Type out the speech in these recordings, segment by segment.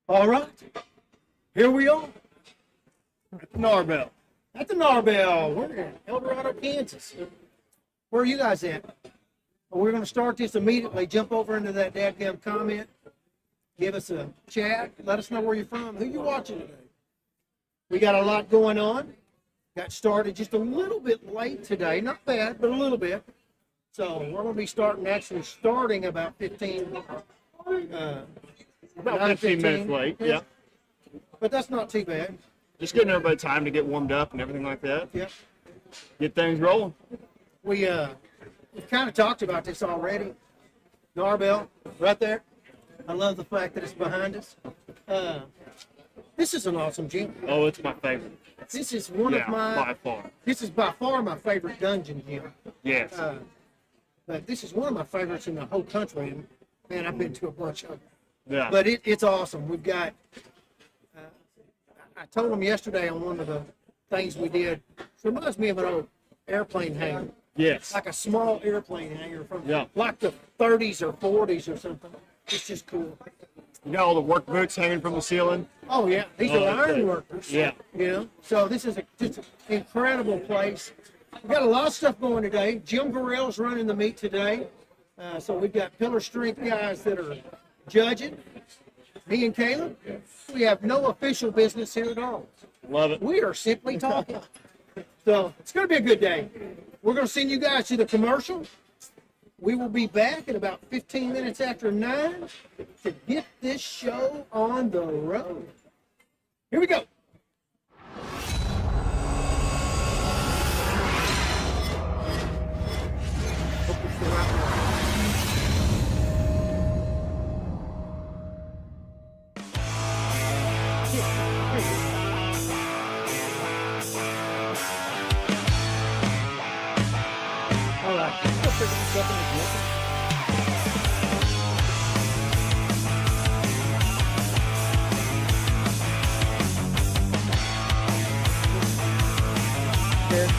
All right, here we are at the Narbell. At the Narbell, we're in El Dorado, Kansas. Where are you guys at? Well, we're going to start this immediately. Jump over into that dadgum comment. Give us a chat. Let us know where you're from. Who you watching today? We got a lot going on. Got started just a little bit late today. Not bad, but a little bit. So we're going to be starting about 15. About 15 minutes late, yeah. But that's not too bad. Just getting everybody time to get warmed up and everything like that. Yep. Get things rolling. We've kind of talked about this already. Narbell, right there. I love the fact that it's behind us. This is an awesome gym. Oh, it's my favorite. This is one of my. By far. This is by far my favorite dungeon gym. Yes. But this is one of my favorites in the whole country. And man, I've been to a bunch of them. Yeah. But it's awesome. We've got. I told them yesterday on one of the things we did. It reminds me of an old airplane hangar. Yes. Like a small airplane hangar from Yeah. like the 30s or 40s or something. It's just cool. You got all the work boots hanging from the ceiling. Oh yeah, these are iron workers. Yeah. You know, so this is just an incredible place. We got a lot of stuff going today. Jim Burrell's running the meet today. So we've got pillar strength guys that are judging. Me and Caleb, we have no official business here at all. Love it. We are simply talking. So it's going to be a good day. We're going to send you guys to the commercial. We will be back at about 15 minutes after 9 to get this show on the road. Here we go. Hope it's the right one. All right. Still figuring this up in the commercial. Good.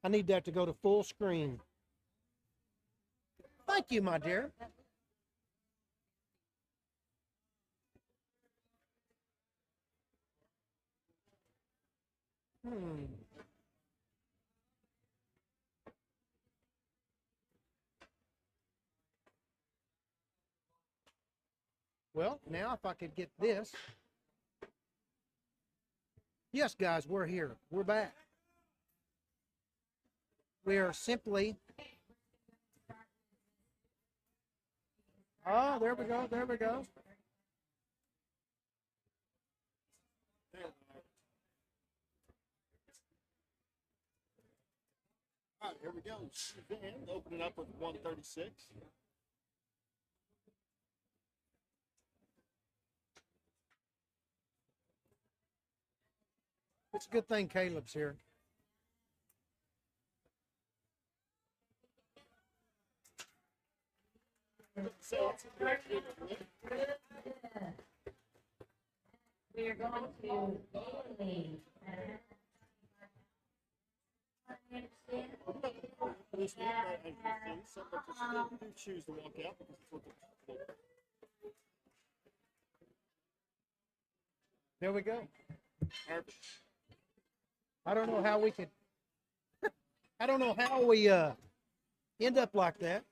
I need that to go to full screen. Thank you, my dear. Well, now if I could get this. Yes, guys, we're here. We're back. We are simply. Oh, there we go. There we go. All right, here we go. And open it up with 136. It's a good thing Caleb's here. We are going to daily. Choose to walk out because it's looking. There we go. I don't know how we could. I don't know how we end up like that.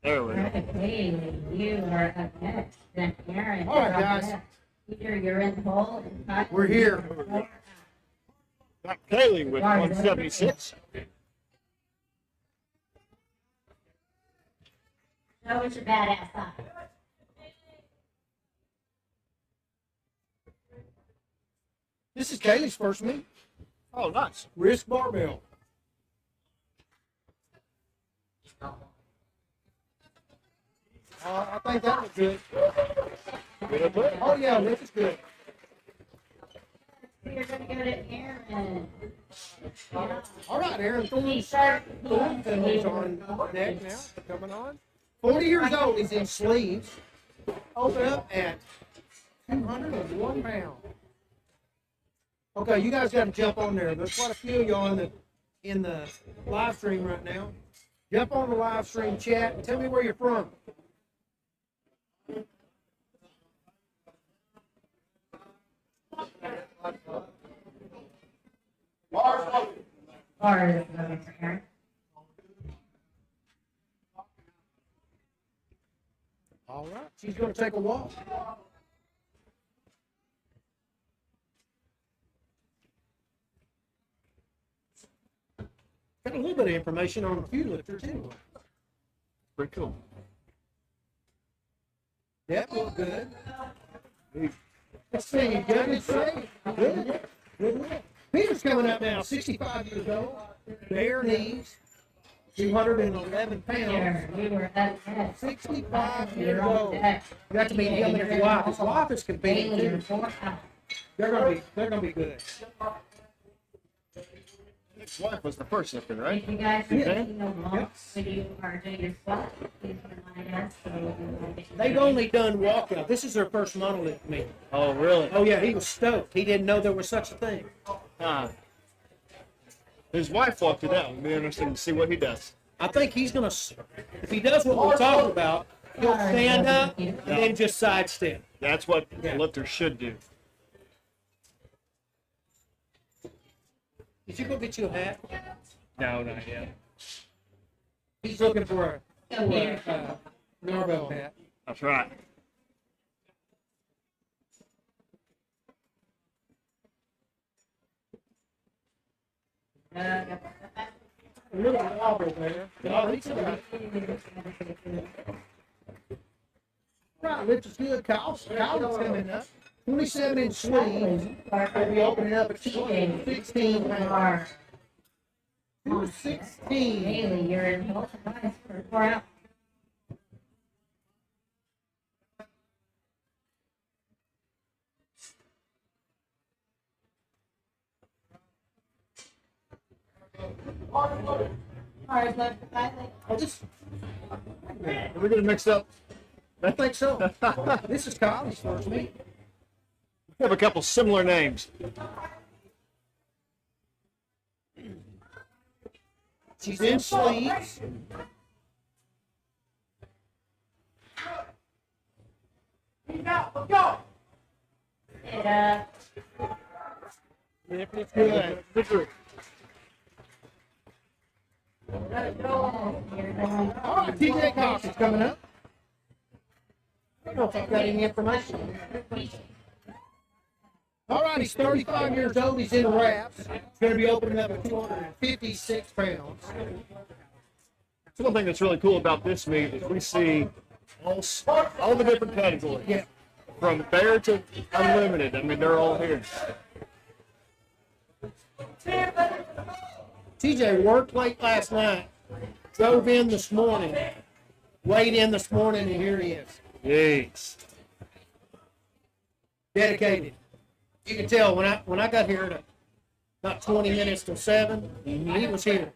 There we go. Daily, you are up next. Then Aaron. All right, guys. Either you're in the hole. We're here. Got Kaylee with 176. Show us your badass side. This is Kaylee's first meet. Oh, nice. Wrist barbell. I think that was good. Oh yeah, this is good. We're going to go to Aaron. All right, Aaron Thornton's T-shirt. on deck now, coming on. 40 years old, he's in sleeves. Open up at 201 pounds. Okay, you guys got to jump on there. There's quite a few of y'all in the live stream right now. Jump on the live stream chat and tell me where you're from. Bars over for Aaron. All right, she's going to take a walk. Got a little bit of information on a few lifters anyway. Pretty cool. Yep, look good. Let's see, good shape. Good. Good. Peter's coming up now, 65 years old, bare knees, 211 pounds, Here, we were up next. 65 years old. You got to meet him and his wife. His wife is competing Daily too. report. They're gonna be good. His wife was the first lifter, right? If you guys are Yeah. taking along when you are doing your squat, please remind us so we can get you They've only done walkout. This is their first monolith meet. Oh, really? Oh yeah, he was stoked. He didn't know there was such a thing. His wife walked it out. It'll be interesting to see what he does. I think he's gonna, if he does what we're talking about, he'll stand up and then just sidestep. That's what Yeah. lifters should do. Did you go get you a hat? No, not yet. He's looking for a Narwhal hat. That's right. A little wobble there. Oh, he's all right. Right, lift is good. Kyle's coming up. 27-inch sleeves. We'll be opening up at 16 pounds. 216. Daily, you're in health advice for 4 hours. Oh, this. Are we going to mix up? I think so. This is Kylie's first meet. We have a couple similar names. She's in sleeves. Yeah. Yep, it's good. All right, TJ Cox is coming up. I don't know if I've got any information. All right, he's 35 years old. He's in wraps. He's going to be opening up at 256 pounds. So one thing that's really cool about this meet is we see all the different categories. Yeah. From bare to unlimited. I mean, they're all here. TJ worked late last night, drove in this morning, weighed in this morning, and here he is. Yes. Dedicated. You can tell when I got here at about 20 minutes to 7, he was here.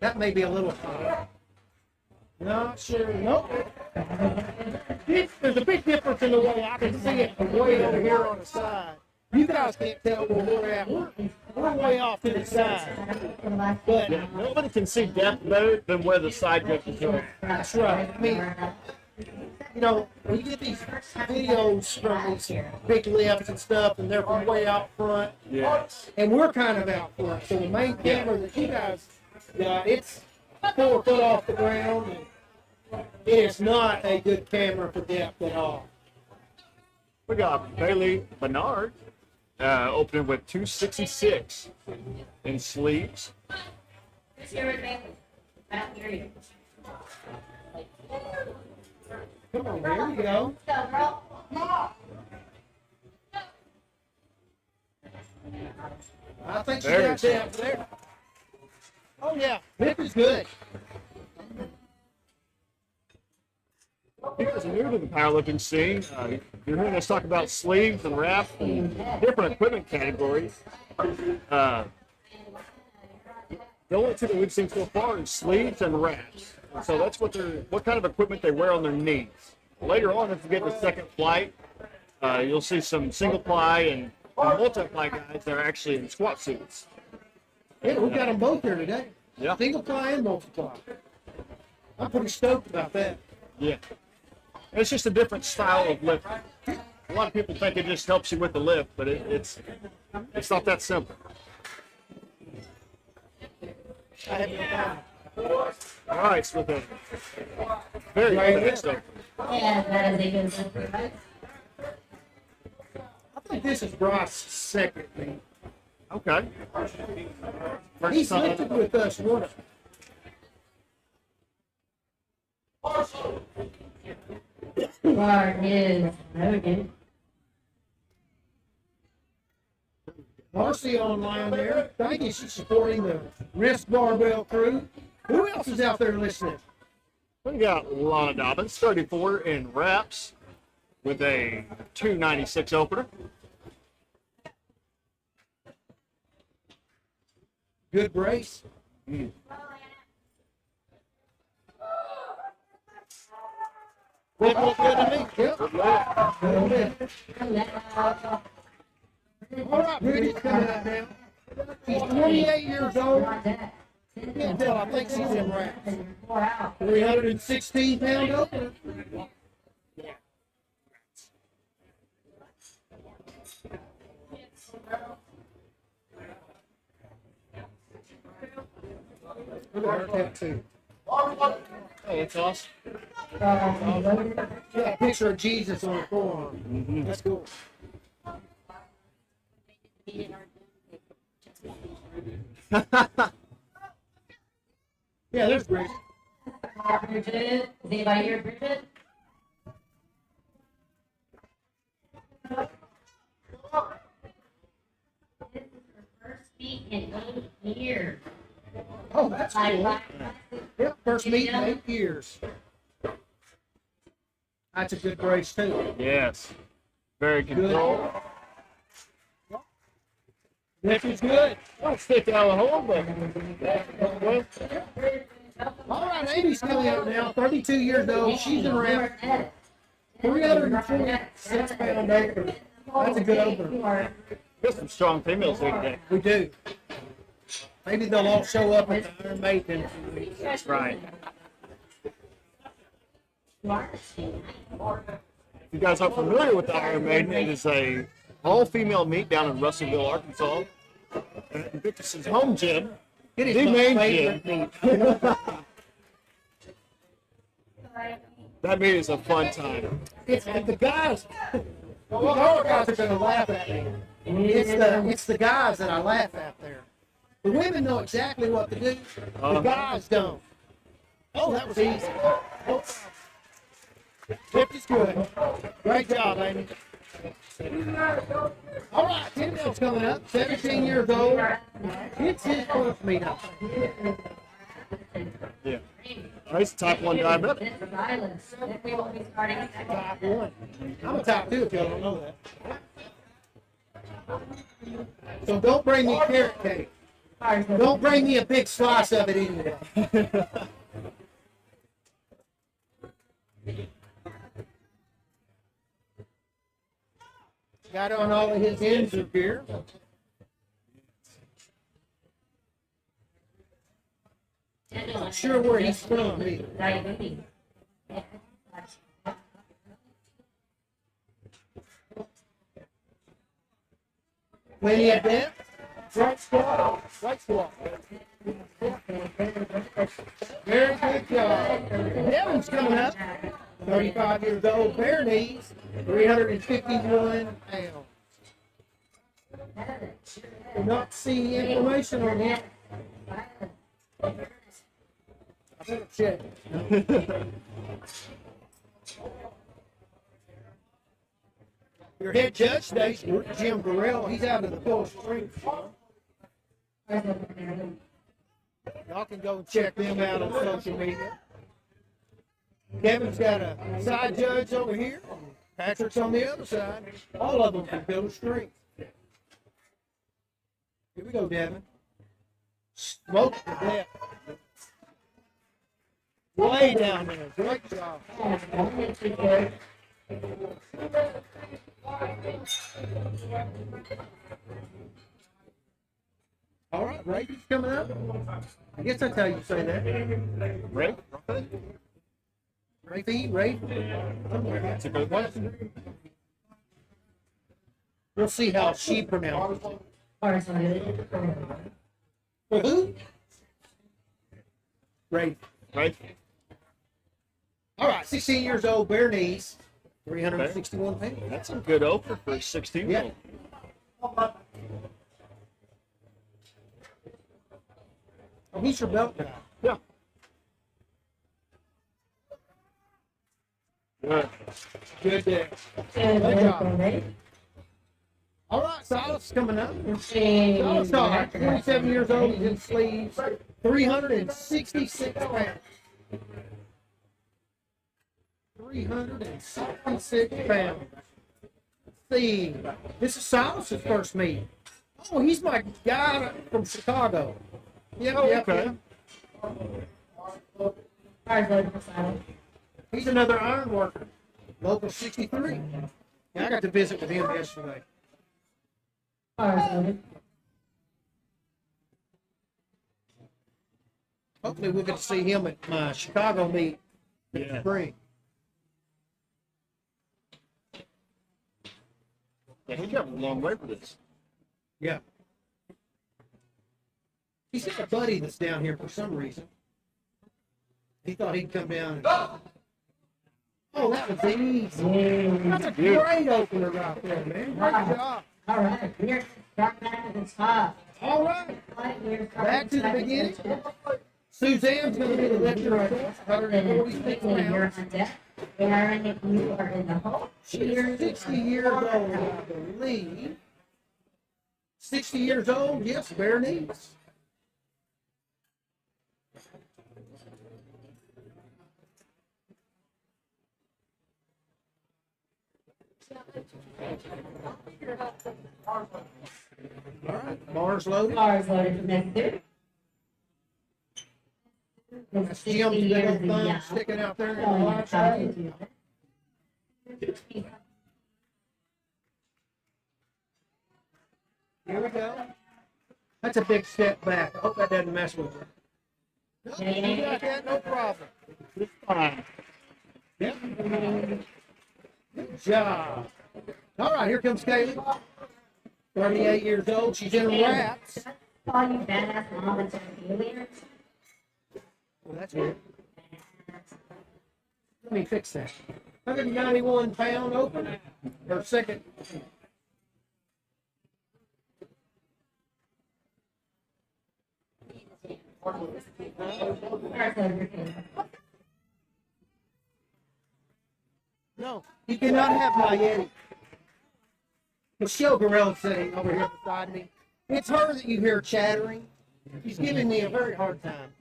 That may be a little high. Not sure. Nope. There's a big difference in the way I can see it from way over here on the side. You guys can't tell where we're at. We're way off to the side. But Yeah, nobody can see depth better than where the side judges are. that's right. I mean, you know, when you get these videos from these big lifts and stuff, and they're from way out front, Yes. and we're kind of out front. So the main camera that you guys got, it's 4 foot off the ground, and it is not a good camera for depth at all. We got Bailey Bernard opening with 266 in sleeves. Come on, there we go. I think she There got you depth there. Oh yeah, this is good. You guys are new to the powerlifting scene. You're hearing us talk about sleeves and wraps and different equipment categories. The only two that we've seen so far is sleeves and wraps. And so that's what kind of equipment they wear on their knees. Later on, if you get the second flight, you'll see some single ply and multi-ply guys that are actually in squat suits. Yeah, we got them both here today. Yeah. Single ply and multiply. I'm pretty stoked about that. Yeah. It's just a different style of lifting. A lot of people think it just helps you with the lift, but it's not that simple. I have no problem. All right, so with a very good next up. Yeah, that is a good one, right? I think this is Bryce's second meet. Okay. He's lifted with us once. Bar is loaded. Marcy online there. Thank you. She's supporting the wrist barbell crew. Who else is out there listening? We got Lana Dobbins, 34 in wraps with a 296 opener. Good brace. Look good to me. Yep. All right, Bridget's coming out now. She's 28 years old. You can't tell. I think she's in wraps. 316 pound opener. Look at her tattoo. Oh, that's awesome. She got a picture of Jesus on her forearm. That's cool. Yeah, there's Bridget. Bridget, is anybody here, Bridget? This is her first meet in 8 years. Oh, that's cool. Yep, first meet in 8 years. That's a good brace too. Yes. Very controlled. Then Picture's good. Don't stick out of the hole, but well, All right, Amy's coming out now, 32 years old. She's around 346 pound opener. That's a good opener. there's some strong females here today. We do. Maybe they'll all show up at the Iron Maiden in a few weeks. That's right. If you guys aren't familiar with the Iron Maiden, it is a all-female meet down in Russellville, Arkansas. And Victorson's home gym. It is The my main favorite gym. meet. That meet is a fun time. It's the guys. The older guys are going to laugh at me. It's the guys that I laugh at there. The women know exactly what to do. The guys don't. Oh, that was easy. Tip is good. Great job, Amy. All right, Tim Bell's coming up, 17 years old. It's his first meetup. Yeah. He's a type 1 diabetic. Type 1. I'm a type 2 if y'all don't know that. So don't bring me carrot cake. Don't bring me a big slice of it either. Got on all of his ends of gear. Not sure where he's from either. Plenty of depth. Right squat. Right squat. Very good job. Devin's coming up. 35 years old, bare knees, 351 pounds. Do not see inflammation on him. I better check. Your head judge today is Jim Burrell. He's out of the full strength. Y'all can go and check them out on social media. Kevin's got a side judge over here. Patrick's on the other side. All of them can build strength. Here we go, Devin. Smoke to death. Way down there. Great job. All right, Ray's coming up. I guess that's how you say that. Ray? Ray. That's a good one. We'll see how she pronounces it. For who? Ray. Right? All right, 16 years old, bare knees, 361 pounds. That's a good opener for a 16-year-old. Oh, he's your belt guy. Yeah. Good. Good day. Good job. All right, Silas coming up. Silas Todd, 27 years old, he's in sleeves, 366 pounds. 366 pounds. Let's see, this is Silas's first meet. Oh, he's my guy from Chicago. Yep, Okay. He's another iron worker, local 63. Yeah, I got to visit with him yesterday. Hopefully we'll get to see him at my Chicago meet in the spring. Yeah, he traveled a long way for this. Yeah. He's got a buddy that's down here for some reason. He thought he'd come down and... Oh, that was easy. That's a great opener right there, man. Great job. All right, here, start back at the top. All right. Back to the beginning. Suzanne's going to be the lifter right there. 146 pounds. You're on deck. Aaron, if you are in the hole. She's 60 years old, I believe. 60 years old, yes, bare knees. All right, bars loaded. Bars loaded from next to. That's Jim's big old thumb sticking out there. in the live shade. Here we go. That's a big step back. I hope that doesn't mess with you. No, you got that, no problem. It's fine. Yep. Good job. All right, here comes Kaylee. 38 years old. She's in wraps. Call you badass mom and aliens. Well, that's good. Let me fix that. 191 pound open or second. No, you cannot have my Yeti. Michelle Gorell sitting over here beside me. It's her that you hear chattering. She's giving me a very hard time.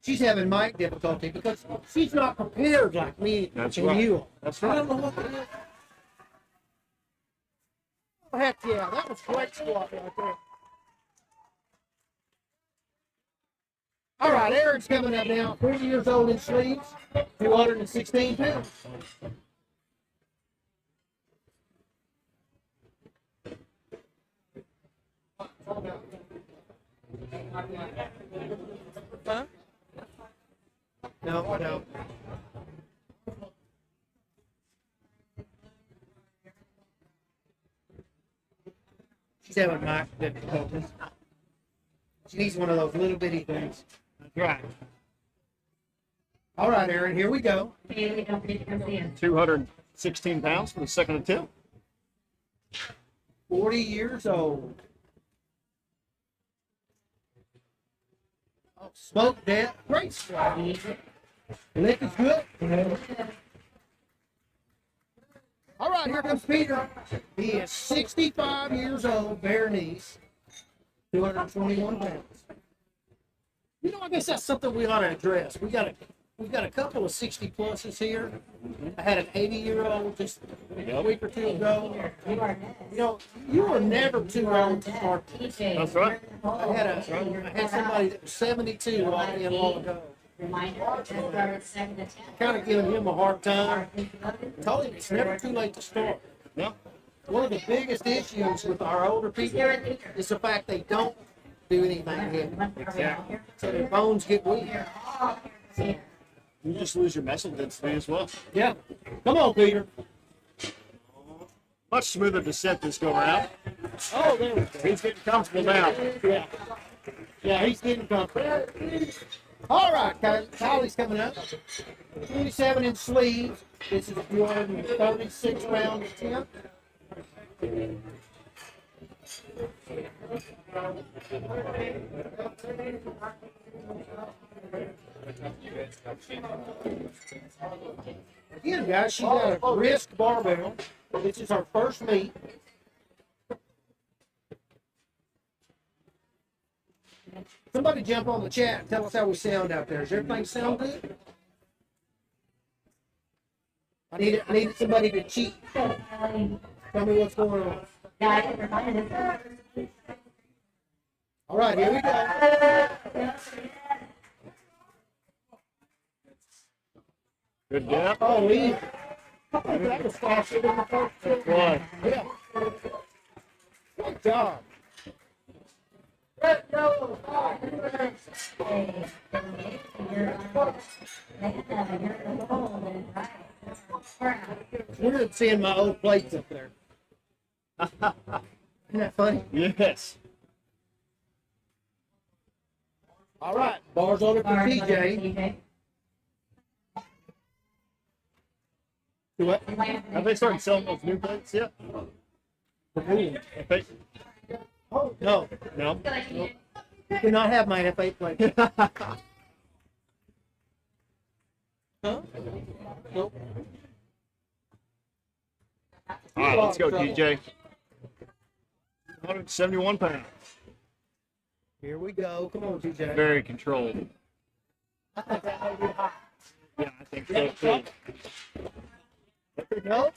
She's having mic difficulty because she's not prepared like me That's and right. you are. That's I right. don't know what to do. Oh, heck yeah, that was great squat right there. All right, Aaron's coming up now. 40 years old in sleeves, 216 pounds. Huh? No, I don't. She's having mic difficulties. She needs one of those little bitty things. That's right. All right, Aaron, here we go. Bailey, don't forget to come see us. 216 pounds for the second attempt. 40 years old. Oh, smoke that. Great squat. Lick is good. All right, here comes Peter. He is 65 years old, bare knees, 221 pounds. You know, I guess that's something we ought to address. We've got a couple of 60 pluses here. I had an 80-year-old just a week or two ago. You know, you are never too old to start this. That's right. I had somebody that was 72 walk in a while ago. Reminder, just started second attempt. Kind of giving him a hard time. Told him it's never too late to start. No. One of the biggest issues with our older people is the fact they don't do anything yet. Exactly. So their bones get weak. You just lose your muscle density as well. Yeah. Come on, Peter. Much smoother descent this go around. Oh, there we go. He's getting comfortable now. Yeah. Yeah, he's getting comfortable. All right, Kylie's coming up. 27-inch sleeves. This is 236 pound attempt. Again, guys, she got a wrist barbell. This is our first meet. Somebody jump on the chat and tell us how we sound out there. Does everything sound good? I needed somebody to cheat. Tell me what's going on. Guys, remind us. All right, here we go. Good gap. Oh, easy. That was faster than the first two. One. Yeah. Good job. We're seeing my old plates up there. Isn't that funny? Yes. All right, bars on it for TJ. Do what? Have they started selling those new plates yet? F8? Oh, no. No. You cannot have my F8 plate. Huh? Nope. All right, let's go, DJ. 171 pounds. Here we go. Come on, TJ. Very controlled. I think that may be hot. Yeah, I think so too. No,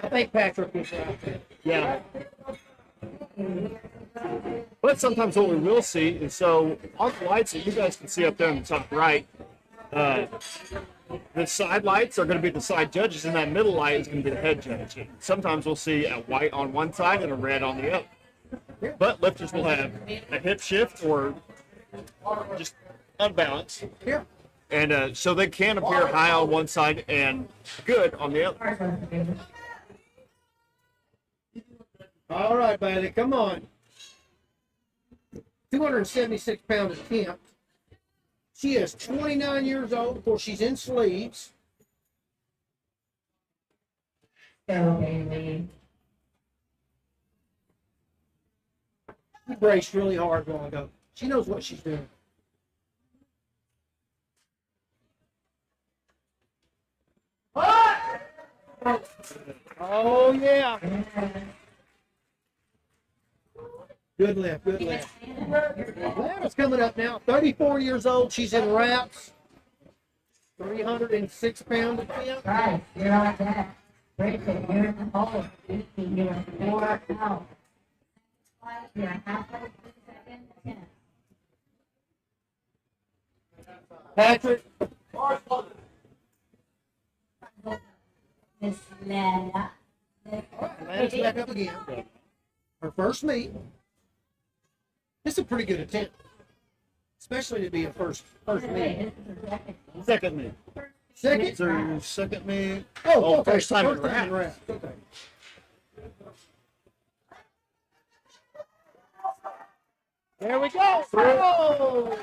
I think Patrick is right. Yeah. But sometimes what we will see is, so on the lights that you guys can see up there in the top right, the side lights are going to be the side judges, and that middle light is going to be the head judge. Sometimes we'll see a white on one side and a red on the other. But lifters will have a hip shift or just unbalanced. Here. And so they can appear high on one side and good on the other. All right, Bailey, come on. 276 pound attempt. She is 29 years old. Of course, she's in sleeves. So, She braced really hard a while ago. She knows what she's doing. Oh, yeah. Good lift, good lift. Lana's coming up now. 34 years old. She's in wraps. 306 pound attempt. right, you're on that. Break it, you're in the hole. You're 4 out. You're halfway through the second attempt. Patrick. Miss Lana. Lana's back up again. Her first meet. This is a pretty good attempt, especially to be a first meet. Second me. Second. So second me. Oh, okay. First time in in wrap. Okay. There we go. Oh,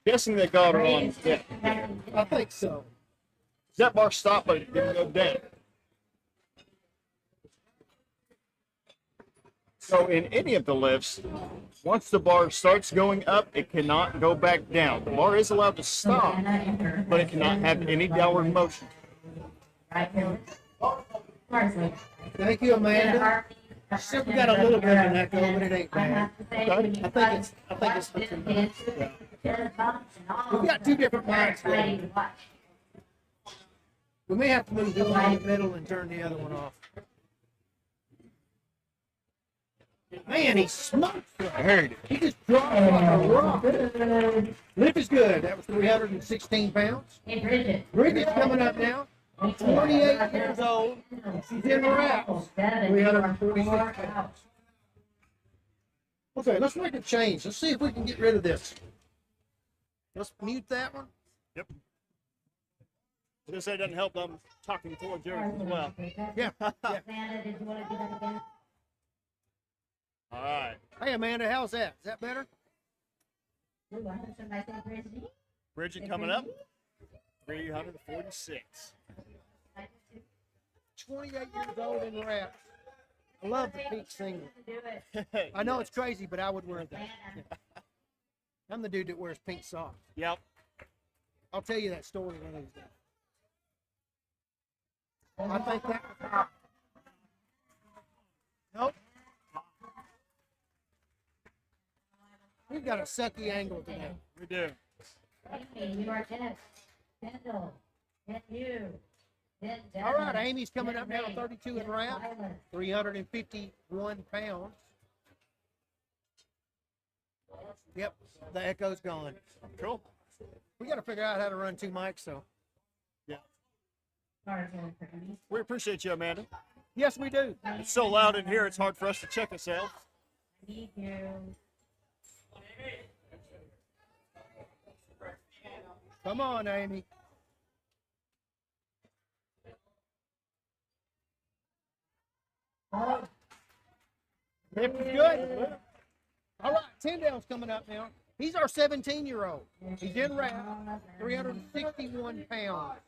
Guessing they got her on. Yeah. I think so. That bar stopped, but it didn't go down. So in any of the lifts, once the bar starts going up, it cannot go back down. The bar is allowed to stop, but it cannot have any downward motion. Right here. Marsley. Thank you, Amanda. Still got a little bit of an echo, but it ain't bad. I think it's We've got two different mics there. We may have to move the one in the middle and turn the other one off. Man, he smoked. I heard it. He just dropped like a rock. Lift is good. That was 316 pounds. Hey, Bridget. Bridget's coming up now. 28 years old. She's in the wraps. 346 pounds. Okay, let's make a change. Let's see if we can get rid of this. Let's mute that one. Yep. This doesn't help. I'm talking towards yours as well. Yeah. Yeah. Amanda, did you want to do that again? All right. Hey, Amanda, how's that? Is that better? Ooh, I heard somebody say Bridget. Bridget coming up. 346. 28 years old in the wraps. I love the pink singlet. Do it. I know it's crazy, but I would wear that. I'm the dude that wears pink socks. Yep. I'll tell you that story one of these days. I think that. Nope. We've got a sucky angle today. We do. Amy, you are next. Kendall, then you. Then Devin. All right, Amy's coming then up now, Ray, 32 then in wrap, Tyler. 351 pounds. Yep, the echo's gone. Cool. We got to figure out how to run two mics, so. Yeah. Tarzan for Amy. We appreciate you, Amanda. Yes, we do. It's so loud in here, it's hard for us to check ourselves. I need you. Come on, Amy. Lip is good. All right, Tyndale's coming up now. He's our 17-year-old. He's in wrap, 361 pounds.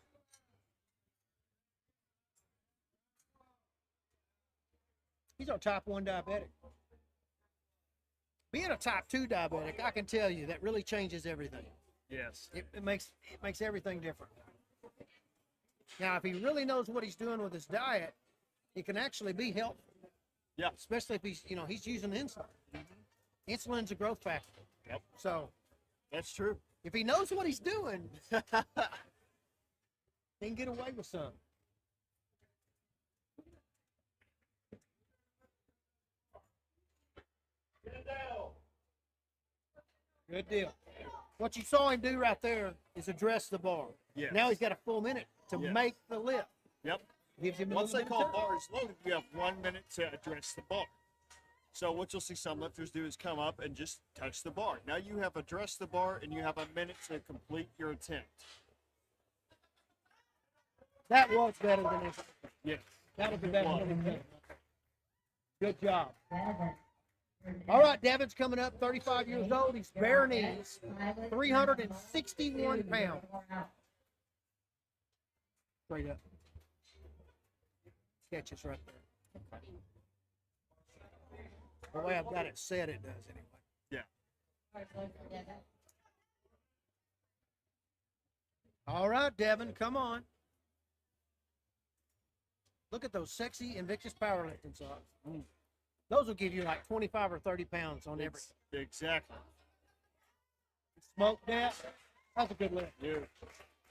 He's our type 1 diabetic. Being a type 2 diabetic, I can tell you that really changes everything. Yes. It makes everything different. Now, if he really knows what he's doing with his diet, it can actually be helpful. Yeah. Especially if he's using insulin. Insulin's a growth factor. Yep. So That's true. if he knows what he's doing, he can get away with some. Good deal. What you saw him do right there is address the bar. Yes. Now he's got a full minute to Yes. make the lift. Yep. Gives him a Once they little call bit of time. bars loaded, you have 1 minute to address the bar. So what you'll see some lifters do is come up and just touch the bar. Now you have addressed the bar and you have a minute to complete your attempt. That was better than this. Yes. That was the better than this. Good job. Devin. All right, Devin's coming up, 35 years old. He's bare knees, 361 pounds. Straight up. Sketches right there. The way I've got it set, it does anyway. Yeah. All right, Devin, come on. Look at those sexy Invictus powerlifting socks. Those will give you like 25 or 30 pounds on every. Exactly. Smoke that. That's a good lift. Yeah.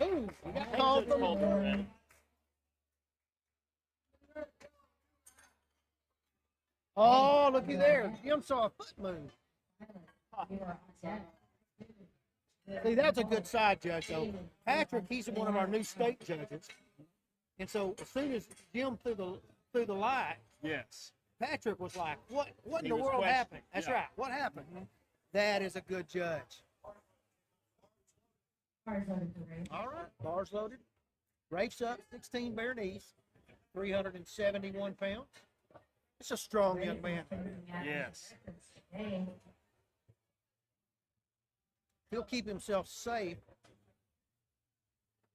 Ooh, we got called Called for. already. Oh, looky there. Jim saw a foot move. See, that's a good side judge, though. Patrick, he's one of our new state judges. And so as soon as Jim threw the light, Yes. Patrick was like, what in He the was world questioning. happened? That's Yeah. right. What happened? That is a good judge. All right. Bars loaded. Rafe's up, 16 bare knees, 371 pounds. It's a strong young man. Yes. He'll keep himself safe.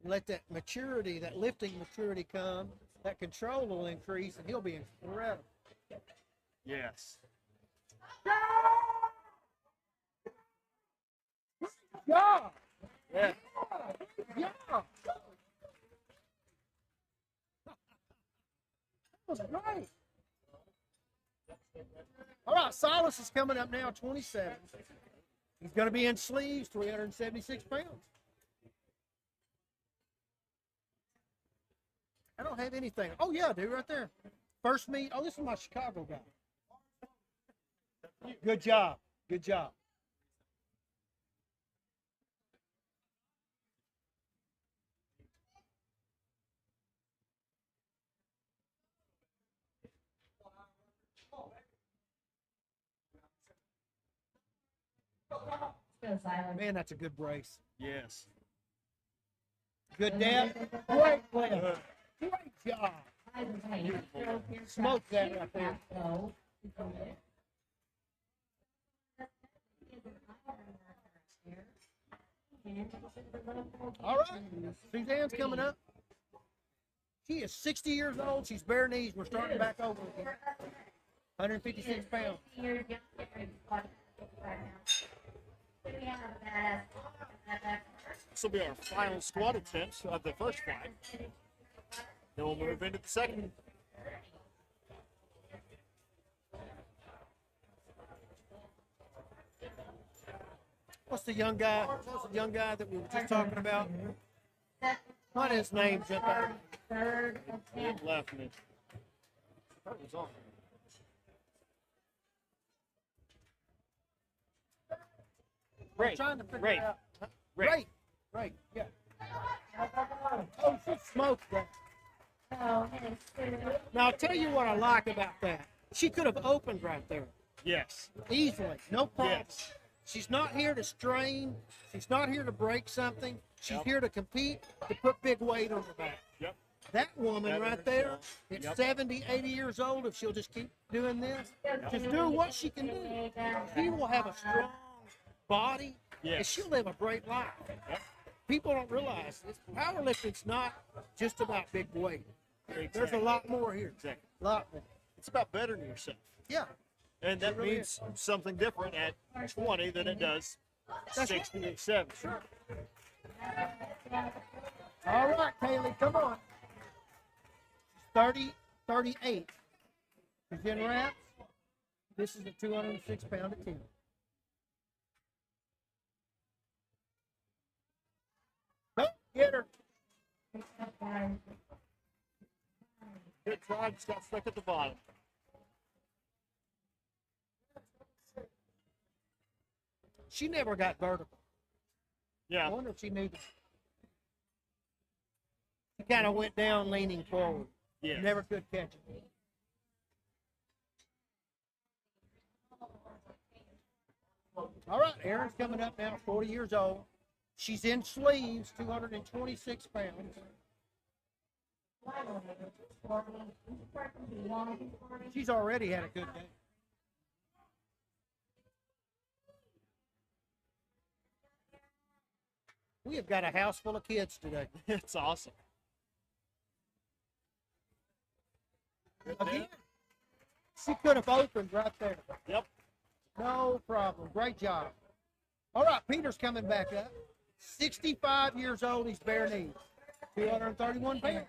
Let that maturity, that lifting maturity come. That control will increase, and he'll be incredible. Yes. Yeah. Yeah. Yeah. That was great. All right, Silas is coming up now, 27. He's going to be in sleeves, 376 pounds. I don't have anything. Oh, yeah, I do, right there. First meet. Oh, this is my Chicago guy. Good job. Good job. Man, that's a good brace. Yes. Good dad. Great player. Great job. Smoke that right there. All right. Suzanne's coming up. She is 60 years old. She's bare knees. We're starting back over again. 156 pounds. This will be our final squat attempt of the first flight. Then we'll move into the second. What's the young guy? What's the young guy that we were just talking about? What his name? Jump out. It left me. That was on. I'm trying to figure Ray. it out. Ray. Right. Right. Yeah. Oh, she smoked that. Now, I'll tell you what I like about that. She could have opened right there Yes. easily, no problem. Yes. She's not here to strain. She's not here to break something. She's Yep. here to compete, to put big weight on her back. Yep. That woman That right is there, herself. at Yep. 70, 80 years old, if she'll just keep doing this, just do what she can do, she will have a strong body, and Yes. she'll live a great life. Yep. People don't realize this. Powerlifting's not just about big weight. There's a Exactly. lot more here. Exactly. Lot more. It's about bettering yourself. Yeah. And that It really means something different at 20 than it does That's 60 and 70. All right, Kaylee, come on. 30, 38. She's in wraps. This is a 206 pound attempt. Nope, get her. Good try, just got stuck at the bottom. She never got vertical. I Yeah. wonder if she knew that. She kind of went down leaning forward. Yeah. Never could catch it. All right, Erin's coming up now, 40 years old. She's in sleeves, 226 pounds. She's already had a good day. We have got a house full of kids today. It's awesome. Again, she could have opened right there. Yep. No problem. Great job. All right, Peter's coming back up. 65 years old. He's bare knees. 231 pounds.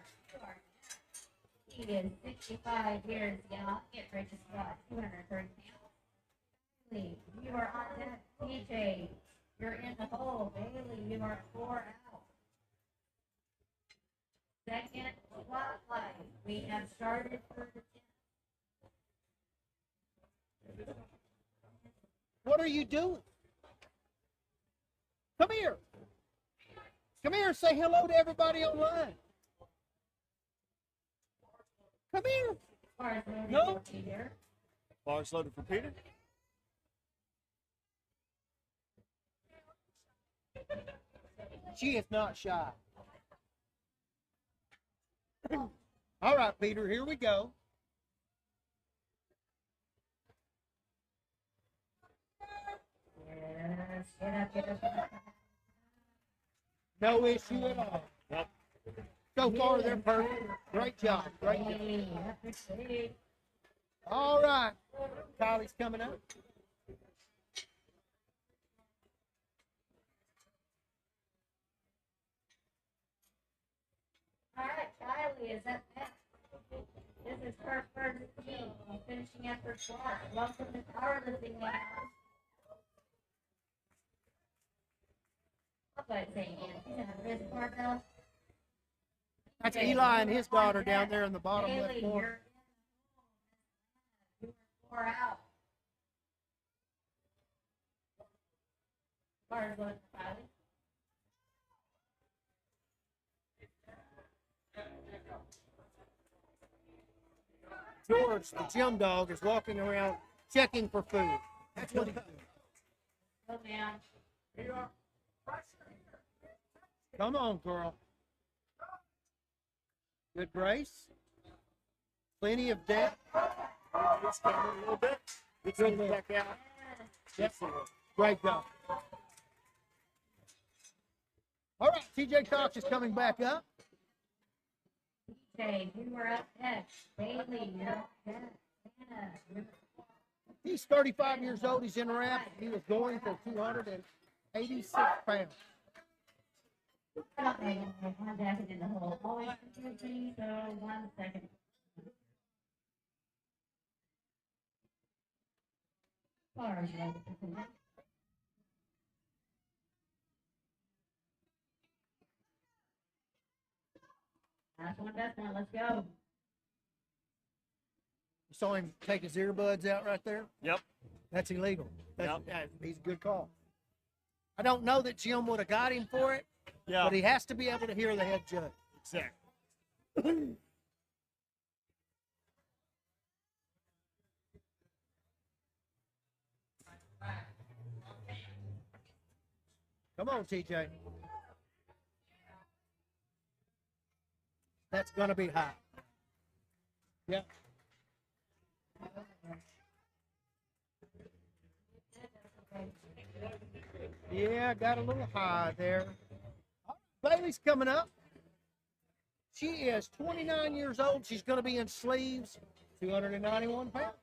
He is 65 years young. Get ready to squat 230 pounds. Bailey, you are on deck. TJ, you're in the hole. Bailey, you are 4 out. Second squat flight. We have started for the 10th. What are you doing? Come here. Come here and say hello to everybody online. Come here. Bars loaded No. for Peter. Bars loaded for Peter. She is not shy. All right, Peter, here we go. Yes, get up, get up, get up. No issue at all. Yep. So far, they're perfect. Great job. Great job. Bailey, up the stage. All right. Kylie's coming up. All right, Kylie is up next. This is her first team finishing up her squat. Welcome to Powerlifting now. I'll go ahead and say again. She's in a wrist barbell. That's Eli and his daughter down there in the bottom left Bailey, corner. you're 4 out. Bars loaded for Kylie. George, the gym dog, is walking around checking for food. That's what he's doing. Go down. Come on, girl. Good brace. Plenty of depth. Just come in a little bit. Get some back out. Yep. Great job. All right, TJ Cox is coming back up. TJ, you were up next. Bailey, you're up next. Anna, you're He's 35 years old. He's in rep. He was going for 286 pounds. I'm back in the hole. Always confusing, so 1 second. Bars loaded for Peter. Last one, best one. Let's go. You saw him take his earbuds out right there? Yep. That's illegal. Yep. He's a good call. I don't know that Jim would have got him for it, Yeah. but he has to be able to hear the head judge. Exactly. Come on, TJ. That's going to be high. Yep. Yeah, got a little high there. Bailey's coming up. She is 29 years old. She's going to be in sleeves, 291 pounds.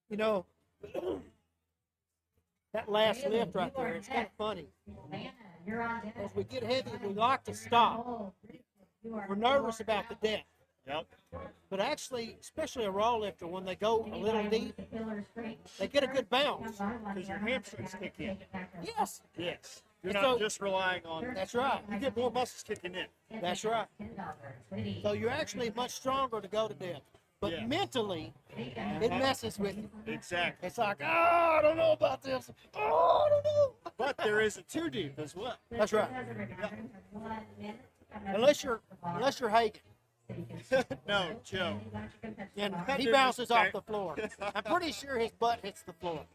You know, that last lift right there, it's kind of funny. Anna, you're on deck. As we get heavy, we like to stop. Oh, you are We're nervous about the depth. Yep. But actually, especially a raw lifter, when they go a little deep, they get a good bounce. Because your hamstrings kick in. Yes, Yes. You're So- not just relying on. that's right. You get more muscles kicking in. That's right. So you're actually much stronger to go to depth. but Yeah. mentally, it messes with you. Exactly. It's like, oh, I don't know about this. Oh, I don't know. But there is a too deep as well. That's right. Unless you're Hagen, No, Joe. and he bounces off the floor. I'm pretty sure his butt hits the floor.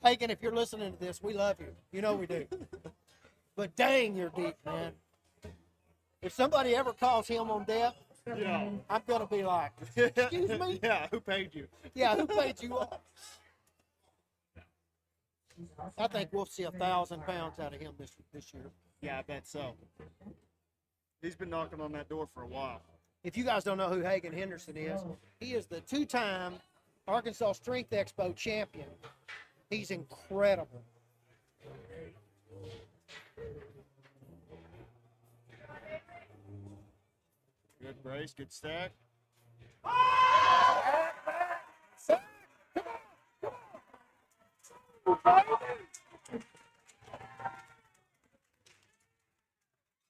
Hagen, if you're listening to this, we love you. You know we do. But dang, you're deep, man. If somebody ever calls him on depth, Yeah. I'm gonna be like, excuse me? Yeah, who paid you? Yeah, who paid you off? I think we'll see 1,000 pounds out of him this year. Yeah, I bet so. He's been knocking on that door for a while. If you guys don't know who Hagen Henderson is, he is the 2-time Arkansas Strength Expo champion. He's incredible. Good brace, good stack.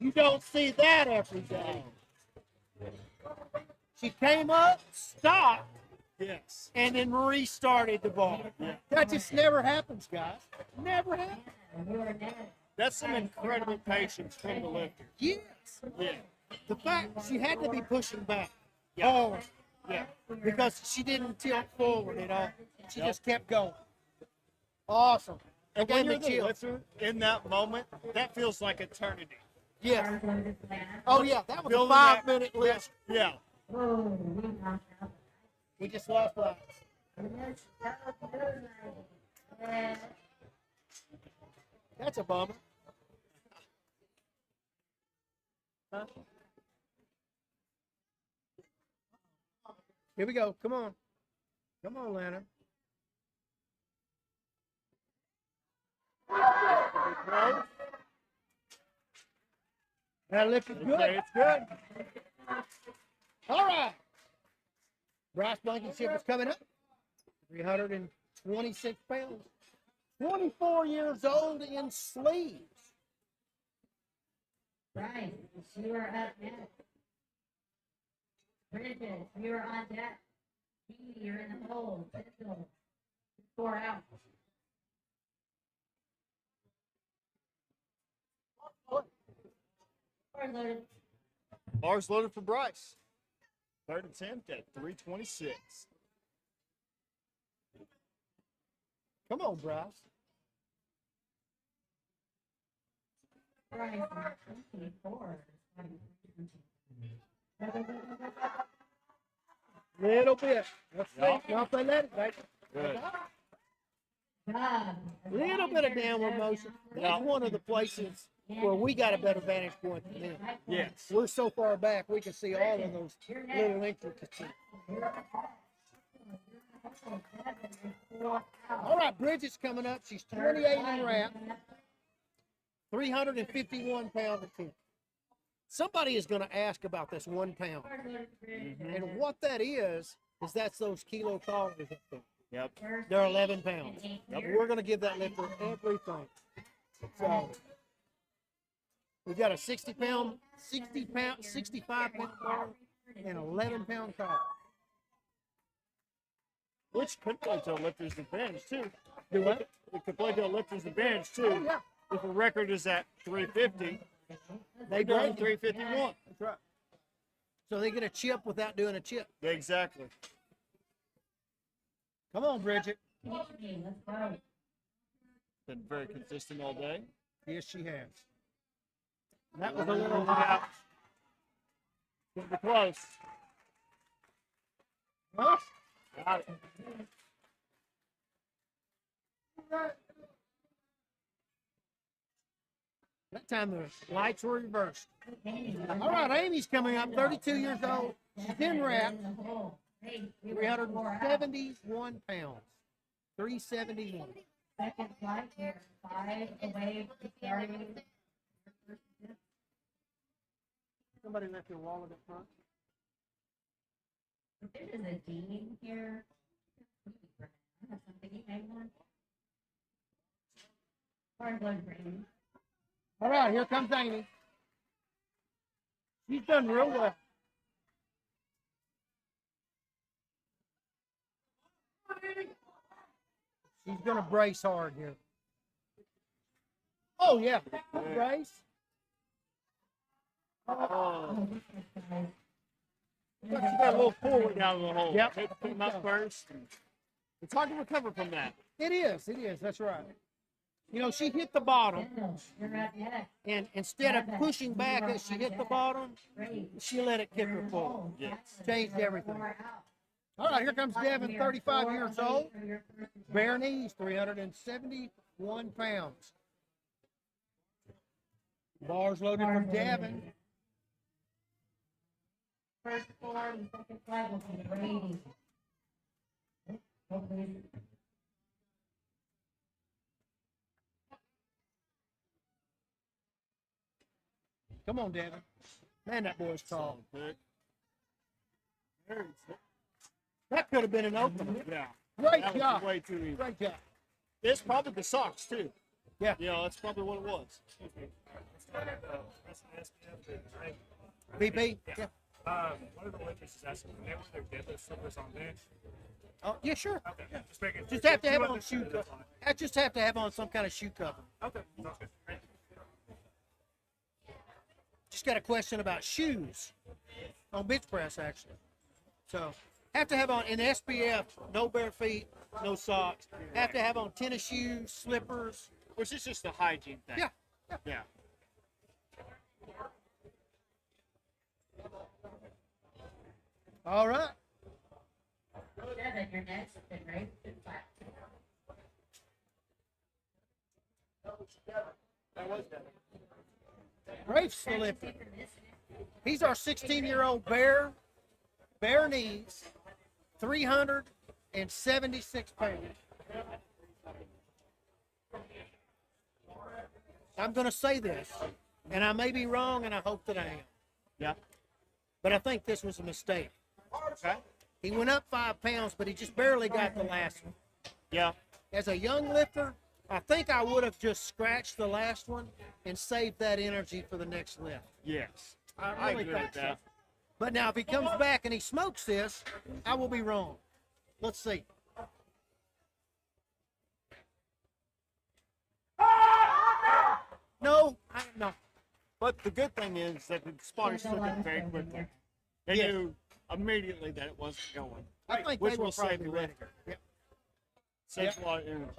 You don't see that every day. She came up, stopped, Yes. and then restarted the bar. That just never happens, guys. Never happens. That's some incredible patience from the lifter. Yes. Yeah. The fact she had to be pushing back Yeah. hard Yeah. because she didn't tilt forward at all. She Yep. just kept going. Awesome. It And gave when me you're the chills. lifter in that moment, that feels like eternity. Yes. Oh yeah, that was a Building that- 5-minute lift. Yeah. We just lost lights. That's a bummer. Huh? Here we go. Come on. Come on, Lana. That lift is good. Okay, it's good. All right. Bryce Blankenship is coming up. 326 pounds. 24 years old in sleeves. Right, you are up next. Bridges, you are on deck. You're in the hole. Pistol. 4 out. Or loaded. Bars loaded for Bryce. Third attempt at 326. Come on, Bryce. Right, 24. Little bit. Let's see. Yeah. Now if they let it, baby. Good. Little bit of downward motion. That's Yeah. one of the places where we got a better vantage point than them. Yes. We're so far back, we can see all of those little intricacies. All right, Bridget's coming up. She's 28 in wrap, 351 pound attempt. Somebody is going to ask about this 1 pound. And what that is that's those kilocalories up there. Yep. They're 11 pounds. We're going to give that lifter everything. So we've got a 65 pound bar and 11 pound collar. Which could play to a lifter's advantage, too. Do what? It could play to a lifter's advantage, too. Oh, yeah. If the record is at 350, They they're doing break it. 351. That's right. So they get a chip without doing a chip. Exactly. Come on, Bridget. Let's go. Been very consistent all day. Yes, she has. That was a little Yeah. Getting too close. Huh? Got it. That time the lights were reversed. All right, Amy's coming up, 32 years old. She's in wrap, 371 pounds. 371. Second flight here, 5 away from starting. Somebody left their wallet up front. There is a dean here. I have something you may want. Hard blood brain. All right, here comes Amy. She's done real well. She's going to brace hard here. Oh, yeah. Brace. Oh. She got a little forward down the hole. Yep. Take them up first. It's hard to recover from that. It is. It is. That's right. You know, she hit the bottom, You're up next. and instead of pushing back as she hit the bottom, she let it kick her forward. Yes. Changed everything. All right, here comes Devin, 35 years old. Bare knees, 371 pounds. Bars loaded for Devin. First floor, and second flight will be Brady. Come on, Devin. Man, that boy's tall. That could have been an opener. Yeah. Great That was job. way too easy. Great job. It's probably the socks too. Yeah. You know, that's probably what it was. BP? Yeah. One of the waitresses asked me when they wear their deadlift slippers on bench. Oh, yeah, sure. Okay, just making sure. Just have to have on shoe cover. I just have to have on some kind of shoe cover. Okay, sounds good. Great. Just got a question about shoes on bench press, actually. So, have to have on in SPF, no bare feet, no socks. Have to have on tennis shoes, slippers. Which is just a hygiene thing. Yeah. Yeah. All right. Devin, you're next, and right? Rafe's the lifter. He's our 16-year-old bare knees, 376 pounds. I'm going to say this, and I may be wrong, and I hope that I am, Yeah. but I think this was a mistake. Okay. He went up 5 pounds, but he just barely got the last one. Yeah. As a young lifter, I think I would have just scratched the last one and saved that energy for the next lift. Yes. I really agree think with that. so. But now, if he comes back and he smokes this, I will be wrong. Let's see. No, no. But the good thing is that the spotters took it very quickly. They Yes. knew immediately that it wasn't going. I think Which they were will save probably the ready. lift. Yep. Saves Yeah. a lot of energy.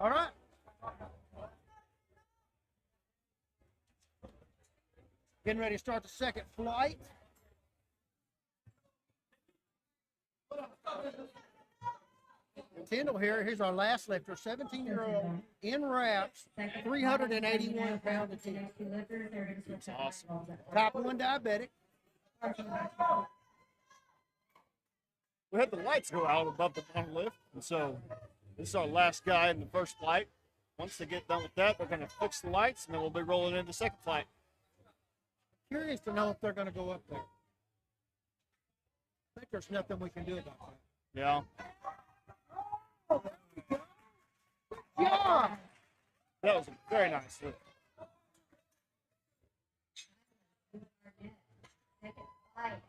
All right. Getting ready to start the second flight. Tyndall here. Here's our last lifter, 17-year-old in wraps, 381 pound to 10. It's awesome. Type 1 diabetic. We had the lights go out above the bottom lift, and so this is our last guy in the first flight. Once they get done with that, they're going to fix the lights, and then we'll be rolling into the second flight. Curious to know if they're going to go up there. I think there's nothing we can do about that. Yeah. Yeah. That was a very nice lift.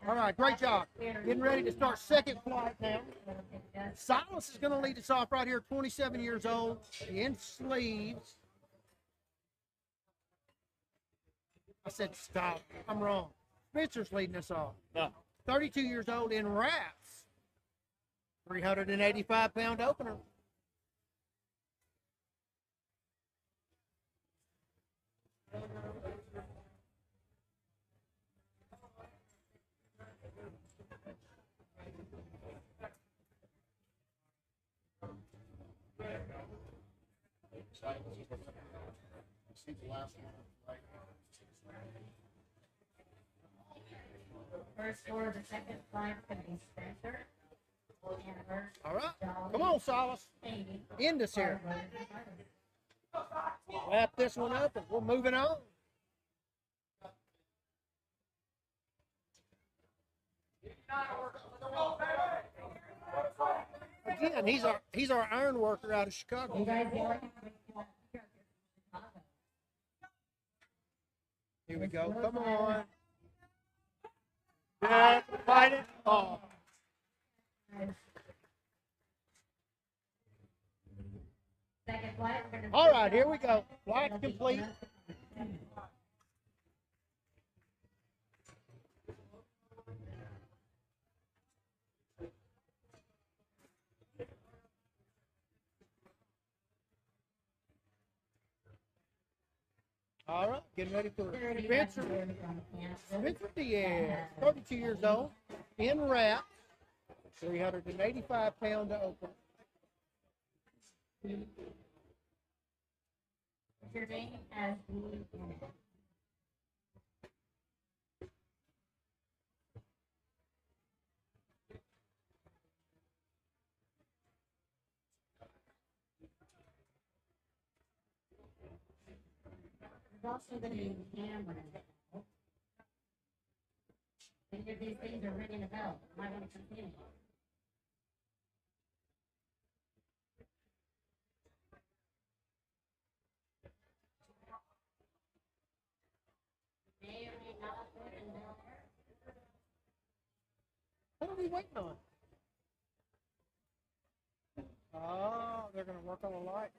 All right, great job. Getting ready to start second flight now. Silas is going to lead us off right here, 27 years old, in sleeves. I said stop. I'm wrong. Spencer's leading us off. No. 32 years old in wraps. 385 pound opener. First floor, the second flight can be Spencer. All right. Come on, Silas. End us here. Wrap this one up and we're moving on. Again, he's our iron worker out of Chicago. You guys Here we go. Come on. Yeah, fight it. Oh. Second flight. we're gonna All right, here we go. Flight complete. All right, getting ready for Spencer. Spencer Diaz, 32 years old, in wrap, 385 pound to open. Your name as the There's also going to be cameras. Any of these things are ringing a bell. Might want to continue. May or may not put in there. What are we waiting on? Oh, they're going to work on the light.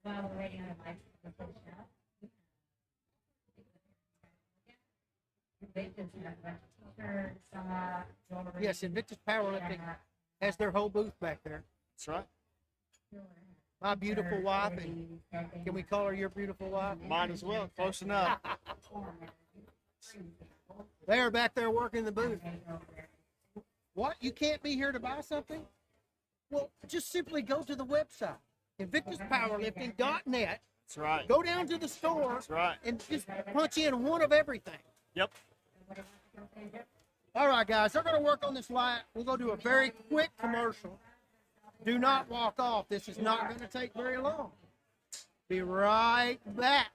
While we're waiting on the lights to finish up. Invictus has a bunch of t-shirts, jewelry. Yes, Invictus Powerlifting has their whole booth back there. That's right. My beautiful wife, and can we call her your beautiful wife? Might as well. Close enough. They are back there working the booth. What? You can't be here to buy something? Well, just simply go to the website, invictuspowerlifting.net. That's right. Go down to the store That's right. and just punch in one of everything. Yep. All right, guys, they're going to work on this light. We'll go do a very quick commercial. Do not walk off. This is not going to take very long. Be right back.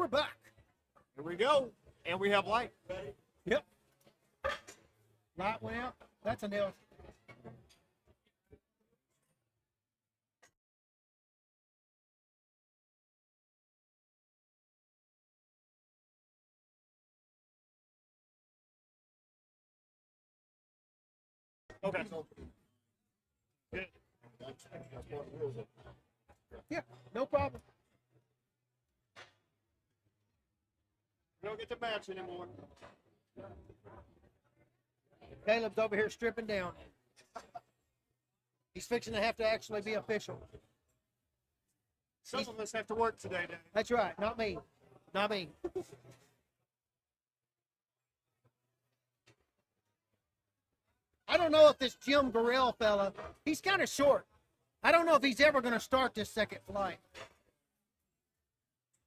we're back. Here we go. And we have light. Yep. Light went out. That's a nail. Okay. Good. Yeah, no problem. We don't get to match anymore. Caleb's over here stripping down. He's fixing to have to actually be official. Some of us have to work today, Dave. That's right, not me. Not me. I don't know if this Jim Burrell fella, he's kind of short. I don't know if he's ever going to start this second flight.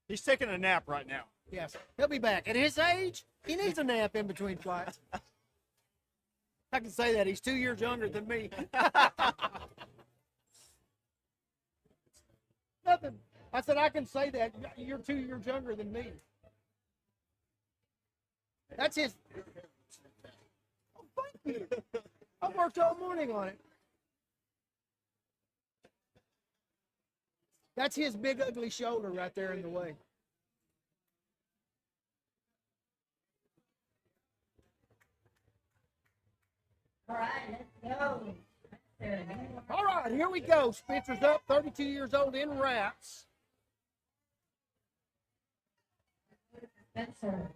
He's taking a nap right now. Yes, he'll be back. At his age, he needs a nap in between flights. I can say that. He's 2 years younger than me. Nothing. I said, I can say that. You're 2 years younger than me. That's his. Oh, thank you. I worked all morning on it. That's his big, ugly shoulder right there in the way. All right, let's go. All right, here we go. Spencer's up, 32 years old in wraps. Spencer.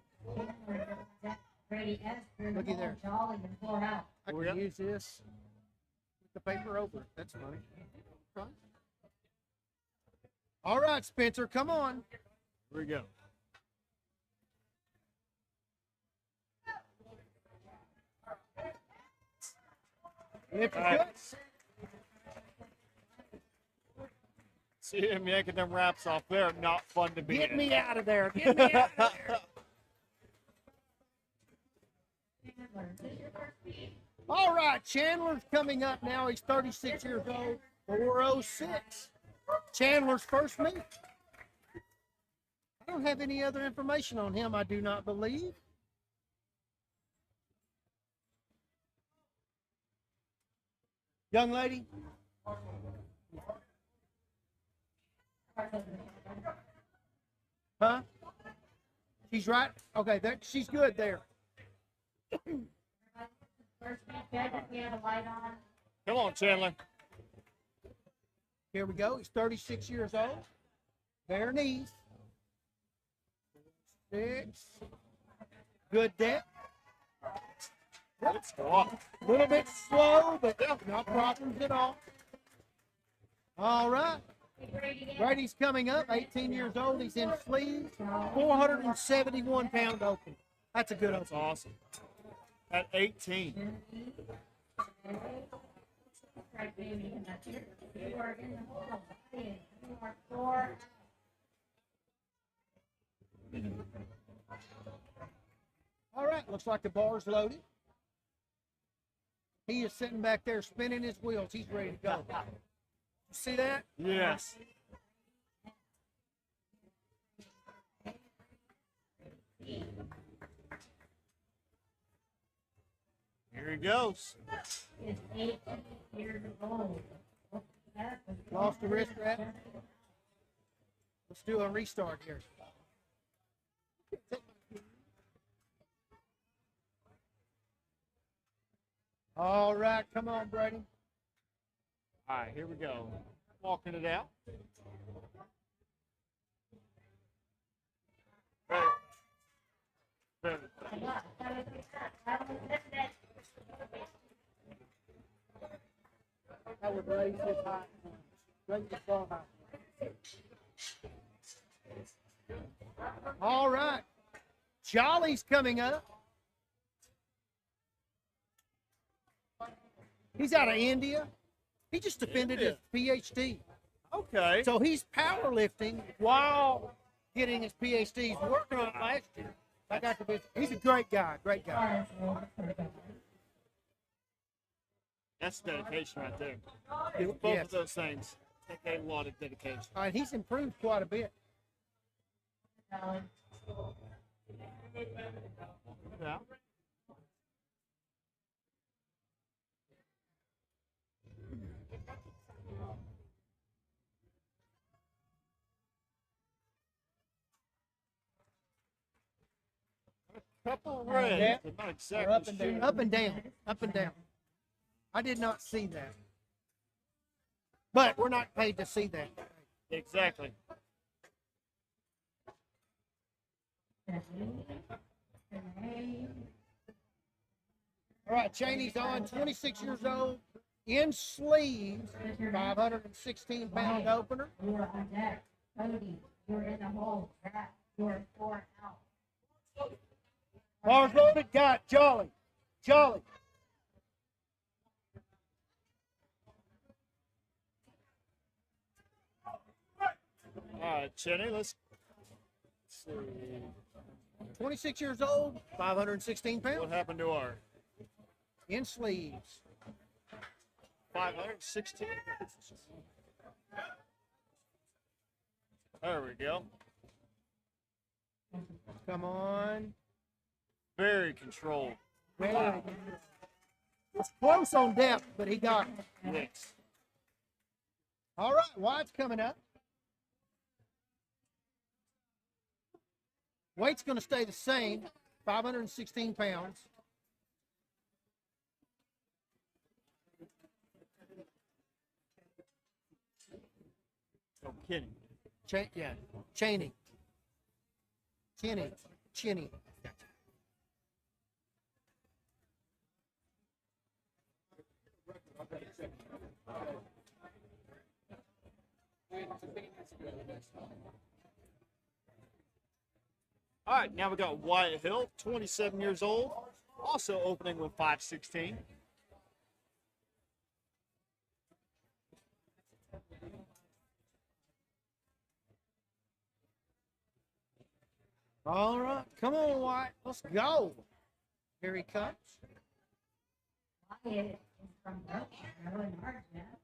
Ready, Looky there. Jolly and pour out. I Oh, can yeah. use this with the paper over it. That's funny. Right. All right, Spencer, come on. Here we go. Lift your All right. guts. See him yanking them wraps off there. Not fun to be Get in. me out of there. Get me out of there. All right, Chandler's coming up now. He's 36 years old, 406. Chandler's first meet. I don't have any other information on him, I do not believe. Young lady. Huh? She's right. Okay, she's good there. First beat, check if we have a light on. Come on, Chandler. Here we go. He's 36 years old. Bare knees. 6. Good depth. Let's go off. A little bit slow, but not problems at all. All right. Brady's coming up, 18 years old. He's in sleeves, 471 pound open. That's a good That's open. awesome. At 18. Right, baby, and that's it. You are in the hole. You are 4. All right, looks like the bar's loaded. He is sitting back there spinning his wheels. He's ready to go. You see that? Yes. Here he goes. Is 18 years old. Lost the wrist wrap. Let's do a restart here. All right, come on, Brady. All right, here we go. Walking it out. Ready. Ready. I would raise his height. Raise his ball height. All right. Jolly's coming up. He's out of India. He just defended his PhD. Okay. So he's powerlifting while getting his PhD. He's working on it last year. I got to visit. He's a great guy, great guy. That's dedication right there. Both Yes. of those things take a lot of dedication. He's improved quite a bit. Yeah. Couple of reds, Yeah. but not Or exactly up and down, sure. up and down, up and down. I did not see that. But we're not paid to see that. Exactly. All right, Cheney's on, 26 years old, in sleeves, 516-pound opener. You are on deck. Cody, you're in the hole. Trap, you're 4 out. Bars loaded, got Jolly. Jolly. All right, Cheney, let's see 26 years old, 516 what pounds, happened to our in sleeves. 516. There we go. Come on. Very controlled. Very good. It's close on depth, but he got it. Yes. All right, White's coming up. Weight's going to stay the same, 516 pounds. No kidding. Yeah, Cheney. Cheney. All right, now we got Wyatt Hill, 27 years old, also opening with 516. All right, come on, White. Let's go. Here he comes. Wyatt is from Brookshire in Argent.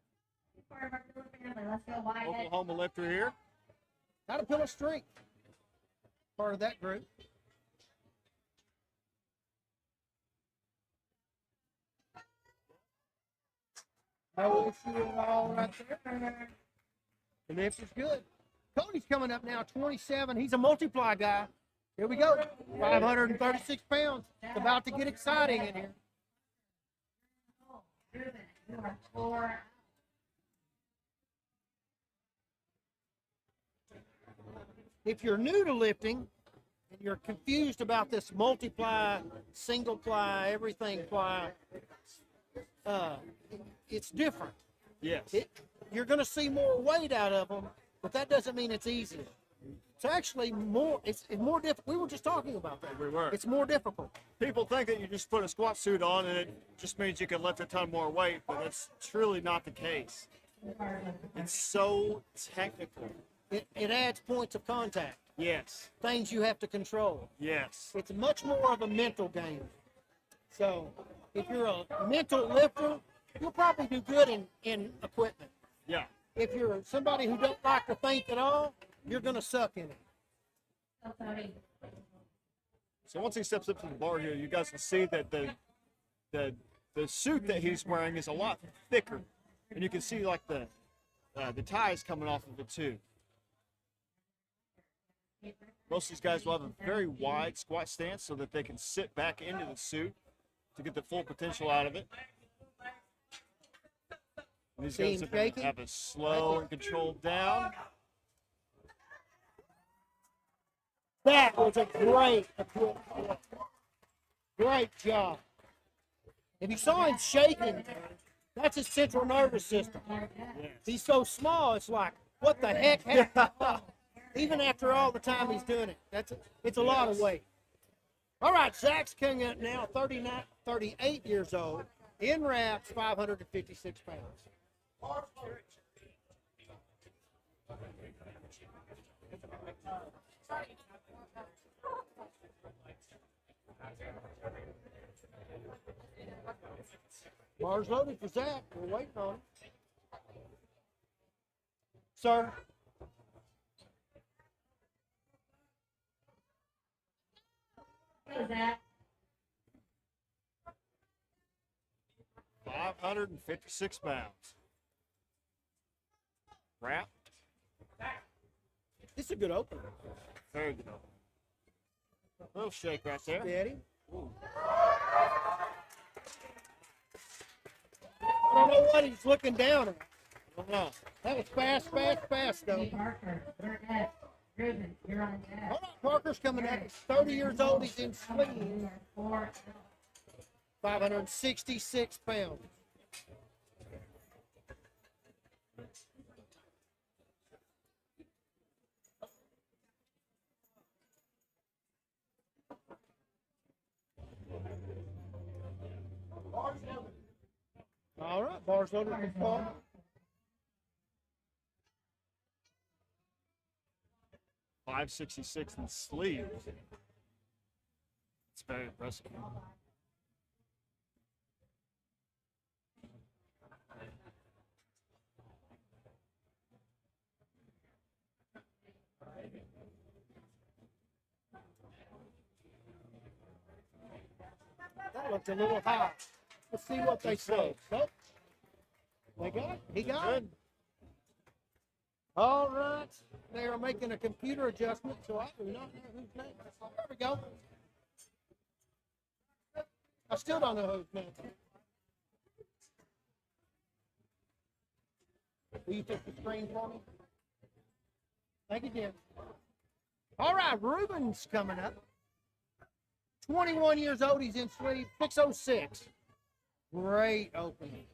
Part of our Philippine family. Let's go, Wyatt. Oklahoma lifter here. Caterpillar Strength. Part of that group. No issue at all right there. The lift is good. Cody's coming up now, 27. He's a multiply guy. Here we go. 536 pounds. It's about to get exciting in here. You are 4 out. If you're new to lifting and you're confused about this multiply, single ply, everything ply, it's different. Yes. You're going to see more weight out of them, but that doesn't mean it's easier. It's actually more. It's more difficult. We were just talking about that. We were. It's more difficult. People think that you just put a squat suit on and it just means you can lift a ton more weight, but that's truly not the case. It's so technical. It adds points of contact, Yes. things you have to control. Yes. It's much more of a mental game. So if you're a mental lifter, you'll probably do good in equipment. Yeah. If you're somebody who don't like to think at all, you're going to suck in it. So, Cody. So once he steps up to the bar here, you guys can see that the suit that he's wearing is a lot thicker, and you can see like the ties coming off of it too. Most of these guys will have a very wide squat stance so that they can sit back into the suit to get the full potential out of it. And these See guys him have, shaking? have a slow and controlled down. That was a great job. If you saw him shaking, that's his central nervous system. He's so small, it's like, what the heck happened? Even after all the time he's doing it, it's a lot of weight. All right, Zach's coming up now, 38 years old, in wraps, 556 pounds. Bars loaded for Zach. We're waiting on him. Sir? was that? 556 pounds. Wrap. This is a good opener. Very good. Little shake right there. Daddy. I don't know what he's looking down at. I don't know. That was fast, though. Parker, Burnett, Rubin, you're on deck. Hold on, Parker's coming up. He's 30 years old. He's in sleeve. 566 pounds. All right, bars loaded for Paul. .566 in sleeves. It's very impressive. That looked a little high. Let's see what they say. Nope. They got it. He got it. All right. They are making a computer adjustment, so I do not know who's next. There we go. I still don't know who's next. Will you take the screen for me? Thank you, Jim. All right, Ruben's coming up. 21 years old. He's in sleeve. 606. Great opening.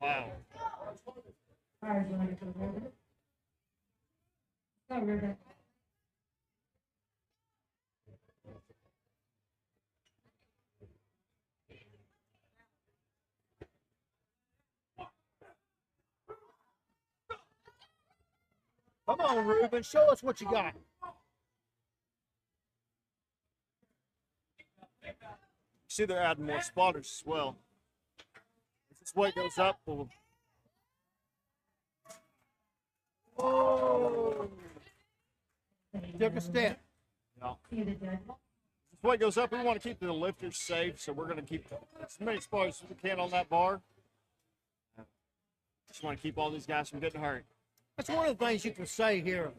Wow. Fires on for Rubin. Go, Rubin. Come on, Ruben. Show us what you got. See, they're adding more spotters as well. As this weight goes up, we'll Oh. Took a step. See the judge. As weight goes up, we want to keep the lifters safe, so we're going to keep as many spotters as we can on that bar. Just want to keep all these guys from getting hurt. That's one of the things you can say here.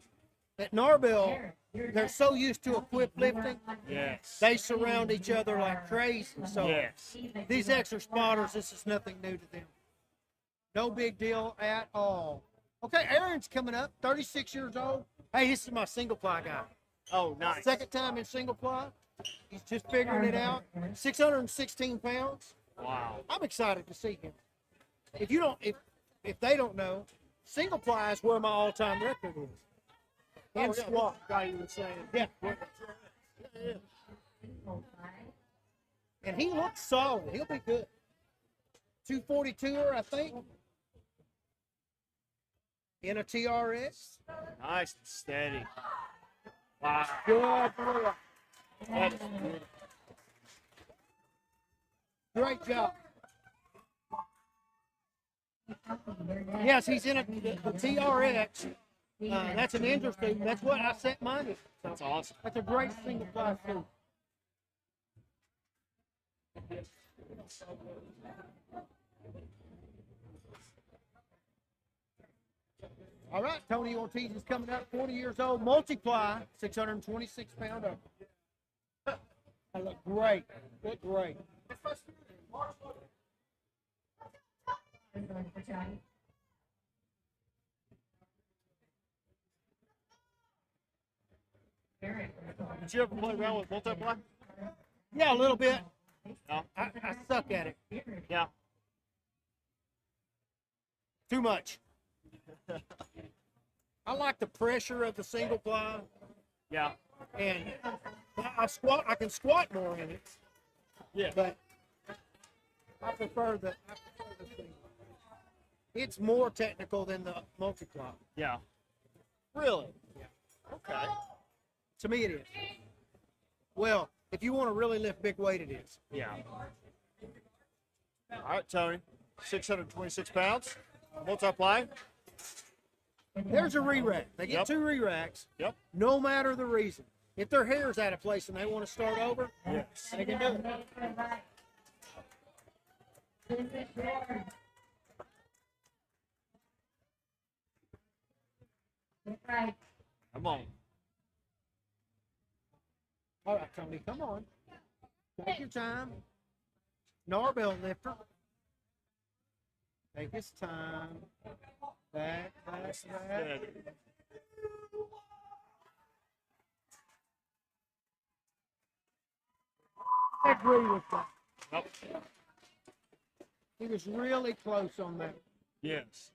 At Narbell, they're so used to equipped lifting, Yes. they surround each other like crazy. So Yes. these extra spotters, this is nothing new to them. No big deal at all. Okay, Aaron's coming up, 36 years old. Hey, this is my single ply guy. Oh, nice. Second time in single ply. He's just figuring it out. 616 pounds. Wow. I'm excited to see him. If you don't, if they don't know, single ply is where my all-time record is. And squat. Guy you were saying. Yeah. And he looks solid. He'll be good. 242er, I think. In a TRX. Nice and steady. Wow. Good boy. That is good. Great job. Yes, he's in the TRX. That's an interesting. That's what I set mine in. That's awesome. That's a great single ply suit. All right, Tony Ortiz is coming up, 40 years old, multiply, 626 pound up. I look great. Look great. Did you ever play around with multiply? Yeah, a little bit. No. I suck at it. Yeah. Too much. I like the pressure of the single ply, Yeah. and I can squat more in it, Yeah. but I prefer the single. It's more technical than the multiply. Yeah. Really? Yeah. Okay. To me, it is. Well, if you want to really lift big weight, it is. Yeah. All right, Tony. 626 pounds. Multiply. There's a re-rack. They get Yep. 2 re-racks, Yep. no matter the reason. If their hair's out of place and they want to start over, Yes. they can do it. This is yours. Get right. Come on. All right, Tony, come on. Take your time. Barbell lifter. Take his time. Back. Good. I agree with that. Nope. He was really close on that. Yes.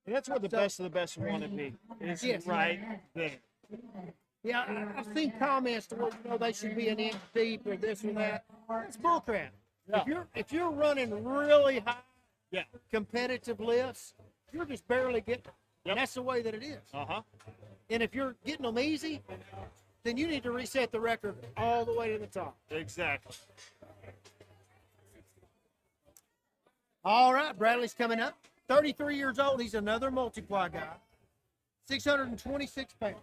And that's where the best of the best want to be. It's Yes. right there. Yeah, I've seen comments to where they should be an inch deep or this or that. That's bullcrap. Yeah. If you're running really high Yeah. competitive lifts, you're just barely getting. Yep. And that's the way that it is. Uh-huh. And if you're getting them easy, then you need to reset the record all the way to the top. Exactly. All right, Bradley's coming up. 33 years old. He's another multiply guy. 626 pounds.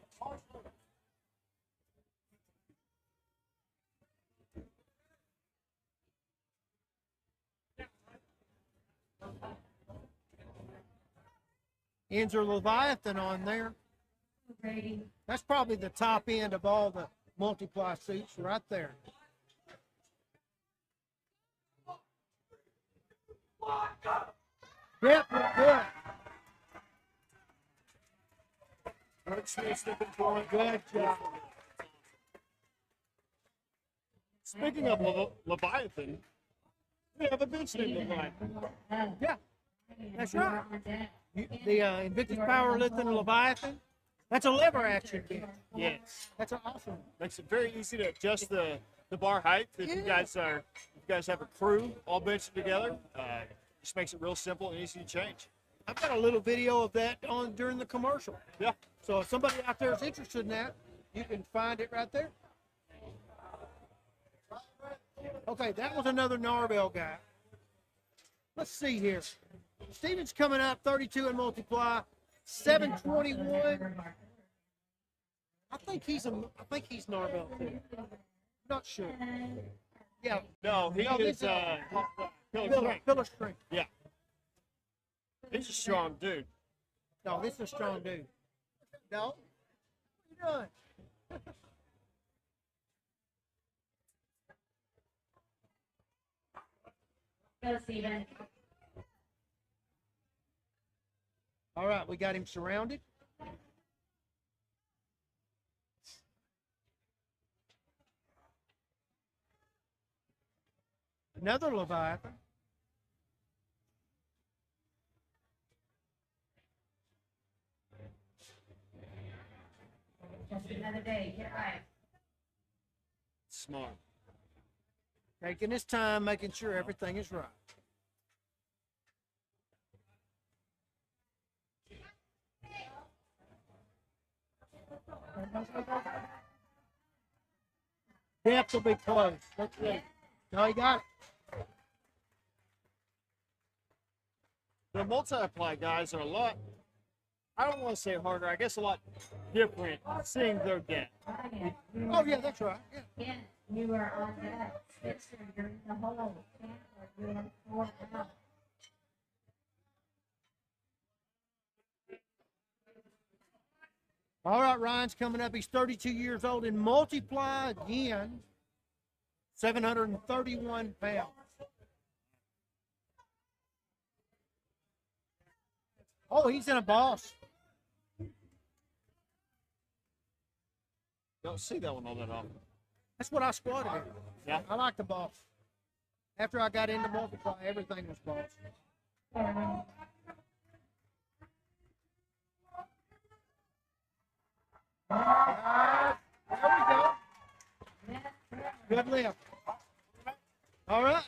Ends are Leviathan on there. Ready. That's probably the top end of all the multiply suits right there. Yep, good. Good stepping forward. Good job. Speaking of Leviathan, we have a bench named Leviathan. Yeah, that's right. The Invictus Powerlifting Leviathan. That's a lever action bench. Yes. That's awesome. Makes it very easy to adjust the bar height. If you guys have a crew all benched together, just makes it real simple and easy to change. I've got a little video of that on during the commercial. Yeah. So if somebody out there is interested in that, you can find it right there. Okay, that was another Narbell guy. Let's see here. Steven's coming up, 32 in multiply, 721. I think he's Narbell too. Not sure. Yeah, No, he No, is this Pillar Strength. pillar strength. Yeah. He's a strong dude. No, this is a strong dude. No, what are you doing? Go, Steven. All right, we got him surrounded. Another Leviathan. Just another day. Get right. Smart. Taking his time, making sure everything is right. Depth will be close. Let's see. No, he got it. The multi-apply guys are a lot, I don't want to say harder, I guess a lot different seeing their depth. Oh, yeah, that's right. Yeah. Again, you are on that. Spitzer, you're in the hole. You're in 4 out. All right, Ryan's coming up. He's 32 years old in multiply again. 731 pounds. Oh, he's in a boss. Don't see that one all that often. That's what I squatted in. Yeah. I like the boss. After I got into multiply, everything was boss. There we go. Good lift. All right.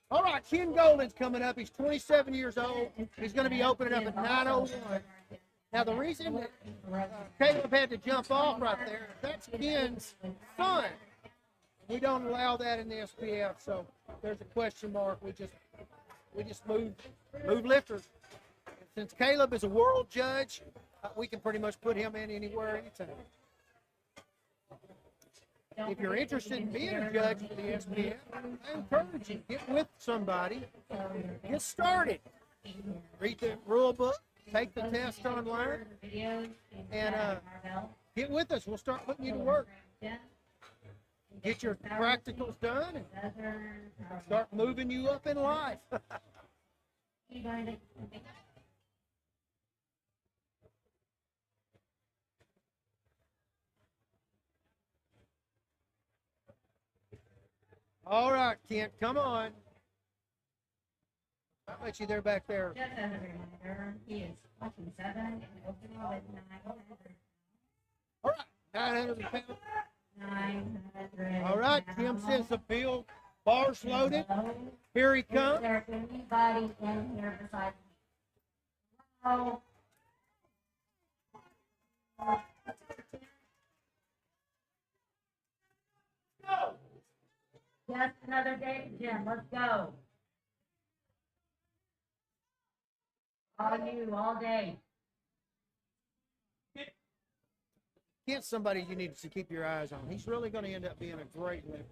All right, Ken Golden's coming up. He's 27 years old. He's going to be opening up at 9:01. Now, the reason that Caleb had to jump off right there, that's Ken's son. We don't allow that in the SPF, so there's a question mark. We just move lifters. Since Caleb is a world judge, we can pretty much put him in anywhere, anytime. If you're interested in being a judge for the SPF, I encourage you, get with somebody, get started. Read the rule book, take the test online, and get with us. We'll start putting you to work. Get your practicals done and start moving you up in life. All right, Kent, come on. I'll let you there back there. Just as a reminder, he is 27 and overall is 900. All right, 900 pounds. 900. All right, Tim says the bill bar's loaded. Here he Is comes. there anybody in here besides me? Oh. Just another day, Jim. Let's go. All you, all day. Kent's somebody you need to keep your eyes on. He's really going to end up being a great lifter.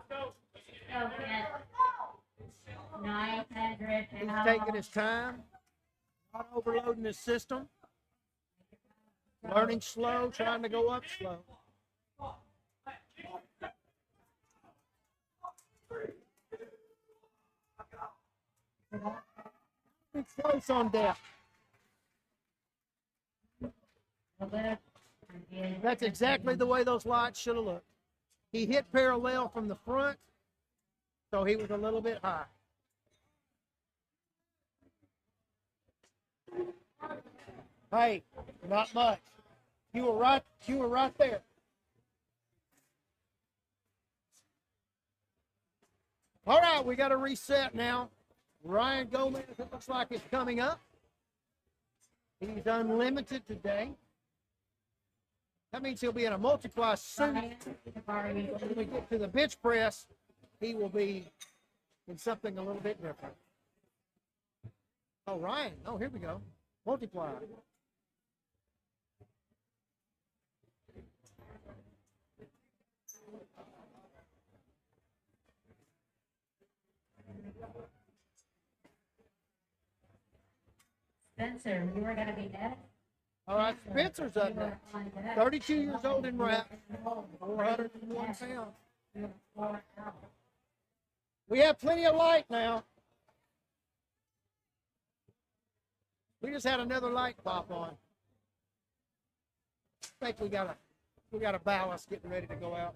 Go, Kent. 900 He's pounds. taking his time, not overloading his system, learning slow, trying to go up slow. It's close on depth. That's exactly the way those lights should have looked. He hit parallel from the front, so he was a little bit high. Hey, not much. You were right there. All right, we got to reset now. Ryan Gomez, it looks like it's coming up. He's unlimited today. That means he'll be in a multiply suit. When we get to the bench press, he will be in something a little bit different. Oh, Ryan. Oh, here we go. Multiply. Spencer, you were going to be next. All right, Spencer's up next. 32 years old in wrap, 401 pounds. We have plenty of light now. We just had another light pop on. I think we got a ballast getting ready to go out.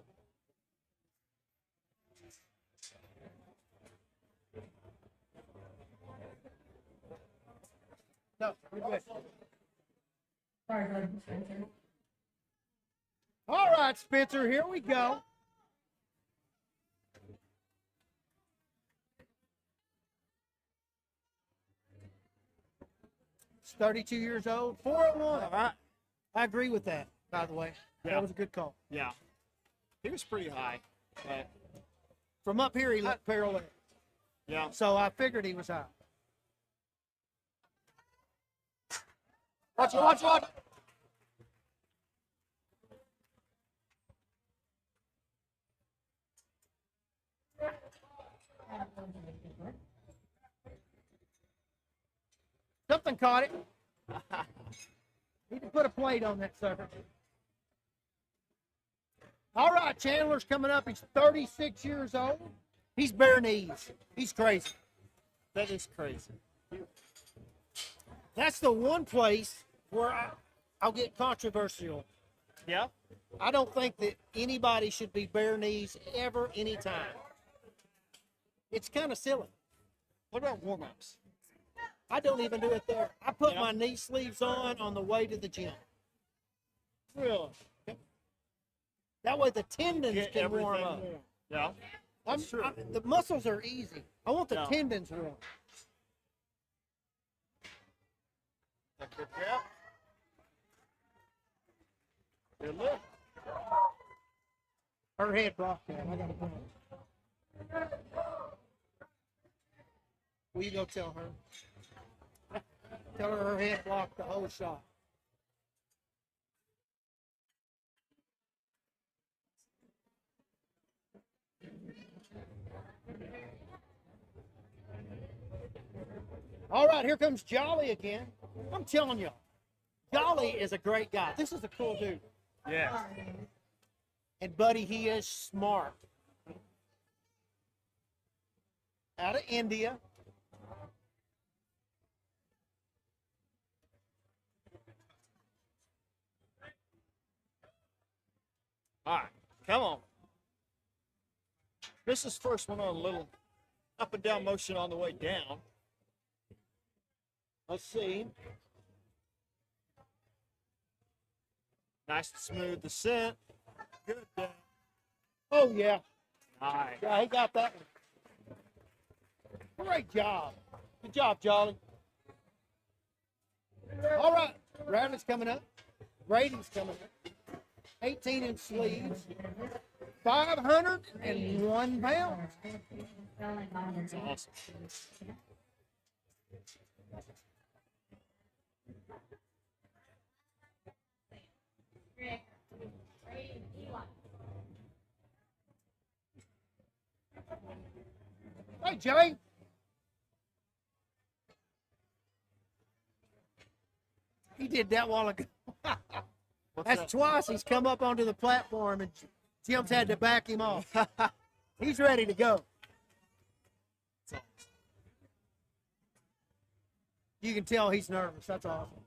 No, we're good. Sorry, Spencer. All right, Spencer, here we go. He's 32 years old, 401. All right. I agree with that, by the way. Yeah. That was a good call. Yeah. He was pretty high. But From up here, he looked parallel. yeah. So I figured he was high. Watch it, watch it, watch it. Something caught it. Need to put a plate on that sucker. All right, Chandler's coming up. He's 36 years old. He's bare knees. He's crazy. That is crazy. That's the one place where I'll get controversial. Yeah. I don't think that anybody should be bare knees ever, anytime. It's kind of silly. What about warm-ups? I don't even do it there. I put Yeah. my knee sleeves on the way to the gym. Really? That way the tendons Get can warm everything up. warm. Yeah. That's true. The muscles are easy. I want the Yeah. tendons warm. Yeah. Good look. Her head rocked down. I got to put it. Will you go tell her? Tell her her head blocked the whole shot. All right, here comes Jolly again. I'm telling you, Jolly is a great guy. This is a cool dude. Yes. And buddy, he is smart. Out of India. All right, come on. This is first one on a little up and down motion on the way down. Let's see. Nice and smooth descent. Good down. Oh, yeah. Nice. Yeah, he got that one. Great job. Good job, Jolly. All right. Bradley's coming up. Brady's coming up. 18-inch sleeves. 501 pounds. That's awesome. Hey, Jay. He did that while ago. What's That's that? twice he's come up onto the platform and Jim's had to back him off. He's ready to go. That's awesome. You can tell he's nervous. That's awesome.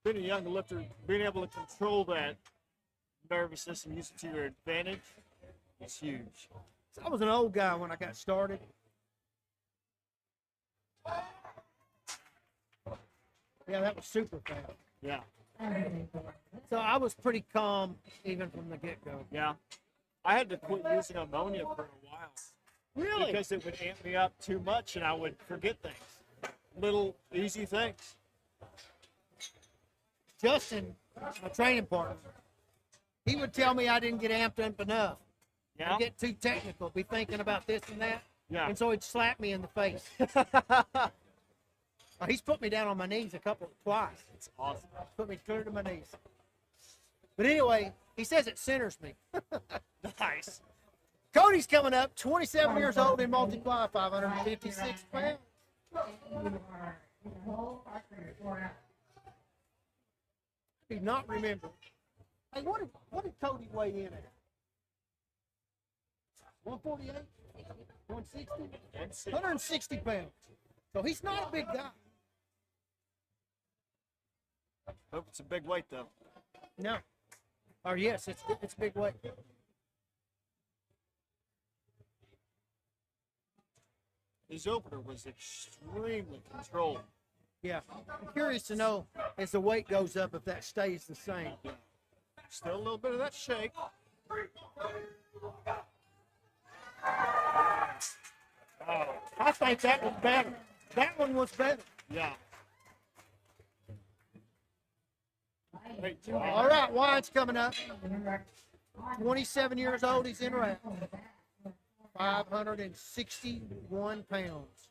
Being a young lifter, being able to control that nervousness and use it to your advantage is huge. I was an old guy when I got started. Yeah, that was super fast. Yeah, So I was pretty calm even from the get-go. yeah. I had to quit using ammonia for a while Really? because it would amp me up too much and I would forget things. Little easy things. Justin, my training partner, he would tell me I didn't get amped up enough. Yeah. I'd get too technical, be thinking about this and that. Yeah. And so he'd slap me in the face. He's put me down on my knees twice. It's awesome. Put me clear to my knees. But anyway, he says it centers me. Nice. Cody's coming up, 27 years old and multiply 556 pounds. Do not remember. Hey, what did Cody weigh in at? 148? 160? 160 pounds. So he's not a big guy. Hope it's a big weight though. No. Or yes, it's big weight. His opener was extremely controlled. Yeah. I'm curious to know as the weight goes up if that stays the same. Still a little bit of that shake. I think that was better. That one was better. Yeah. Great All right, Wyatt's coming up. 27 years old, he's in wrap. 561 pounds.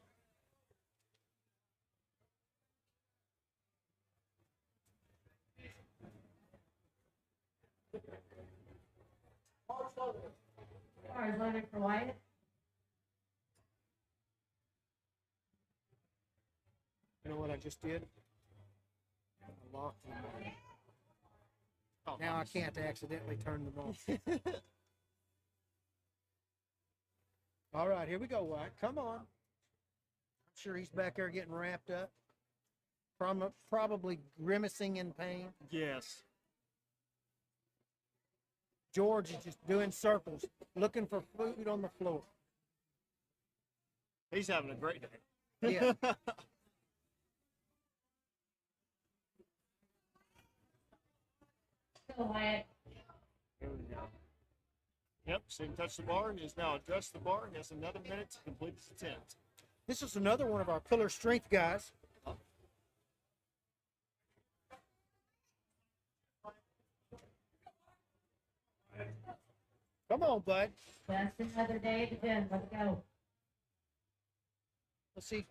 Is loaded for Wyatt? You know what I just did? I locked them. Oh, Now I can't accidentally turn them off. All right, here we go, Wyatt. Come on. I'm sure he's back there getting wrapped up. Probably grimacing in pain. Yes. George is just doing circles, looking for food on the floor. He's having a great day. Yeah. So Wyatt, Here we go. Yep, so he can touch the bar and he's now addressed the bar and has another minute to complete his attempt. This is another one of our pillar strength guys. Come on, bud. Just another day at the gym. Let's go. Let's see.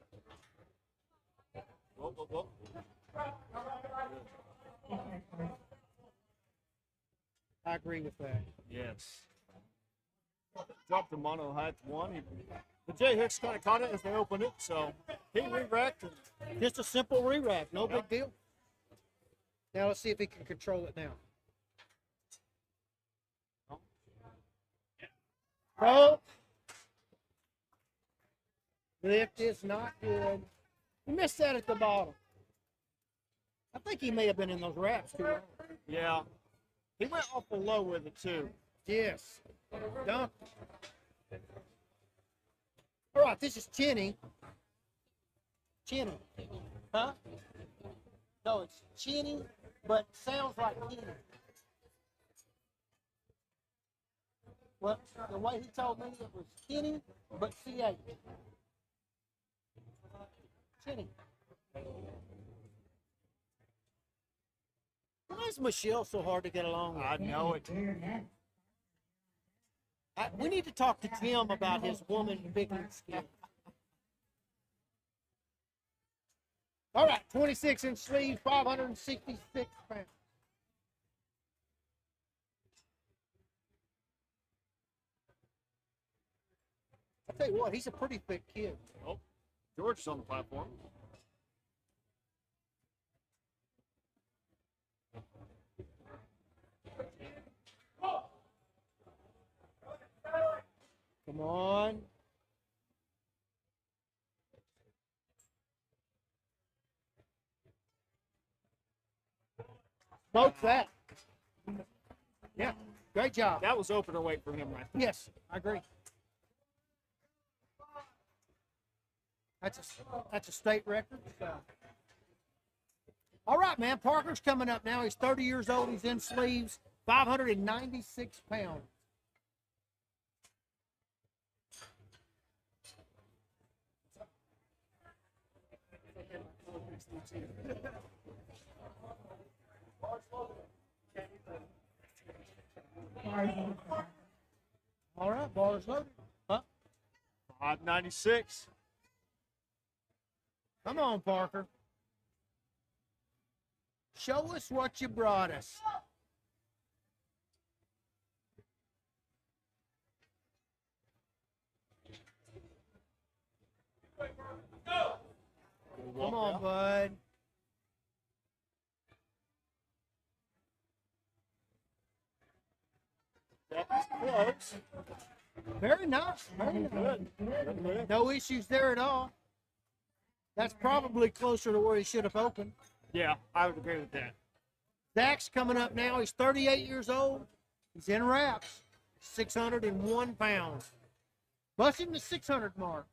Whoa, whoa, whoa. I agree with that. Yes. Dropped the mono height one. The J hooks kind of caught it as they opened it, so he re-racked. Just a simple re-rack, no big deal. Now let's see if he can control it now. Oh, lift is not good. He missed that at the bottom. I think he may have been in those wraps too long. Yeah. He went awful low with it, too. Yes. Dunk. All right, this is Chinny. Chinny. Huh? No, it's Chinny, but sounds like Kenny. Well, the way he told me it was Kenny, but C-H. Chinny. Why is Michelle so hard to get along with? I know it. We need to talk to Tim about his woman picking skill. All right, 26-inch sleeve, 566 pounds. I tell you what, he's a pretty thick kid. Oh, George is on the platform. Come on. Smoke that. Yeah, great job. That was opener weight for him right there. Yes, I agree. That's a state record. So. All right, man. Parker's coming up now. He's 30 years old. He's in sleeves. 596 pounds. All right, bars loaded. Huh? 596. Come on, Parker. Show us what you brought us. Come on, bud. That's close. Very nice. Very nice. Good. No issues there at all. That's probably closer to where he should have opened. Yeah, I would agree with that. Zach's coming up now. He's 38 years old. He's in wraps. 601 pounds. Busting the 600 mark.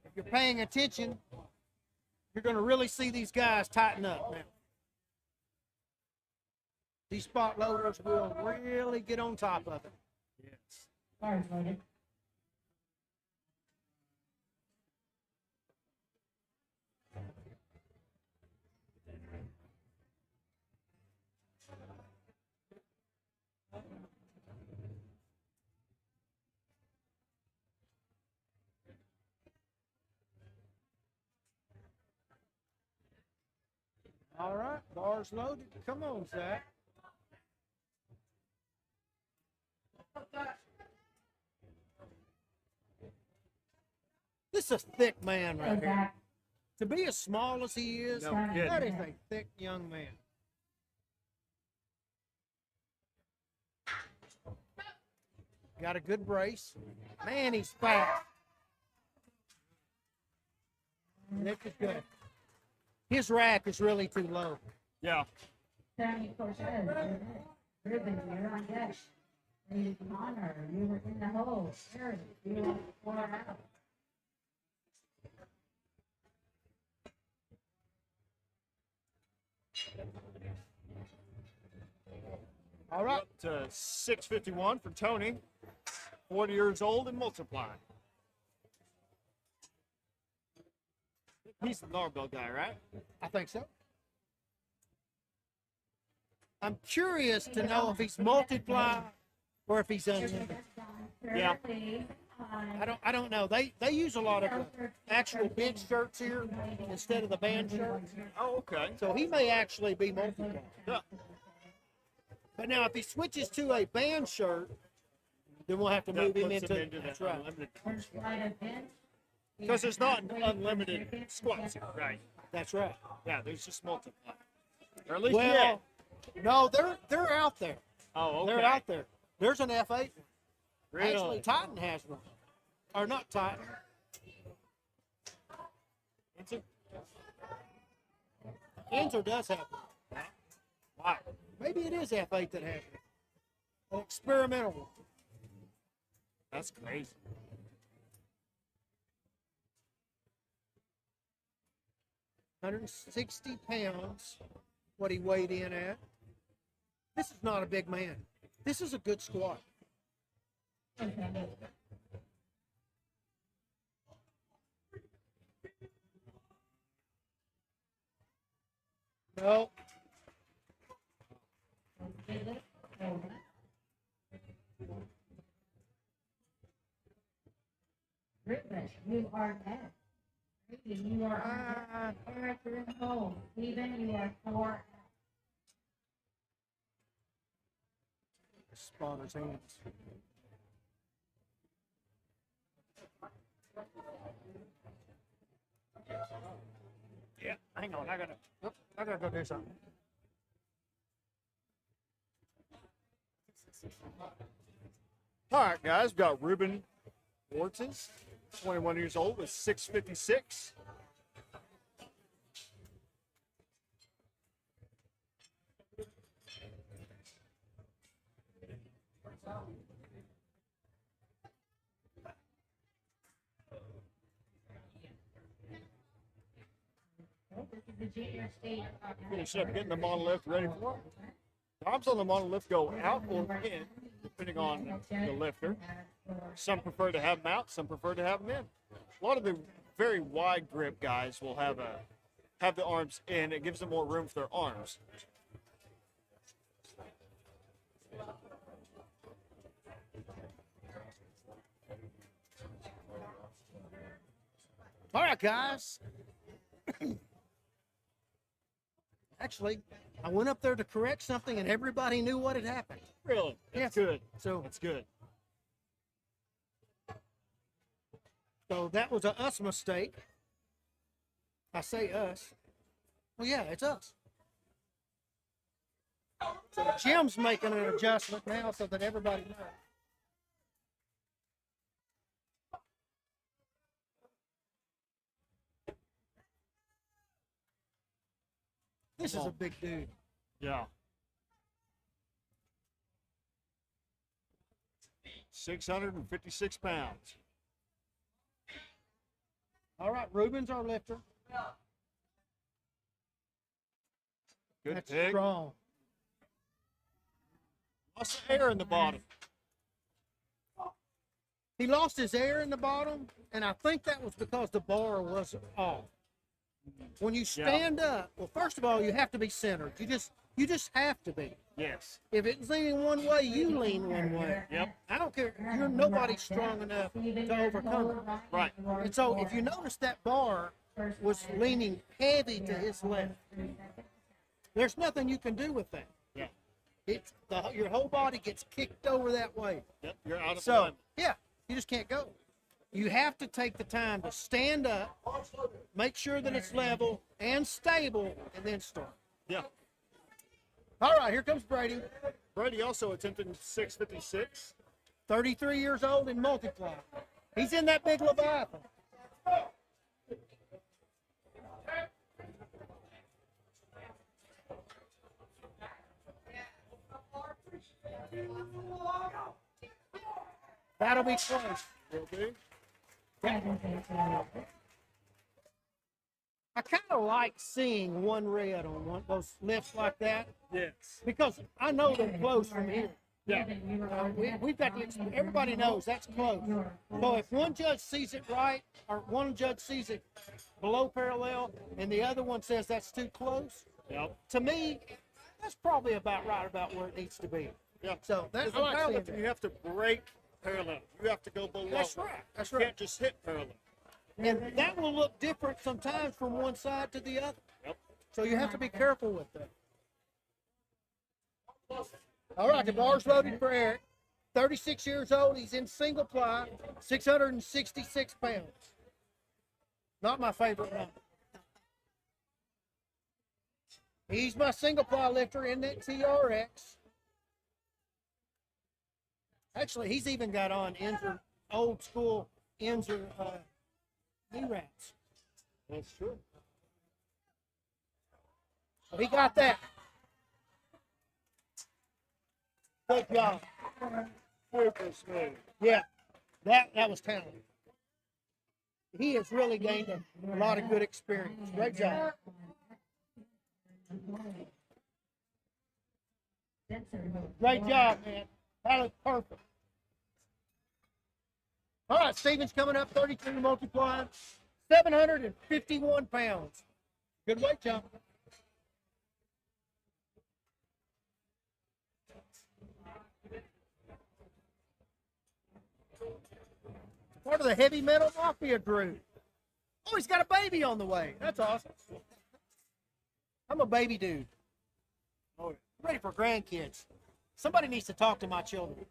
If you're paying attention, you're going to really see these guys tighten up now. These spot loaders will really get on top of it. Yes. Bars loaded. All right, bars loaded. Come on, Zach. This is a thick man right here. Zach. To be as small as he is, No that kidding. is a thick young man. Got a good brace. Man, he's fast. Nick is good. His rack is really too low. Yeah. Sammy Cortez. Ruben, you're on deck. Lady Connor, you were in the hole. Harry, you were far out. All right. Up to 651 for Tony. 40 years old and multiplying. He's the Narbell guy, right? I think so. I'm curious to know if he's multiply or if he's unlimited. Yeah. I don't know. They use a lot of actual bench shirts here instead of the band shirts. Oh, okay. So he may actually be multiply. Yeah. But now if he switches to a band shirt, then we'll have to That move him puts into the that's right. unlimited. Because there's not unlimited squats here, right? That's right. Yeah, there's just multiply. Or at least Well, no, they're out there. Oh, okay. They're out there. There's an F8. Really? Actually, Titan has one. Or not Titan. Enzo does have one. Wow. Maybe it is F8 that has it. An experimental one. That's crazy. £160, what he weighed in at. This is not a big man. This is a good squat. No. You are next. You are character in home. Even you are 4. Spotter's hands. Yeah, hang on. I gotta go do something. All right, guys, we've got Ruben Ortiz, 21 years old, with 656. This is the junior state. Finish up getting the monolift ready for it. Arms on the monolift go out or in, depending on the lifter. Some prefer to have them out, some prefer to have them in. A lot of the very wide grip guys will have the arms in. It gives them more room for their arms. All right, guys. Actually, I went up there to correct something and everybody knew what had happened. Really? That's Yeah. good. So, That's good. so that was a us mistake. I say us. Well, yeah, it's us. So Jim's making an adjustment now so that everybody knows. This is a big dude. Yeah. 656 pounds. All right, Ruben's our lifter. Good That's pig. strong. Lots of air in the bottom. He lost his air in the bottom, and I think that was because the bar was off. When you stand up, well, first of all, you have to be centered. You just have to be. Yes. If it's leaning one way, you lean one way. Yep. I don't care. Nobody's strong enough to overcome it. Right. And so, if you notice that bar was leaning heavy to his left, there's nothing you can do with that. Yeah. Your whole body gets kicked over that way. Yep. You're out of So, alignment. yeah, you just can't go. You have to take the time to stand up, make sure that it's level and stable, and then start. Yeah. All right, here comes Brady, Brady also attempted 656. 33 years old and multiply. He's in that big Leviathan. That'll be close. Okay. I kind of like seeing one red on those lifts like that Yes. because I know they're close from here. Yeah. We've got to, everybody knows that's close. So if one judge sees it right, or one judge sees it below parallel, and the other one says that's too close, Yep. to me, That's probably about right about where it needs to be. Yeah. So that's As a powerlifter, you have to break parallel. You have to go below. That's right. That's You right. can't just hit parallel. And that will look different sometimes from one side to the other. Yep. So you have to be careful with that. All right, the bar's loaded for Eric. 36 years old. He's in single ply, 666 pounds. Not my favorite number. He's my single ply lifter in that TRX. Actually, he's even got on old school Inzer knee wraps. That's true. So he got that. Good job. Super smooth. Yeah, that was talented. He has really gained a lot of good experience. Great job. Great job, man. That was perfect. All right, Steven's coming up, 32 multiplied, 751 pounds. Good weight jump. Part of the heavy metal mafia group. Oh, he's got a baby on the way. That's awesome. I'm a baby dude. Oh, ready for grandkids. Somebody needs to talk to my children.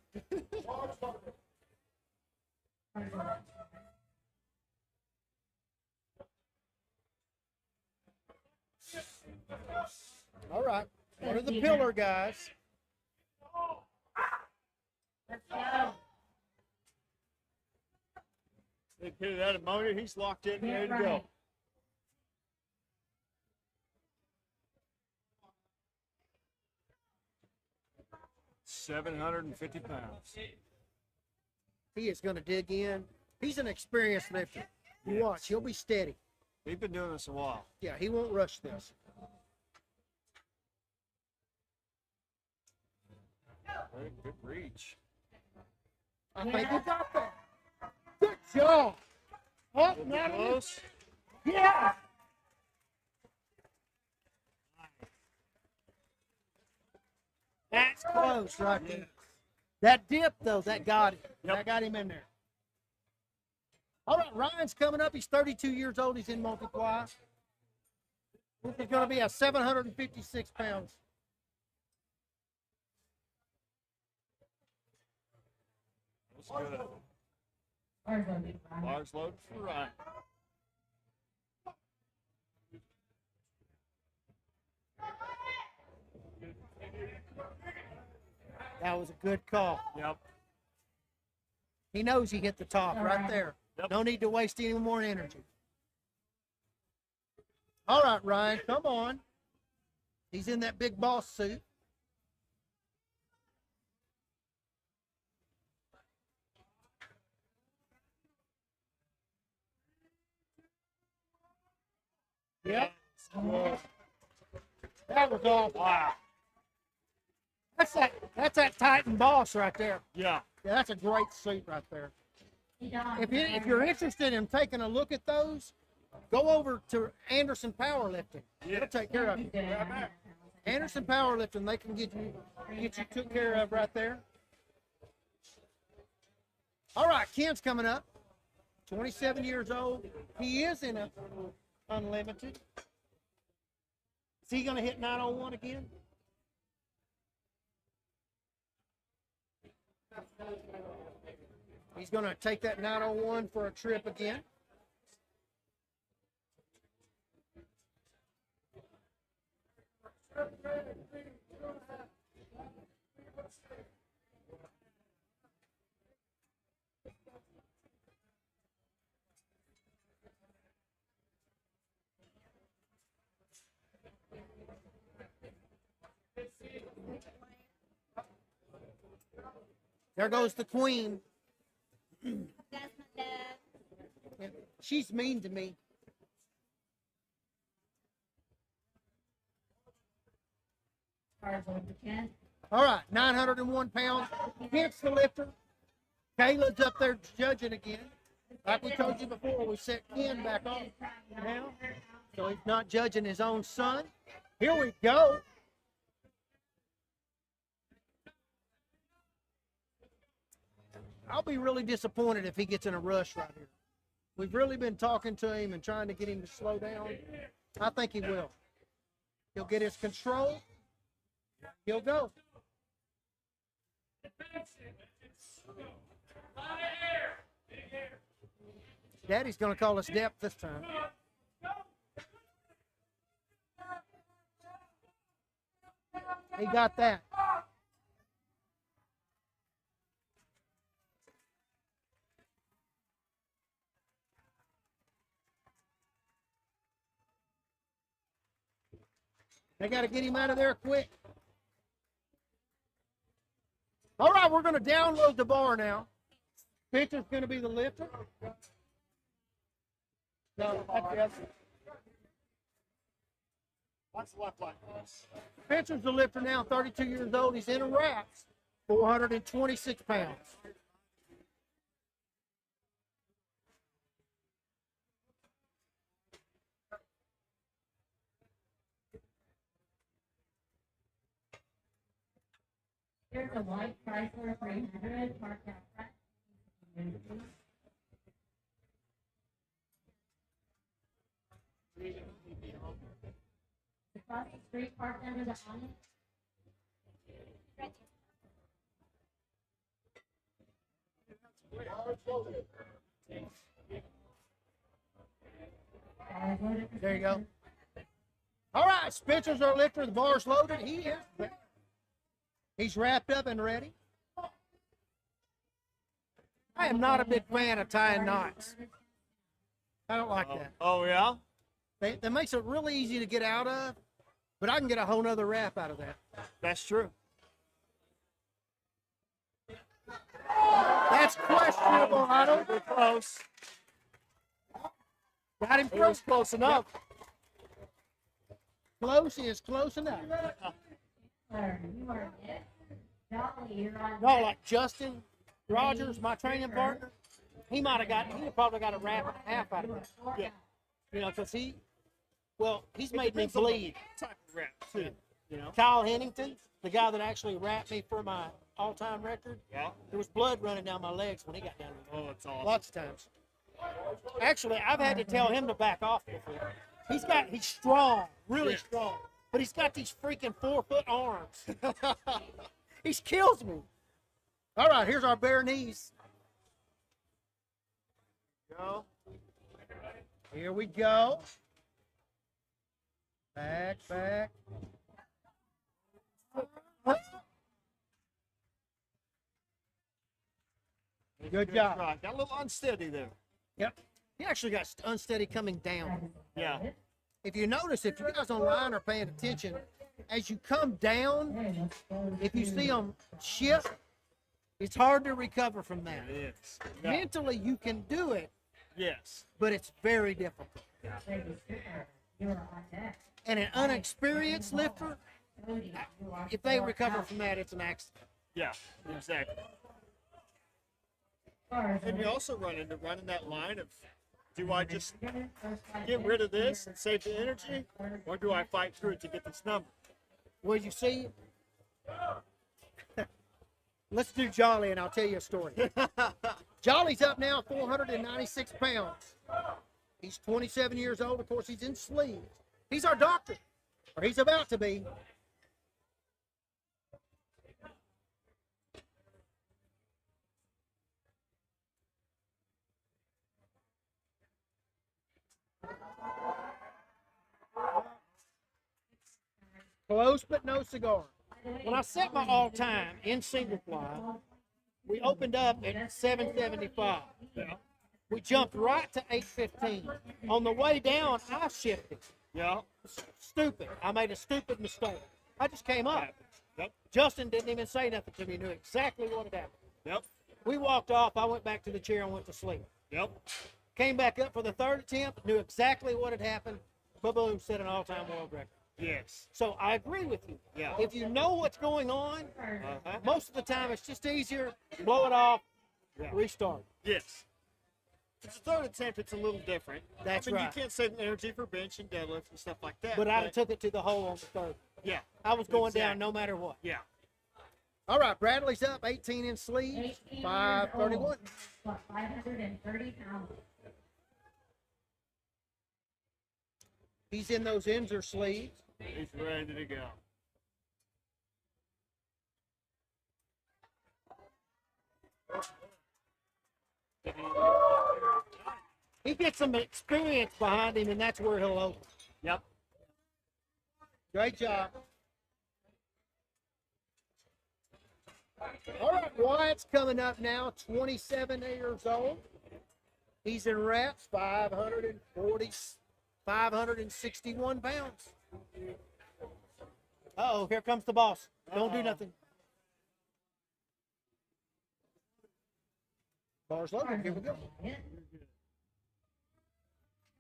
All right. One of the pillar guys. Let's go. Big hit of that ammonia. He's locked in, ready to go. $750. He is going to dig in. He's an experienced lifter. You watch, he'll be steady. He's been doing this a while. Yeah, he won't rush this. Very good reach. I think he got that. Good job. Oh, now it is. Close. Yeah. That's close right there. That dip, though, that got him. Yep. That got him in there. All right, Ryan's coming up. He's 32 years old. He's in multiply. This is going to be a 756 pounds. That's good. Ours will be fine. Bars loaded for Ryan. That was a good call. Yep. He knows he hit the top right there. Yep. No need to waste any more energy. All right, Ryan, come on. He's in that big boss suit. Yep. That was awesome. Wow. That's that Titan boss right there. Yeah. Yeah, that's a great suit right there. You don't. If you're interested in taking a look at those, go over to Anderson Powerlifting. They'll take care of you. Anderson Powerlifting, they can get you took care of right there. All right, Ken's coming up. 27 years old. He is in a unlimited. Is he going to hit 901 again? He's going to take that 901 for a trip again. There goes the queen. That's my dad. She's mean to me. Ours will be 10. All right, 901 pounds. Kent's the lifter. Caleb's up there judging again. Like we told you before, we set Ken back on now. So he's not judging his own son. Here we go. I'll be really disappointed if he gets in a rush right here. We've really been talking to him and trying to get him to slow down. I think he will. He'll get his control. He'll go. Daddy's going to call us depth this time. He got that. They got to get him out of there quick. All right, we're going to download the bar now. Pitcher's going to be the lifter. No, that's What's left like? Pitcher's the lifter now, 32 years old. He's in a wraps, 426 pounds. Here's a white Chrysler 300 parked out front. Across the street, parked under the awning. There you go. All right, Spencer's our lifter. The bar's loaded. He is. He's wrapped up and ready. I am not a big fan of tying knots. I don't like that. Oh, yeah? That makes it really easy to get out of, but I can get a whole nother wrap out of that. That's true. That's questionable, Otto. We're close. Got him It was close enough. Close is close enough. You are it. Dolly, you're on. No, like Justin Rogers, my training partner, he probably got a wrap and a half out of that. Yeah. You know, because he's made me bleed. Type of wrap, too. You know? Kyle Hennington, the guy that actually wrapped me for my all-time record, Yeah. there was blood running down my legs when he got down there. Oh, it's awesome. Lots of times. Actually, I've had to tell him to back off before. He's strong, really Yeah. strong, but he's got these freaking 4-foot arms. He kills me. All right, here's our bare knees. Go. Here we go. Back. Good job. Try. Got a little unsteady there. Yep. He actually got unsteady coming down. Yeah. If you notice, if you guys online are paying attention, as you come down, if you see them shift, it's hard to recover from that. It is. Yeah. Mentally, you can do it, Yes. but it's very difficult. You're on deck. And an unexperienced lifter, Cody, you are if they recover from that, it's an accident. Yeah, exactly. first. And you also run into running that line of, do I just get rid of this and save the energy, or do I fight through it to get this number? Well, you see, let's do Jolly, and I'll tell you a story. Jolly's up now, 496 pounds. He's 27 years old. Of course, he's in sleeves. He's our doctor, or he's about to be. Close, but no cigar. When I set my all-time in single fly, we opened up at 775. We jumped right to 815. On the way down, I shifted. Yeah. Stupid. I made a stupid mistake. I just came up. Yep. Justin didn't even say nothing to me. He knew exactly what had happened. Yep. We walked off. I went back to the chair and went to sleep. Yep. Came back up for the third attempt. Knew exactly what had happened. Boom, set an all-time world record. Yes. So I agree with you. Yeah. If you know what's going on, Uh-huh. most of the time it's just easier. Blow it off, Yeah. restart. Yes. It's a third attempt, it's a little different. That's I mean, right. You can't save energy for bench and deadlift and stuff like that. But I took it to the hole on the third. Yeah. I was going down Exactly. no matter what. Yeah. All right, Bradley's up, 18-inch sleeves, 18 years 531. old. What, 530 pounds? He's in those Inzer sleeves. He's ready to go. He gets some experience behind him, and that's where he'll open. Yep. Great job. All right, Wyatt's coming up now, 27 years old. He's in reps, 561 pounds. Uh-oh, here comes the boss. Don't do nothing. Bars loaded, here we go.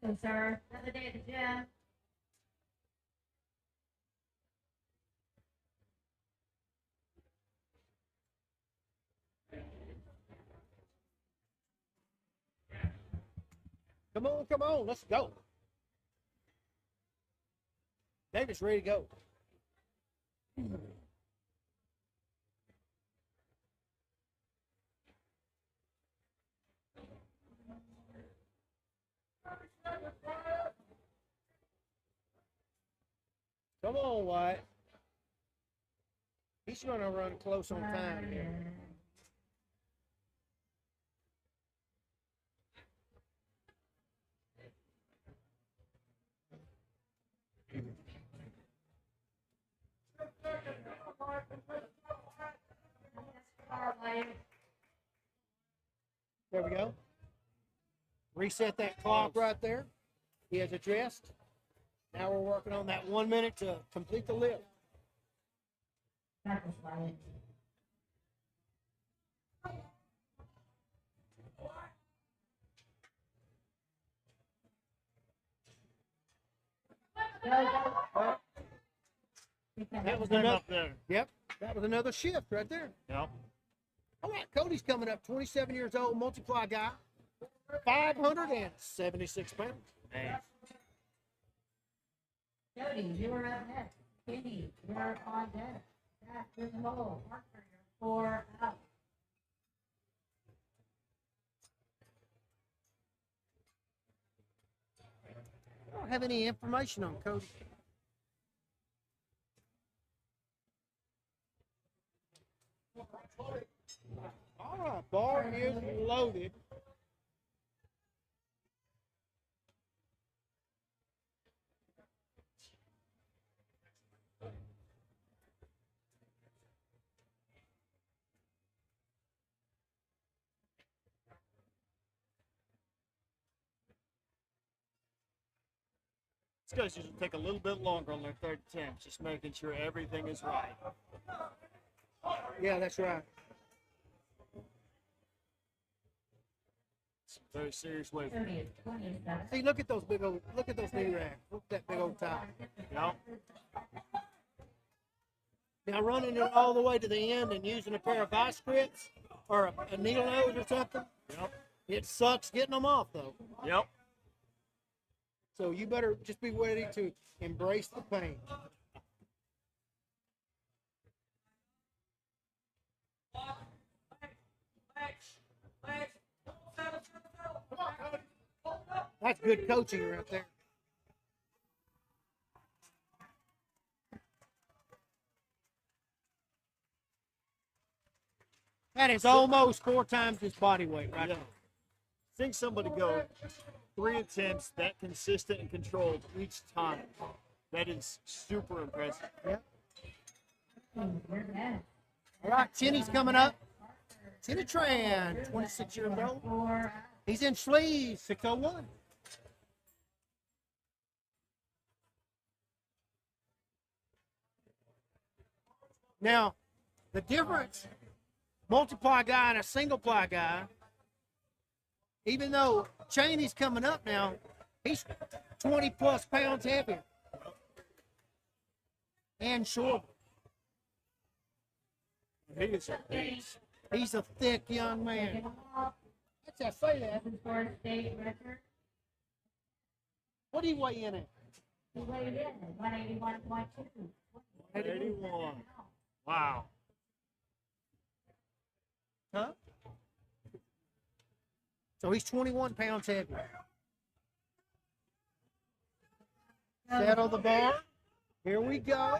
So, sir, another day at the gym. Come on, let's go. David's ready to go. Come on, Wyatt. He's going to run close on time here. There we go. Reset that clock right there. He has adjusted. Now we're working on that 1 minute to complete the lift. That was Wyatt. That was Stand another. up there. Yep, that was another shift right there. Yep. All right, Cody's coming up, 27 years old, multiply guy, 576 pounds. Man. Jody, you are up next. Kenny, you're on deck. Jack, you're the hole. Parker, you're 4 out. I don't have any information on Cody. All right, bar is loaded. These guys usually take a little bit longer on their third attempt, just making sure everything is right. Yeah, that's right. It's a very serious way. Jody is 27. See, look at those knee racks. Look at that big old top. Yep. Now running it all the way to the end and using a pair of vice grips or a needle nose or something, Yep. it sucks getting them off though. Yep. So you better just be ready to embrace the pain. That's good coaching right there. That is almost 4 times his body weight right Yeah. there. Seeing somebody go 3 attempts that consistent and controlled each time, that is super impressive. Yep. You're next. All right, Chinny's coming up. Chinny Tran, 26 years old. 4 out. He's in sleeves, 601. Now, the difference, multiply guy and a single ply guy, even though Cheney's coming up now, he's 20 plus pounds heavier and shorter. He is a beast. He's a thick young man. Get 'em off. That's I say that. This is for a state record. What do you weigh in at? He weighed in at 181.2. 81. Wow. Huh? So he's 21 pounds heavier. Settle the bar. Here we go.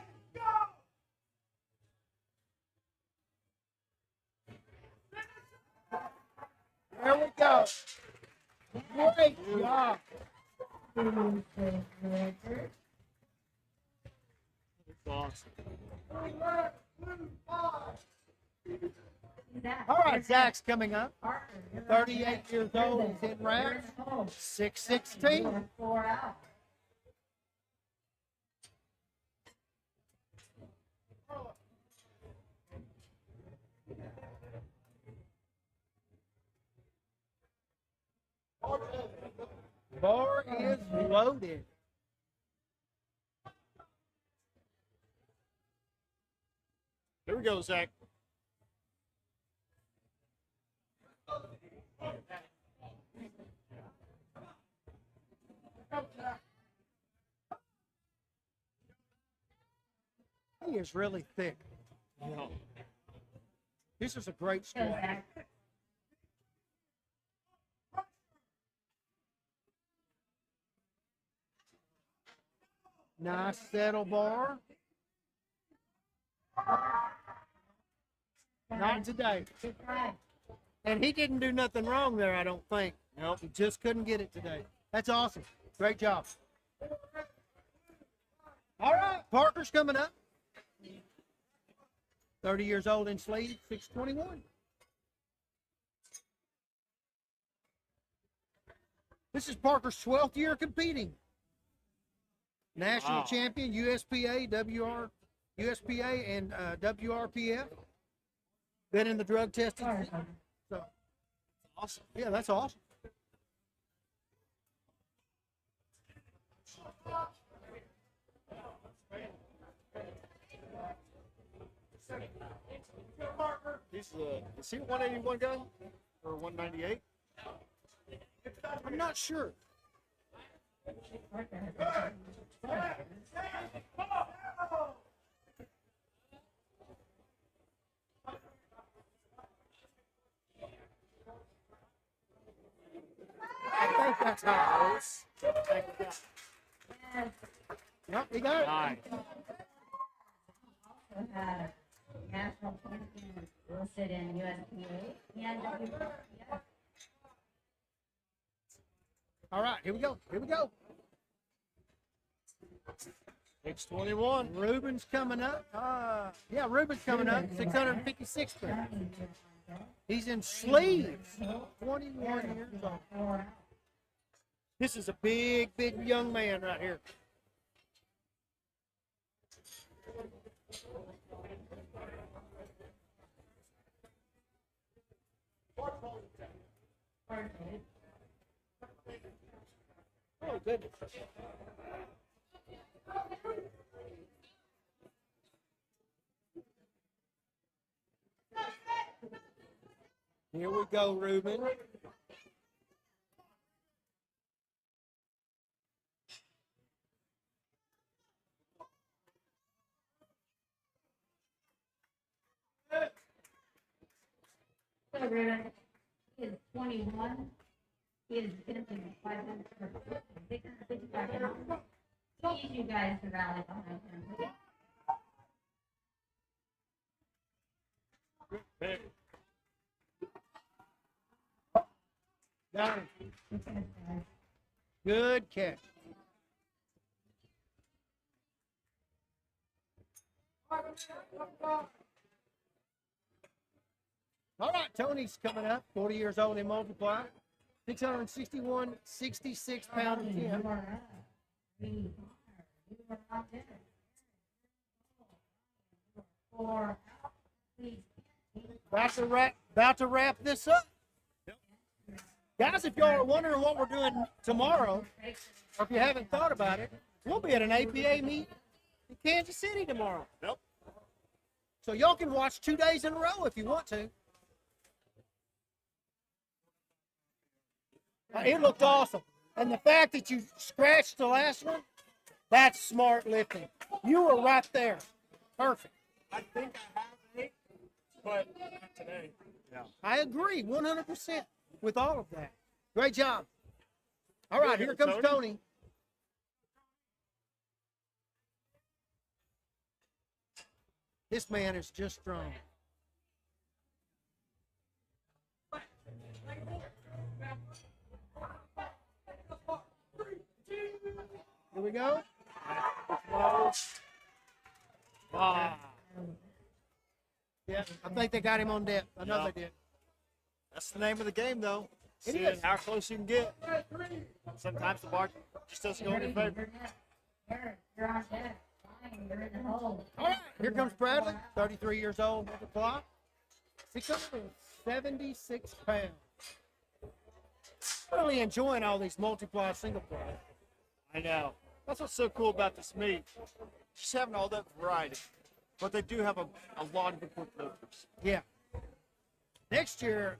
There we go. Great job. That's awesome. All right, Zach's coming up. 38 years old. He's in reps. 6'16". 4 out. Bar is loaded. Here we go, Zach. He is really thick. No. This is a great Go squat. back. Nice settle bar. Not today. Good try. And he didn't do nothing wrong there, I don't think. Nope. He just couldn't get it today. That's awesome. Great job. All right, Parker's coming up. 30 years old in sleeve, 621. This is Parker's 12th year competing. National Wow. champion, USPA, USPA, and WRPF. Been in the drug testing. So, Awesome. yeah, that's awesome. Is he a 181 guy or 198? I'm not sure. I think that's how it is. Yep, he got it. Nice. Also had national champion listed in USPA and WRPF. All right, here we go. Here we go. Age 21. Ruben's coming up. Yeah, Ruben's coming up. 656 pounds. He's in sleeves. 21 years old. This is a big, big young man right here. Oh, goodness. Here we go, Ruben. So Ruben, he is 21. He is benching 655 pounds. Need you guys to rally behind him. Big. Got him. Good catch. All right, Tony's coming up, 40 years old in multiply. 661, 66 pound of Jim. You are out there. 4 out. Please. About to wrap this up. Guys, if y'all are wondering what we're doing tomorrow, or if you haven't thought about it, we'll be at an APA meet in Kansas City tomorrow. Yep. So y'all can watch 2 days in a row if you want to. It looked awesome. And the fact that you scratched the last one, that's smart lifting. You were right there. Perfect. I think I have a but not today. I agree 100% with all of that. Great job. All right, here comes Tony. This man is just strong. Here we go. Ah, Yeah, I think they got him on deck. I know Yeah. they did. that's the name of the game, though. It Seeing is. how close you can get. Sometimes the bar just doesn't go in your favor. You're on deck. Fine, you're in the hole. All right, here comes Bradley, 33 years old, multiply, 676 pounds. Really enjoying all these multiply, single ply. I know. That's what's so cool about this meet. Just having all that variety. But they do have a lot of the quick lifters. Yeah. Next year,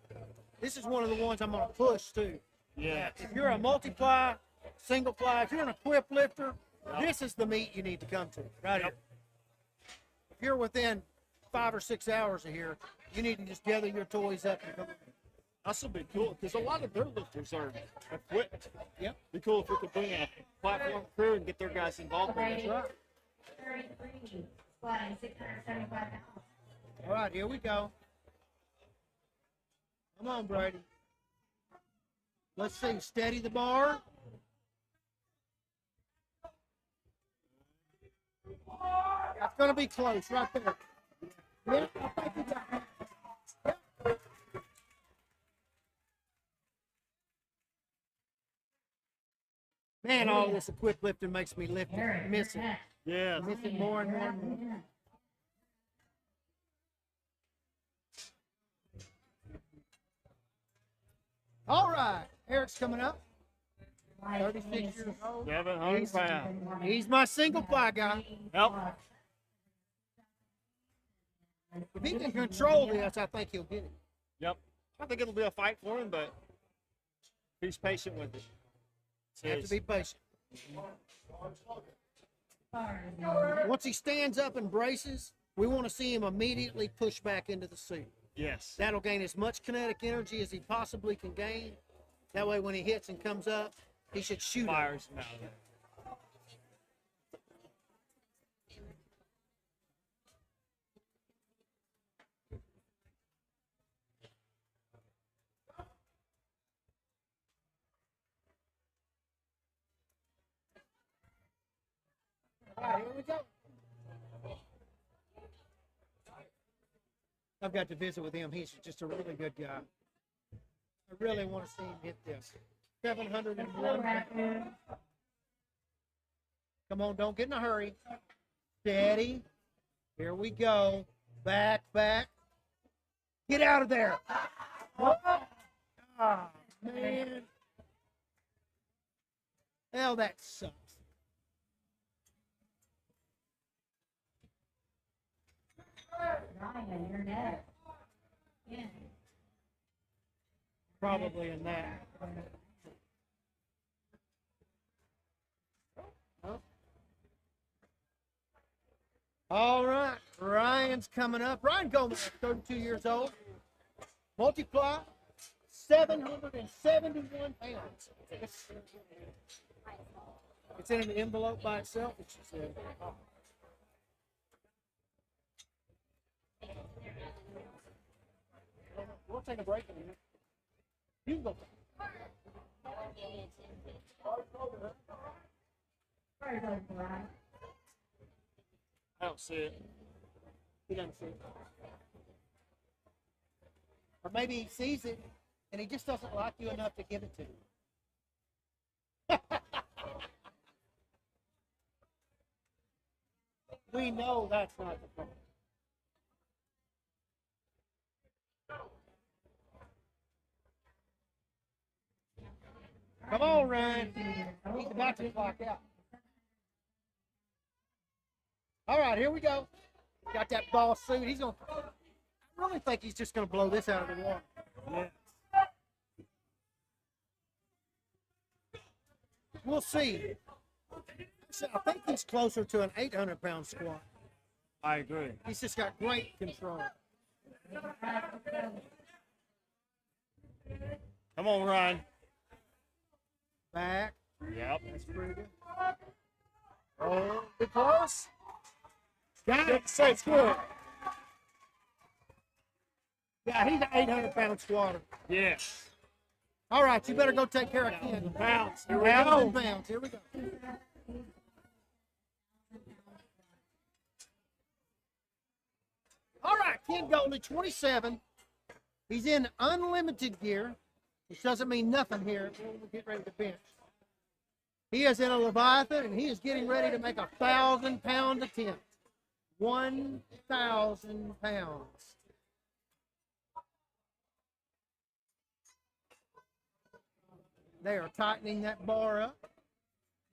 this is one of the ones I'm going to push too. Yeah. If you're a multiply, single ply, if you're an equipped lifter, this is the meet you need to come to, right here. If you're within 5 or 6 hours of here, you need to just gather your toys up and come. That's would be cool because a lot of their lifters are equipped. Yep. Be cool if we could bring a platform crew and get their guys involved in Brady, it. 33, squatting 675 pounds. All right, here we go. Come on, Brady. Let's see. Steady the bar. That's going to be close right there. Yeah, I think you got it. Yeah. Man, all this equipped lifting makes me lift it, miss it. Yeah. Miss it more and more and more. All right, Eric's coming up. 36 years old. 700 pounds. He's my single ply guy. Yep. If he can control this, I think he'll get it. Yep. I think it'll be a fight for him, but he's patient with it. Have to be patient. Bars. Once he stands up and braces, we want to see him immediately push back into the seat. Yes. That'll gain as much kinetic energy as he possibly can gain. That way, when he hits and comes up, he should shoot it. Fires him out of there. All right, here we go. I've got to visit with him. He's just a really good guy. I really want to see him hit this. 701. Come on, don't get in a hurry. Steady. Here we go. Back, back. Get out of there. Ah, man. Hell, that sucks. Ryan, you're next. Yeah. Probably in that. All right, Ryan's coming up. Ryan Gomez, 32 years old. Multiply, 771 pounds. It's in an envelope by itself, which she said. We'll take a break in a minute. You can go. Where goes Ryan? I don't see it. He doesn't see it. Or maybe he sees it and he just doesn't like you enough to give it to you. We know that's not the problem. Come on, Ryan. He's about to clock out. All right, here we go. Got that ball suit. He's going to, I really think he's just going to blow this out of the water. Yeah. We'll see. So I think he's closer to an 800-pound squat. I agree. He's just got great control. Come on, Ryan. Back. Yep. That's pretty good. Oh, bit close. Got it. Say it's good. Yeah, he's an 800-pound squatter. Yes. All right, you better go take care of Ken. Pounds. Here we Pounds go. and pounds. Here we go. All right, Ken Goldie, 27. He's in unlimited gear, which doesn't mean nothing here. We'll get ready to bench. He is in a Leviathan, and he is getting ready to make a 1,000-pound attempt. 1,000 pounds. They are tightening that bar up,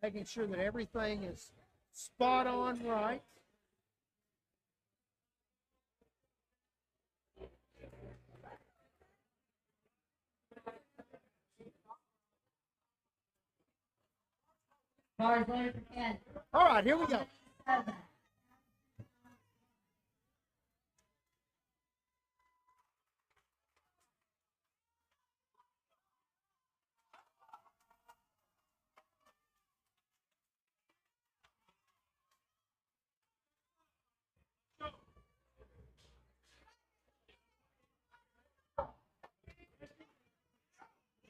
making sure that everything is spot on right. Bars loaded for 10. All right, here we go. 7.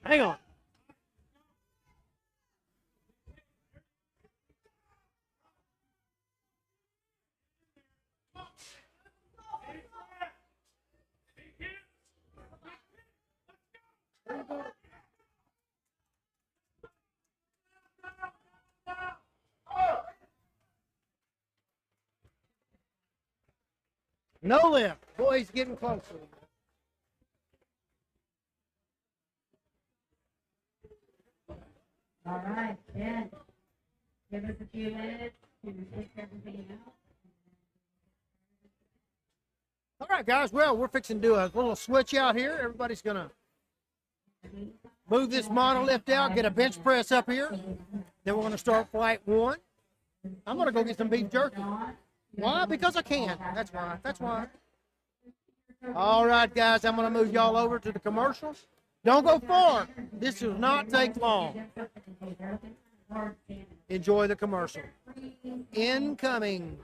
Hang on. No lift. Boy, he's getting closer. All right, 10. Give us a few minutes to switch everything out. All right, guys. Well, we're fixing to do a little switch out here. Everybody's going to move this monolift out, get a bench press up here. Then we're going to start flight 1. I'm going to go get some beef jerky. Why? Because I can. That's why. That's why. All right, guys. I'm going to move y'all over to the commercials. Don't go far. This does not take long. Enjoy the commercial. Incoming.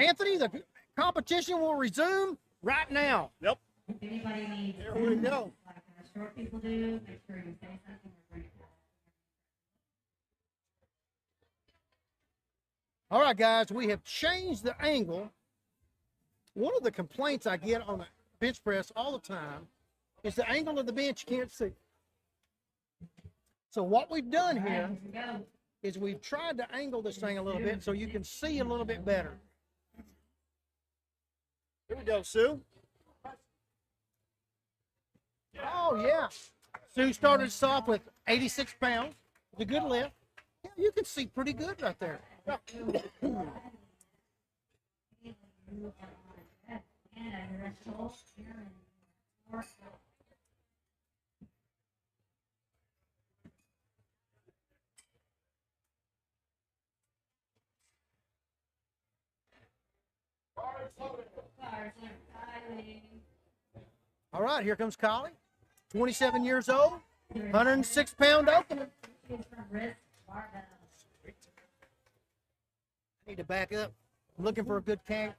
Anthony, the competition will resume right now. Yep. If anybody needs, Here we go. like short people do, make sure you say something or bring it back. All right, guys, we have changed the angle. One of the complaints I get on the bench press all the time is the angle of the bench you can't see. So what we've done here Here we go. is we've tried to angle this thing a little bit so you can see a little bit better. Here we go, Sue. Oh, yeah. Sue started us off with 86 pounds, the good lift. Yeah, you can see pretty good right there. All right, here comes Collie, 27 years old, 106-pound opener. I need to back up. I'm looking for a good cam.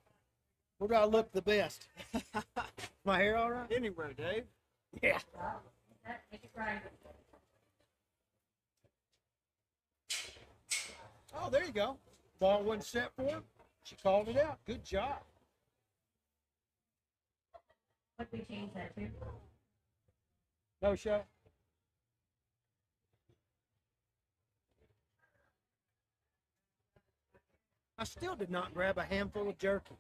Where do I look the best? My hair all right? Anywhere, Dave. Yeah. Oh, there you go. Ball wasn't set for her. She called it out. Good job. What we change that to? No show. I still did not grab a handful of jerky.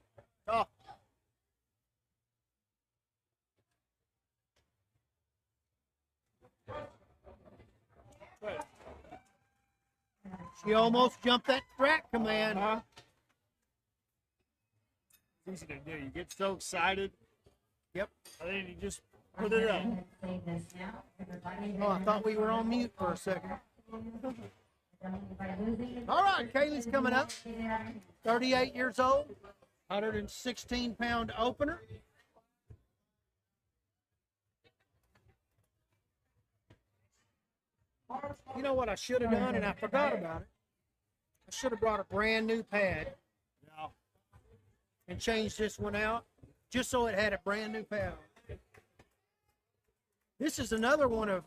Oh, right. She almost jumped that track command. It's easy to do. You get so excited, Yep. and then you just put it up. Save this now. Everybody. Oh, I thought we were on mute for a second. All right, Kaylee's coming up. 38 years old, 116-pound opener. You know what I should have done, and I forgot about it. I should have brought a brand new pad Yeah. and changed this one out just so it had a brand new pad. This is another one of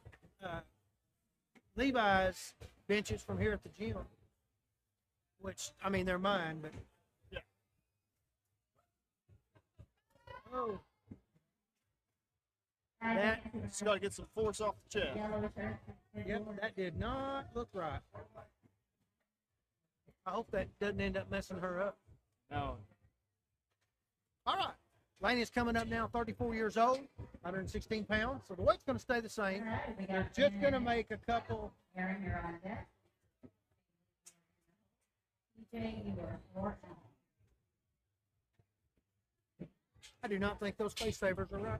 Levi's benches from here at the gym, which, I mean, they're mine, but. Yeah. Oh. That, Just got to get some force off the chest. yep, that did not look right. I hope that doesn't end up messing her up. No. All right. Laney's coming up now, 34 years old, 116 pounds. So the weight's going to stay the same. They're just going to make a couple. Aaron, you're on deck. DJ, you are fourth. I do not think those face savers are right.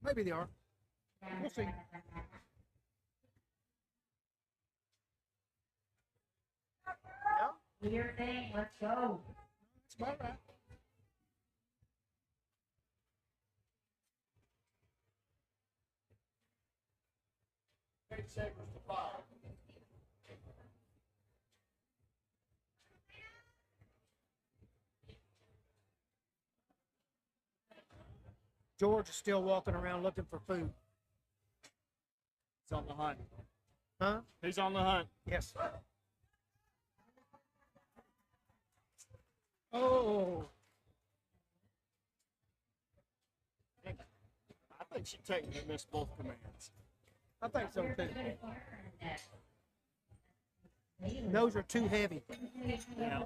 Maybe they are. We'll see. Do your thing, let's go. That's about right. George is still walking around looking for food. He's on the hunt. Huh? He's on the hunt. Yes. Oh. I think she technically missed both commands. I think so too. Those are too heavy. Yeah.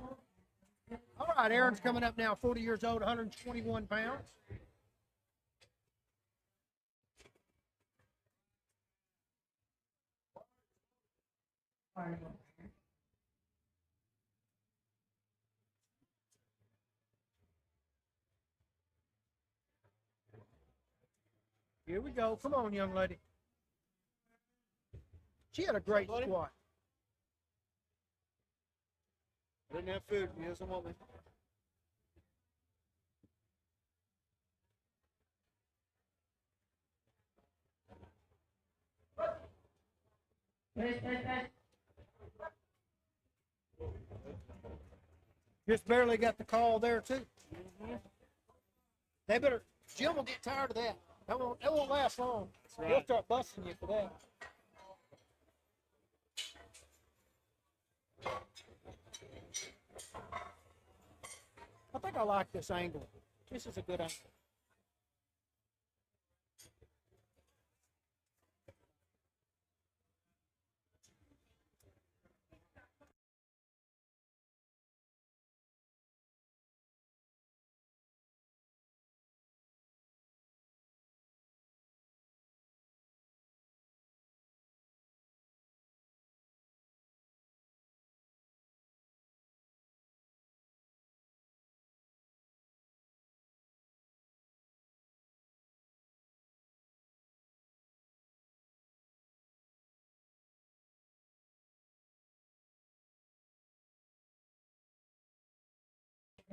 All right, Aaron's coming up now, 40 years old, 121 pounds. Here we go. Come on, young lady. She had a great squat. I didn't have food. He doesn't want me. Push, push, push. Just barely got the call there too. They better. Jim will get tired of that. That won't last long. right. He'll start busting you for that. I think I like this angle. This is a good angle.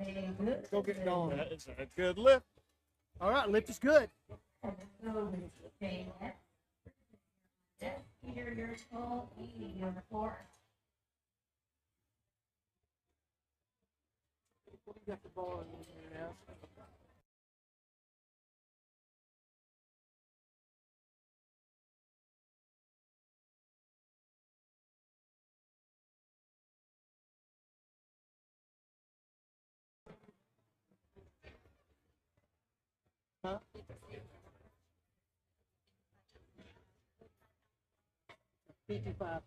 Very good. Go get it going. That is a good lift. All right, lift is good. Go with Jay. Peter, you're full. Edie, you're the floor. What do you got the bar in there now? Huh? 55 pound.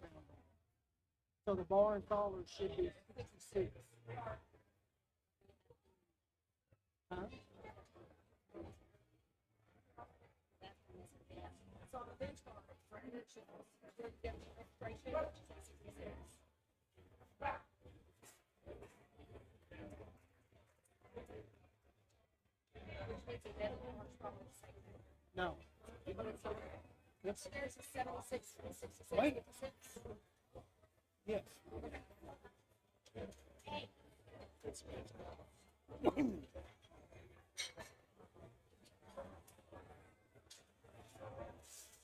So the bar and collar should be 66. Huh? No. Yes. There's a 76 and 66. Wait. Yes.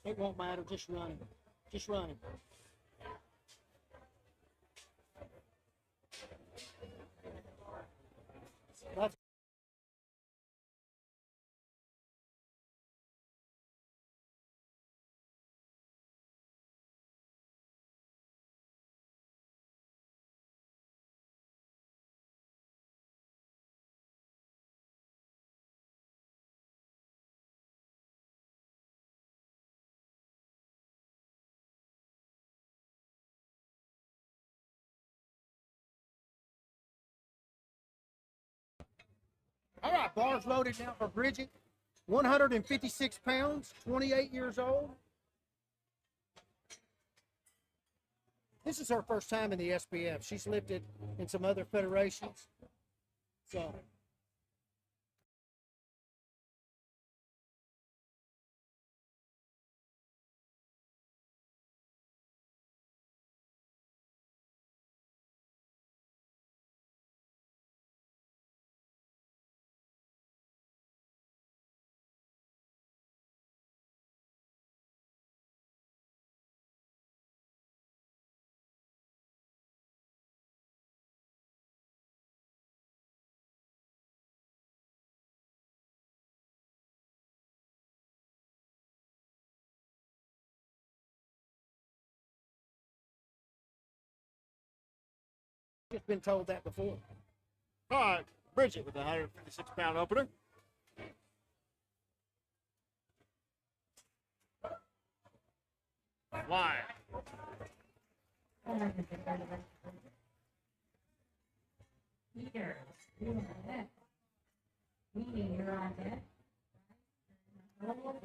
It won't matter, just run him. Just run him. That's all right, bars loaded now for Bridget. 156 pounds, 28 years old. This is her first time in the SPF. She's lifted in some other federations. So, just been told that before. All right, Bridget with the 156-pound opener. Why? Peter, you're on deck. Edie, you're on deck.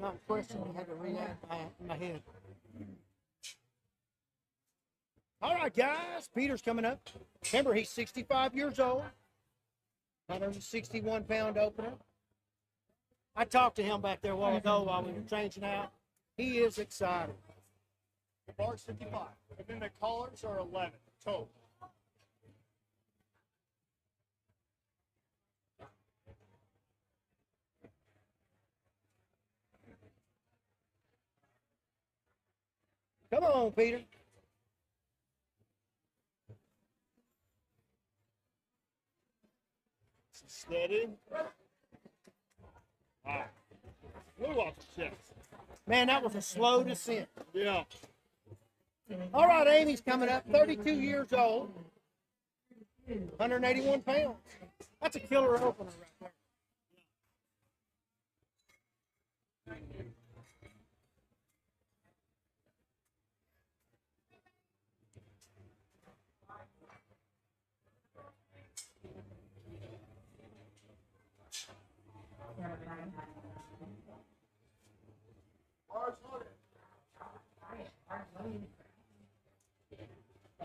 Not a question, you had to react in my head. All right, guys, Peter's coming up. Remember, he's 65 years old, 161 pound opener. I talked to him back there a while ago while we were changing out. He is excited. The bar's 55, and then the collars are 11 total. Come on, Peter. Steady. Wow. Flew off the chest. Man, that was a slow descent. Yeah. All right, Amy's coming up, 32 years old, 181 pounds. That's a killer opener right there.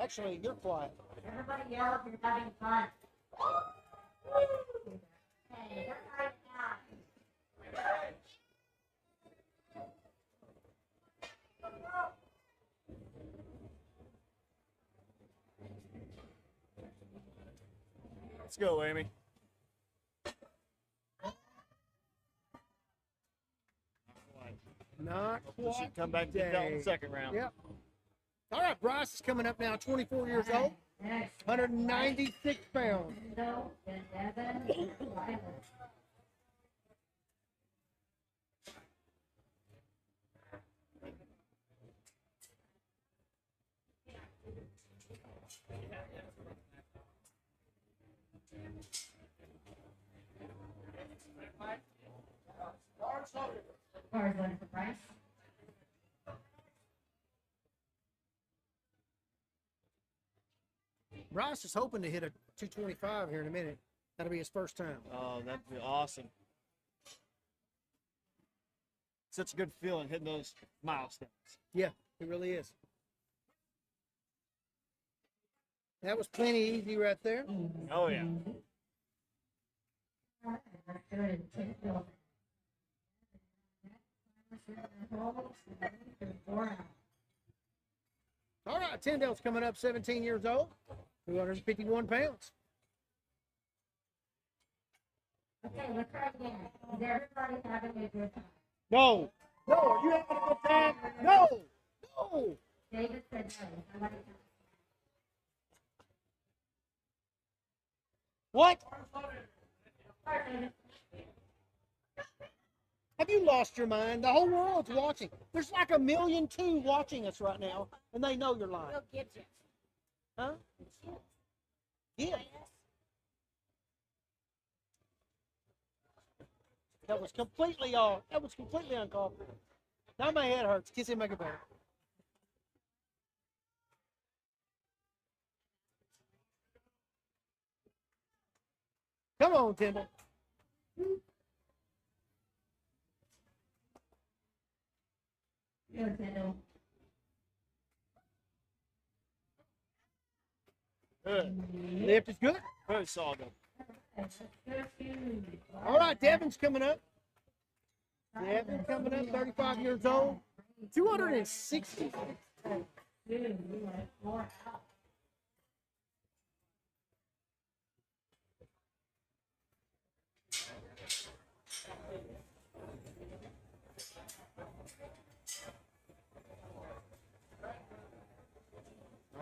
Actually, you're quiet. Everybody else is having fun. Hey, they're right now. Let's go, Amy. Not She quite. should come back and get that in the second round. Yep. All right, Bryce is coming up now, 24 years old, Next, 196 pounds. Kendall and Devin Riley. Cars one for Bryce. Bryce is hoping to hit a 225 here in a minute. That'll be his first time. Oh, that'd be awesome. Such a good feeling hitting those milestones. Yeah, it really is. That was plenty easy right there. Oh, yeah. All right, Tyndale's coming up, 17 years old, 251 pounds. Okay, let's try again. Is everybody having a good time? No. No, are you having a good time? No. No. David said no. Somebody else. What? Start, David. Have you lost your mind? The whole world's watching. There's like 1.2 million watching us right now, and they know you're lying. We'll get you. Huh? Yeah. That was completely uncalled for. Now my head hurts. Kiss him, make it better. Come on, Tyndall. Good, Kendall. Good. Lift is good. Very solid. Let's go to. All right, Devin's coming up. Devin coming up, 35 years old, 260. Dude, you went 4 out.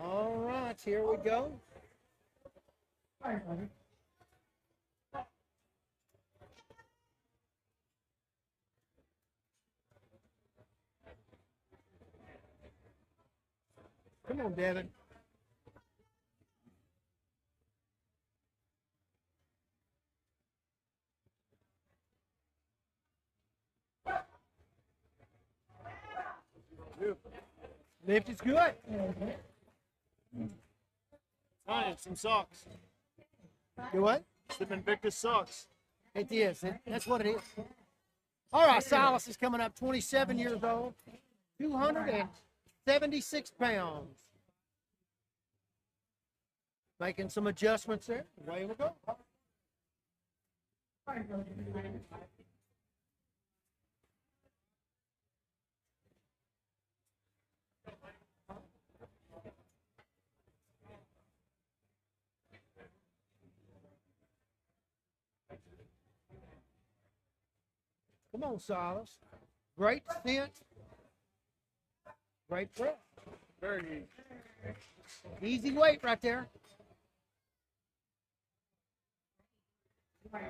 All right, here we go. Cars one. Come on, Devin. Lift is good. Tiny, some socks. Do what? Some Invictus socks. It is. That's what it is. All right, Silas is coming up, 27 years old, 276 pounds. Making some adjustments there. Away we go. Cars one. Come on, Silas. Great descent. Great breath. Very Easy weight right there. All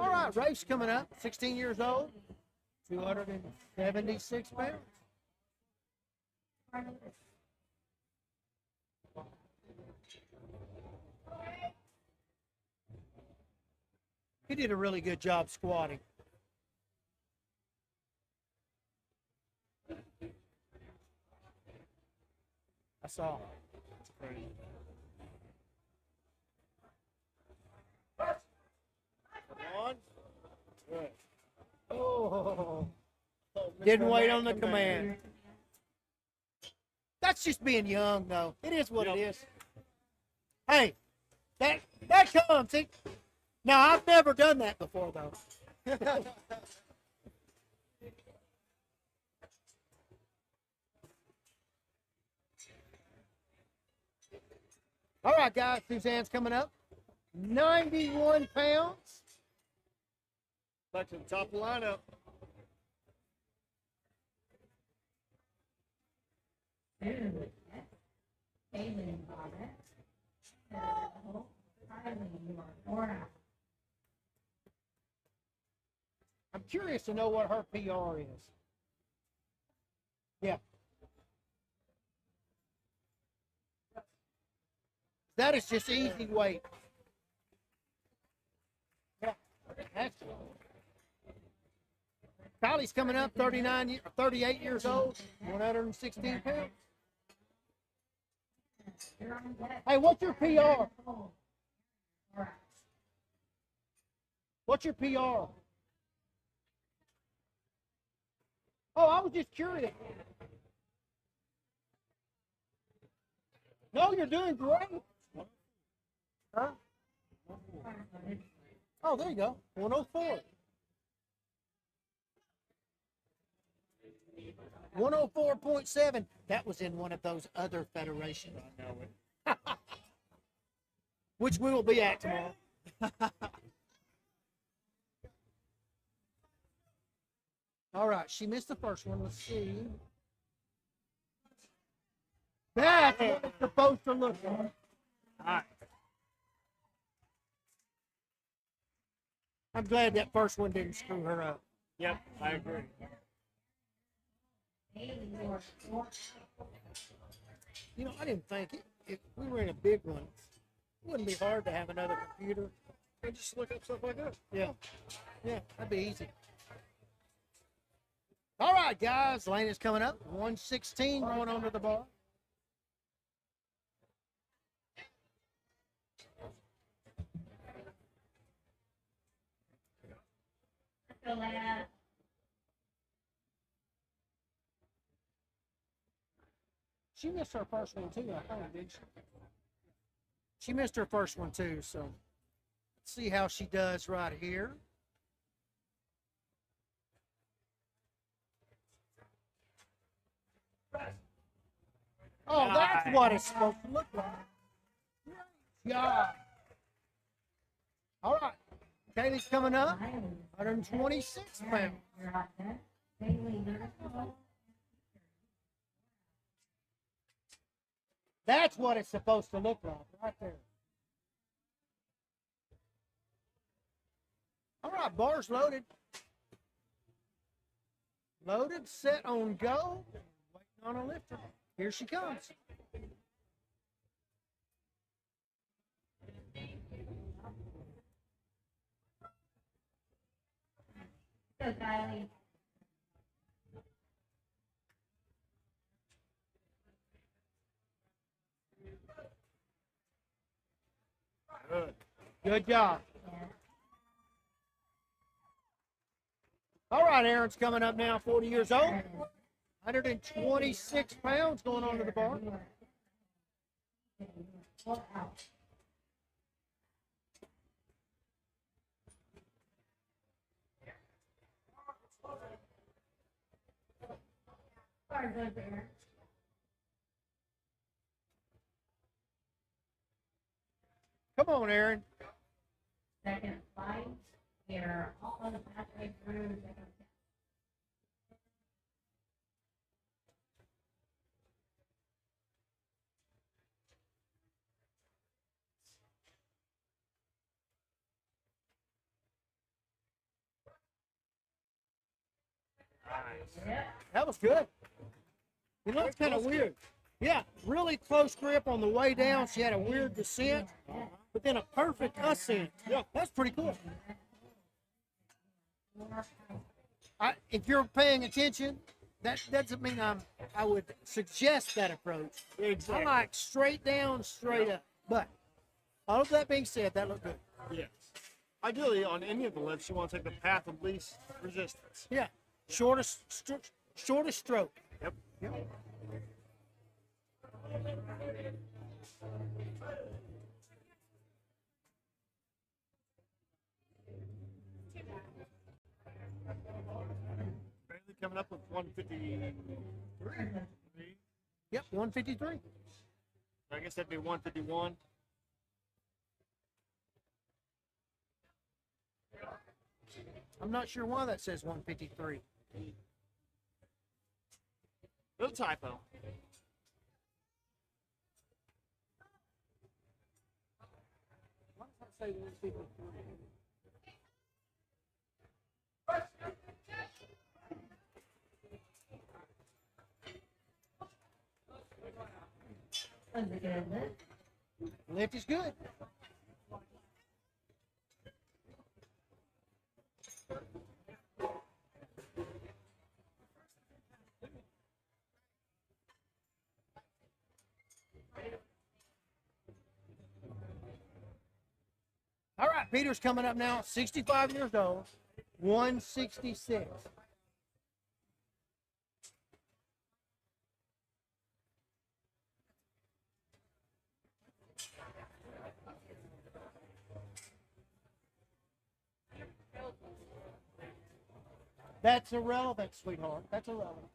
right, race coming up. 16 years old, 276 pounds. He did a really good job squatting. I saw. Come on. Good. Oh, didn't wait on the command. That's just being young, though. It is what it is. Hey, that comes. See? Now, I've never done that before, though. All right, guys. Suzanne's coming up. 91 pounds. Back to the top of the lineup. I'm curious to know what her PR is. Yeah. That is just easy weight. Yeah. That's, Kylie's coming up, 38 years old, 116 pounds. Hey, what's your PR? What's your PR? Oh, I was just curious. No, you're doing great. Huh? Oh, there you go. 104. 104.7. That was in one of those other federations. I know it. Which we will be at tomorrow. All right, she missed the first one. Let's see. That's what it's supposed to look like. All right. I'm glad that first one didn't screw her up. Yep, I agree. You know, I didn't think if we were in a big one, it wouldn't be hard to have another computer. And just look up stuff like that. Yeah. Yeah, that'd be easy. All right, guys. Lane is coming up. 116 going on to the bar. She missed her first one too, I think, did she? She missed her first one too, so let's see how she does right here. Oh, that's what it's supposed to look like. Yeah. All right. Kaylee's coming up. 126 pounds. That's what it's supposed to look like, right there. All right, bars loaded. Loaded, set on go. Waiting on a lifter. Here she comes. Go, Kylie. Good. Good job. All right, Aaron's coming up now, 40 years old. 126 pounds going on to the bar. Sorry, go there. Come on, Aaron. Second fight. We're almost halfway through the second. That was good. You know, it's kind of weird. Yeah, really close grip on the way down. She had a weird descent, but then a perfect ascent. Yeah, that's pretty cool. If you're paying attention, that doesn't mean I would suggest that approach. Exactly. I like straight down, straight up. But all of that being said, that looked good. Yes. Ideally, on any of the lifts, you want to take the path of least resistance. Yeah, shortest stroke. Yep. Yep. Bailey coming up with 153. Yep, 153. I guess that'd be 151. I'm not sure why that says 153. Little typo. Why does that say 153? Was it good lift? Lift is good. All right, Peter's coming up now, 65 years old, 166. That's irrelevant, sweetheart. That's irrelevant.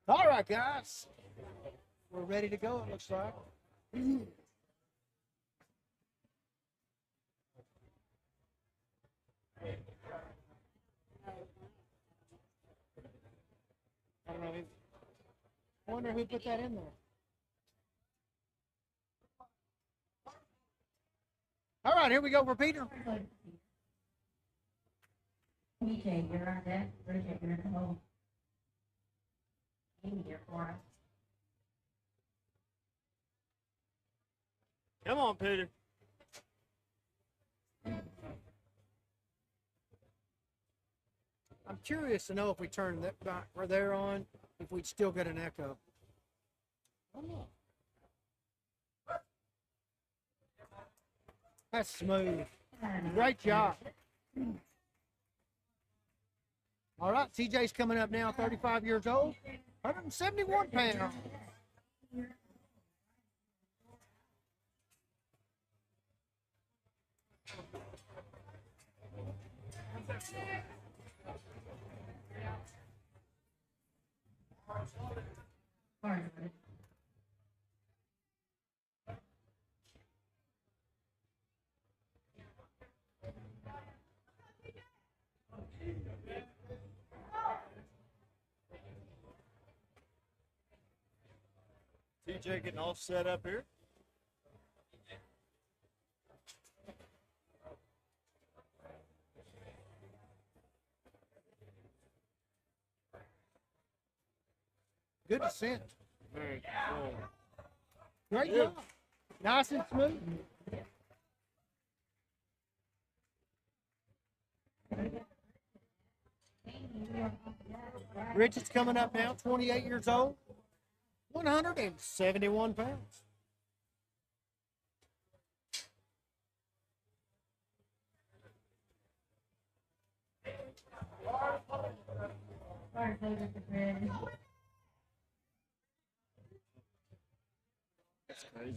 All right, guys. We're ready to go, it looks like. I don't know. I wonder who put that in there. All right, here we go for Peter. TJ, you're on deck. Bridget, you're in the hole. Amy, you're for us. Come on, Peter. I'm curious to know if we turn that back or there on, if we'd still get an echo. I don't know. That's smooth. Great job. All right, TJ's coming up now, 35 years old, 171 pounds. TJ getting all set up here. Good descent. Very cool. Great Yeah. job. Nice and smooth. Richard's coming up now, 28 years old, 171 pounds. Sorry, David, the bridge. That's crazy.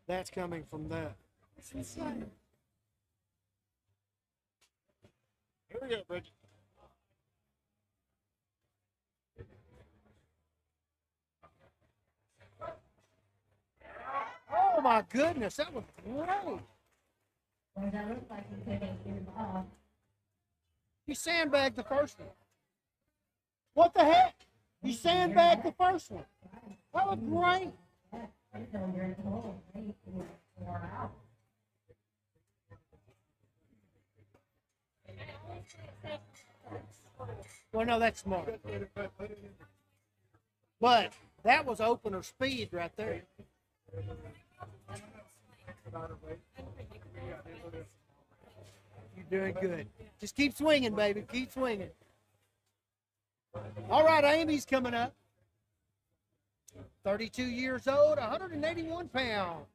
That's coming from that. It's insane. Here we go, Bridget. Oh my goodness, that was great. Well, that looked like you could have been off. He sandbagged the first one. What the heck? You sandbagged the first one. That was great. Well, no, that's smart. But that was opener speed right there. You're doing good. Just keep swinging, baby. Keep swinging. All right, Amy's coming up. 32 years old, 181 pounds.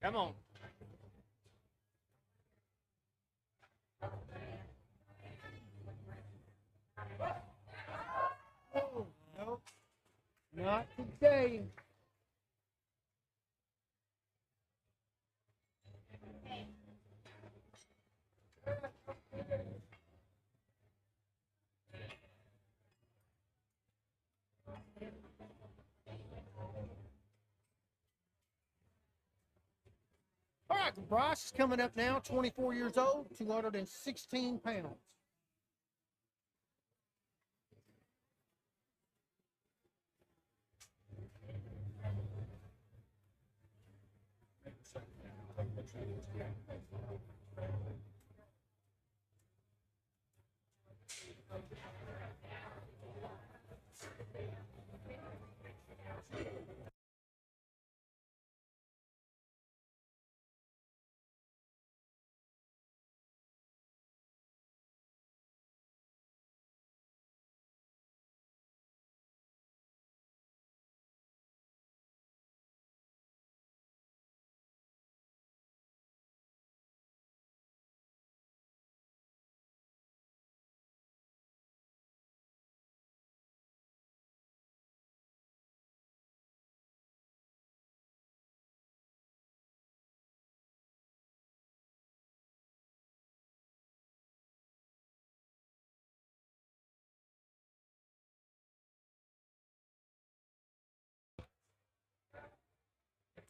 Come on. Oh, no, not today. All right, Bryce is coming up now, 24 years old, 216 pounds.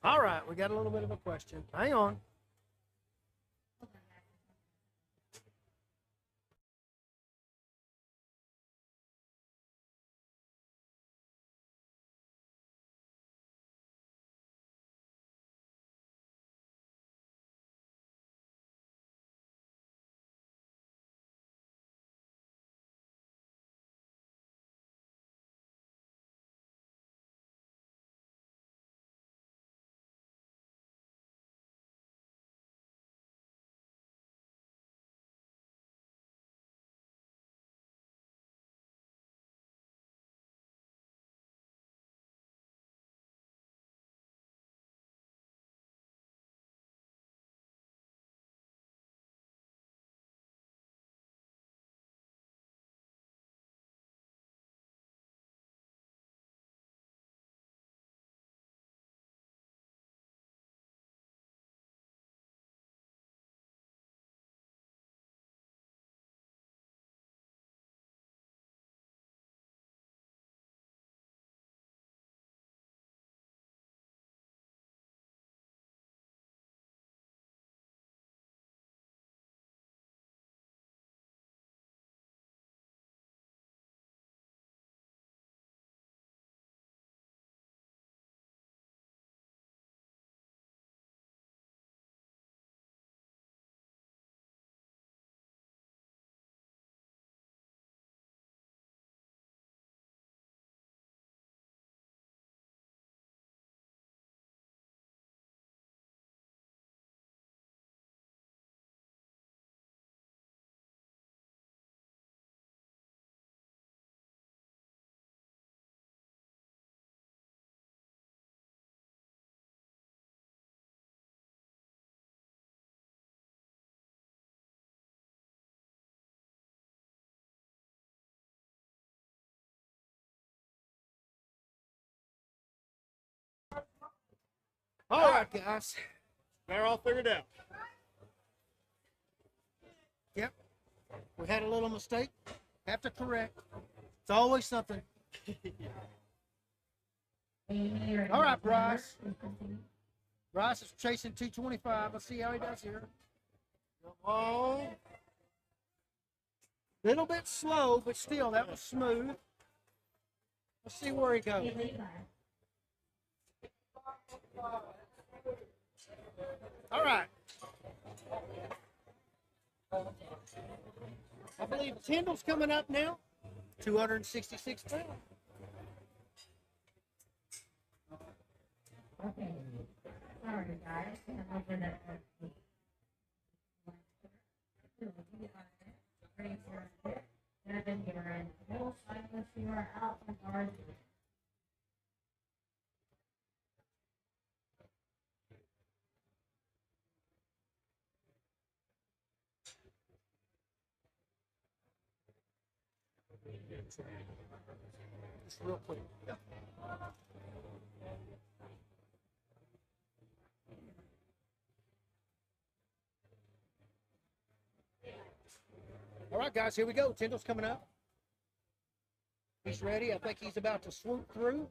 All right, we got a little bit of a question. Hang on. All right, guys. They're all figured out. Yep. We had a little mistake. Have to correct. It's always something. All right, Bryce. Bryce is chasing 225. Let's see how he does here. Come on. Little bit slow, but still, that was smooth. Let's see where he goes. All right. I believe Tyndall's coming up now. 266 pounds. Okay. Sorry, guys. I'm over there. And then you're in full cycle, you are out and guard. Just real quick. Yeah. All right, guys, here we go. Tyndall's coming up. He's ready. I think he's about to swoop through.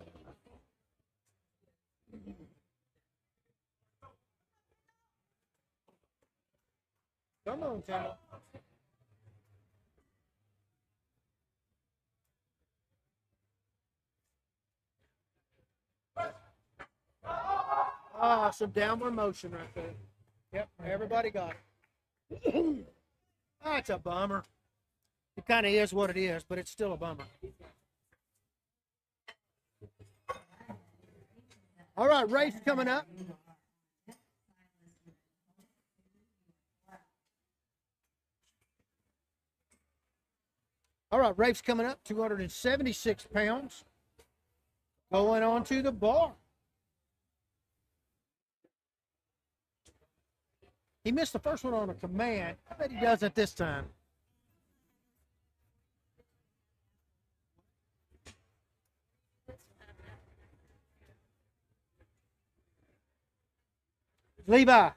Come on, Tyndall. Ah, some downward motion right there. Yep, everybody got it. That's a bummer. It kind of is what it is, but it's still a bummer. All right, race coming up. All right, Rafe's coming up, 276 pounds. Going on to the bar. He missed the first one on a command. I bet he doesn't this time. Levi.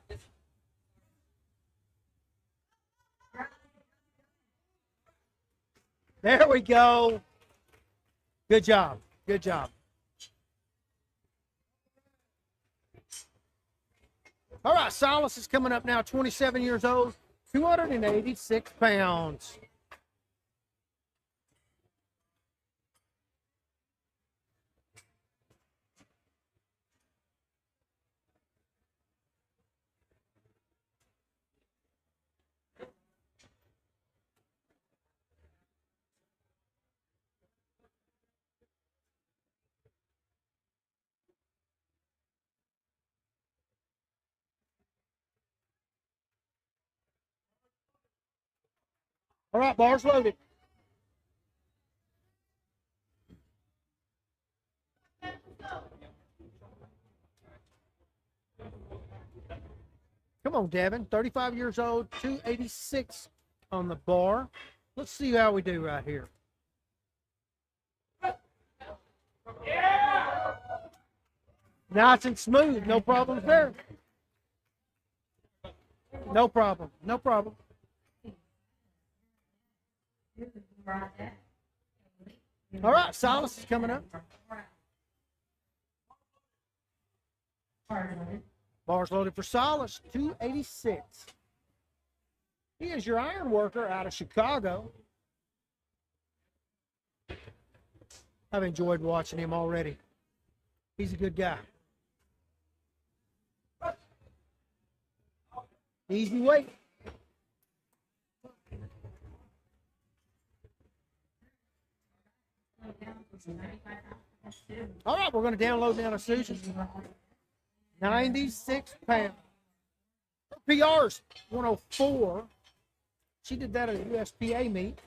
There we go. Good job. Good job. All right, Silas is coming up now, 27 years old, 286 pounds. All right, bars loaded. Come on, Devin. 35 years old, 286 on the bar. Let's see how we do right here. Nice and smooth. No problems there. No problem. No problem. All right, Silas is coming up. Bars loaded for Silas, 286. He is your iron worker out of Chicago. I've enjoyed watching him already. He's a good guy. Easy weight. All right, we're going to download now to Susan. 96 pounds. Her PR's 104. She did that at a USPA meet.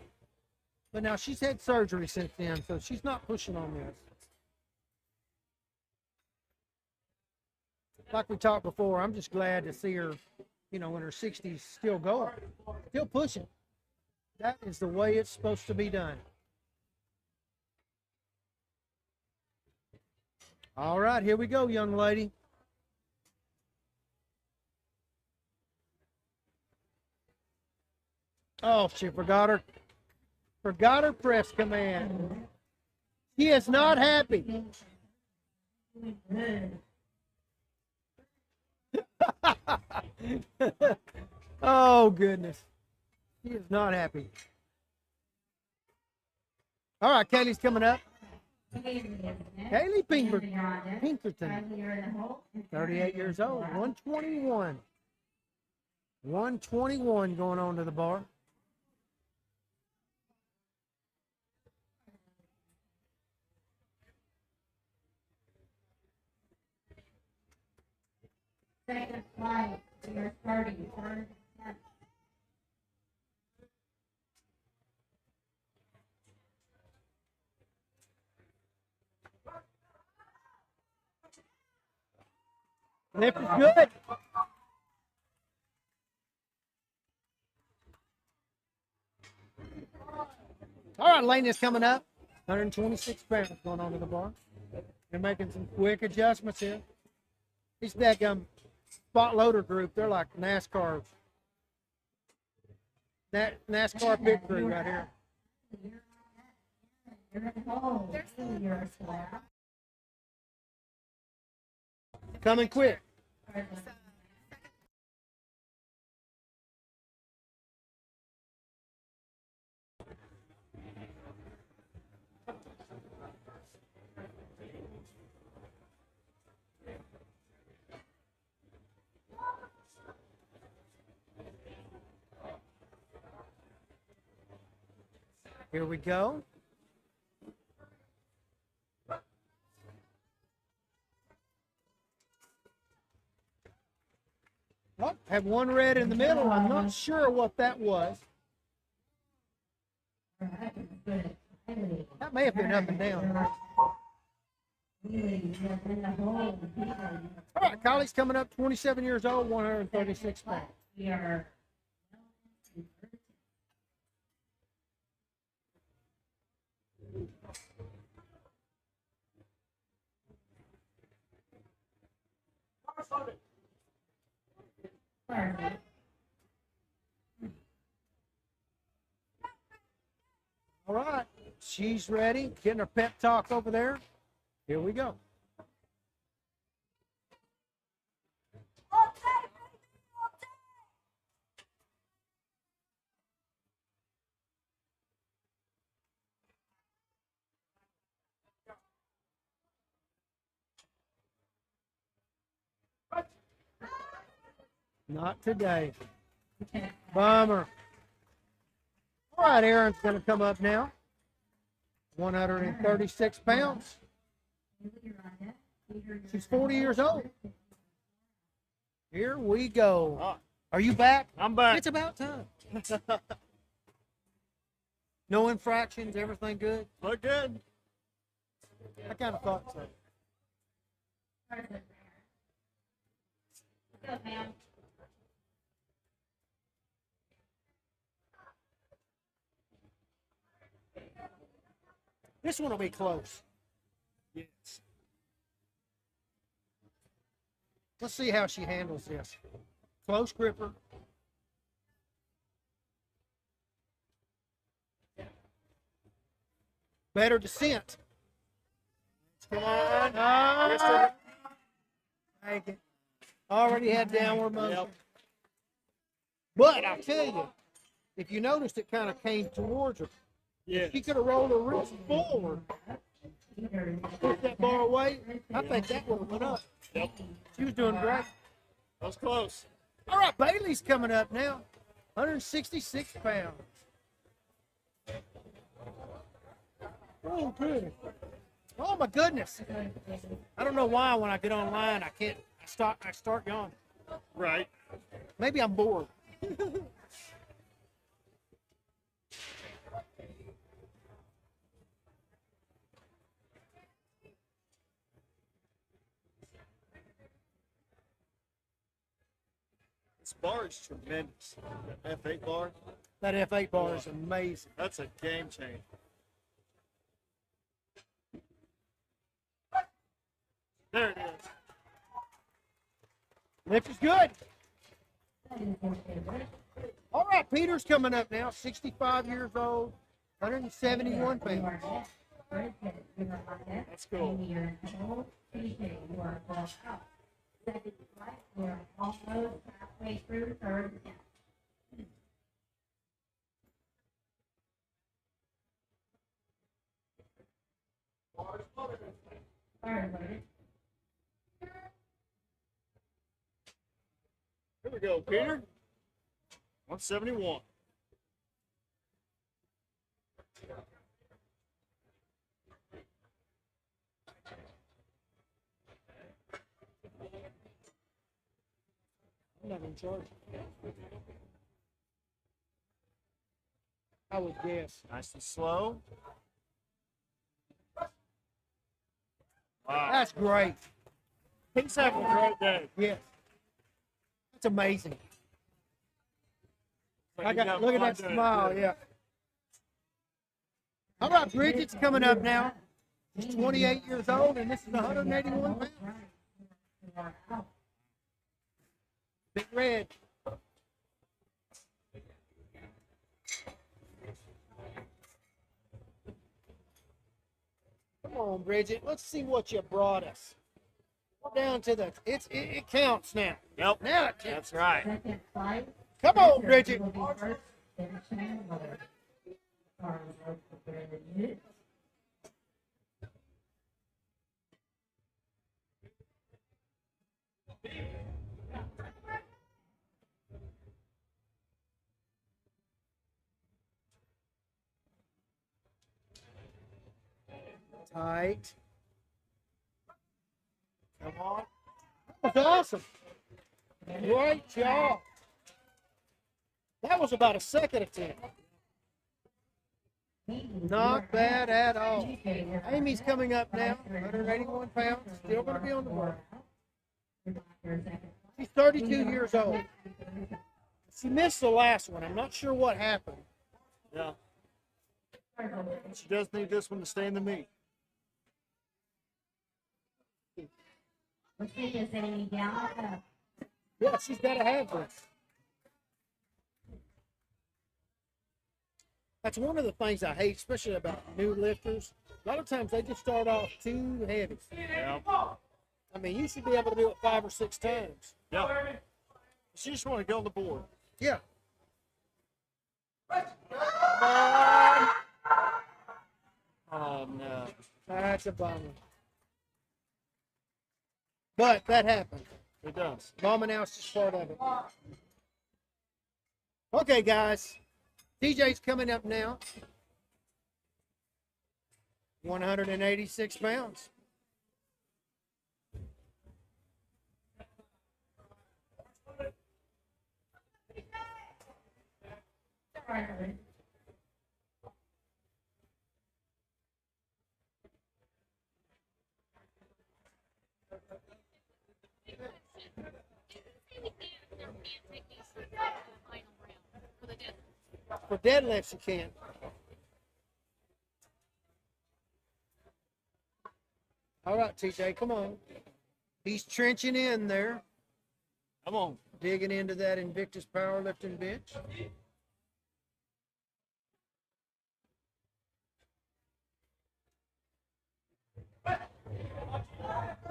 But now she's had surgery since then, so she's not pushing on this. Like we talked before, I'm just glad to see her, you know, in her 60s still going, still pushing. That is the way it's supposed to be done. All right, here we go, young lady. Oh, she forgot her press command. She is not happy. Oh, goodness. She is not happy. All right, Kaylee's coming up. Kaylee Pinkerton, 38 years old, 121. 121 going on to the bar. Second flight, you're starting. Lift is good. All right, Lane is coming up. 126 pounds going on to the bar. They're making some quick adjustments here. These daggum spot loader group, they're like NASCAR pit crew right here. Coming quick. Here we go. Oh, have one red in the middle. I'm not sure what that was. That may have been up and down. All right, Kylie's coming up, 27 years old, 136 pounds. All right, she's ready. Getting her pep talk over there. Here we go. Not today. Bummer. All right, Erin's going to come up now. 136 pounds. She's 40 years old. Here we go. Are you back? I'm back. It's about time. No infractions, everything good? Look good. I kind of thought so. Good, ma'am. This one will be close. Yes. Let's see how she handles this. Close gripper. Better descent. Come on. Take it. Already had downward motion. Yep. But I'll tell you, if you noticed, it kind of came towards her. Yeah. She could have rolled her wrist forward. Push that bar away. I think that would have went up. Yep. She was doing great. That was close. All right, Bailey's coming up now. 166 pounds. Oh, good. Oh, my goodness. I don't know why when I get online, I start yawning. Right. Maybe I'm bored. This bar is tremendous. That F8 bar, That F8 bar is amazing. that's a game changer. There it is. Lift is good. All right, Peter's coming up now, 65 years old, 171 pounds. That's cool. Second flight, we're almost halfway through third count. Here we go, Peter. 171. I'm not in charge. I would guess. Nice and slow. Wow. That's great. He's having a great day. Yes. That's amazing. Like I he's got having look at fun that doing it, smile, too. yeah. How about Bridget's coming up now? She's 28 years old, and this is 181 pounds. Big Red. Come on, Bridget. Let's see what you brought us. We're down to the. It counts now. Yep. Now it counts. That's right. Second flight. Come on, Bridget. Will be first, finishing another. Sorry, folks, for the minute. Tight. Come on. That was awesome. Great job. That was about a second attempt. Not bad at all. Amy's coming up now, 181 pounds, still going to be on the board. She's 32 years old. She missed the last one. I'm not sure what happened. Yeah. She does need this one to stay in the meet. Let's see this, Amy, down and up. Yeah, she's got to have this. That's one of the things I hate, especially about new lifters. A lot of times they just start off too heavy. Yeah. I mean, you should be able to do it 5 or 6 times. Yeah. She just want to get on the board. Yeah. Oh, no. That's a bummer. But that happened. It does. Bombing out's just part of it. Okay, guys. DJ's coming up now. 186 pounds. For deadlifts, you can. All right, TJ, come on. He's trenching in there, Come on. digging into that Invictus powerlifting bench.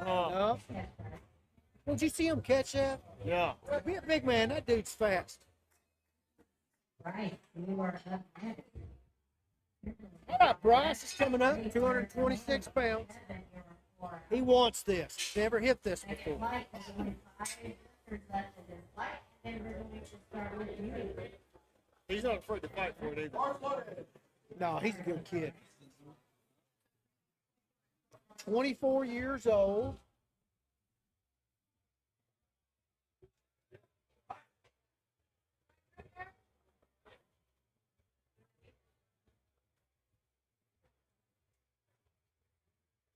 Oh, No. Did you see him catch that? yeah. Be a big man. That dude's fast. Right, you are up next. All right, Bryce is coming up, 226 pounds. He wants this. Never hit this before. Flight, only 5 lifters left in this flight, and we're going to start with you. He's not afraid to fight for it either. No, he's a good kid. 24 years old.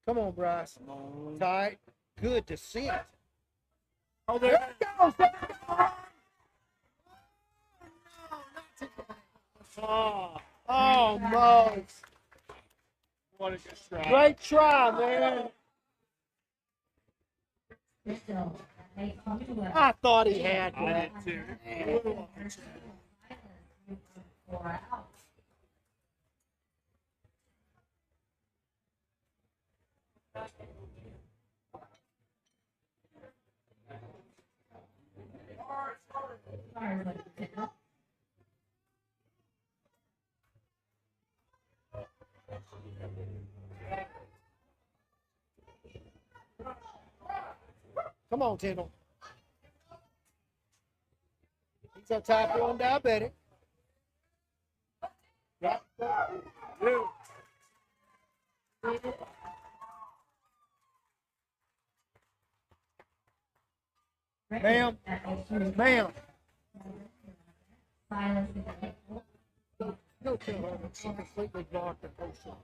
Come on, Bryce. Tight. Good descent. Oh, There there. it goes. There it goes. Oh, Almost. what a good try. Great try, man. Crystal, that makes you I thought he had I that. did too. 4 out. Bars like 10. Come on, Tindall. He's a type 1 diabetic. Yeah. Ma'am. Ma'am. Silence is equal. Go tell her that she completely blocked the whole show.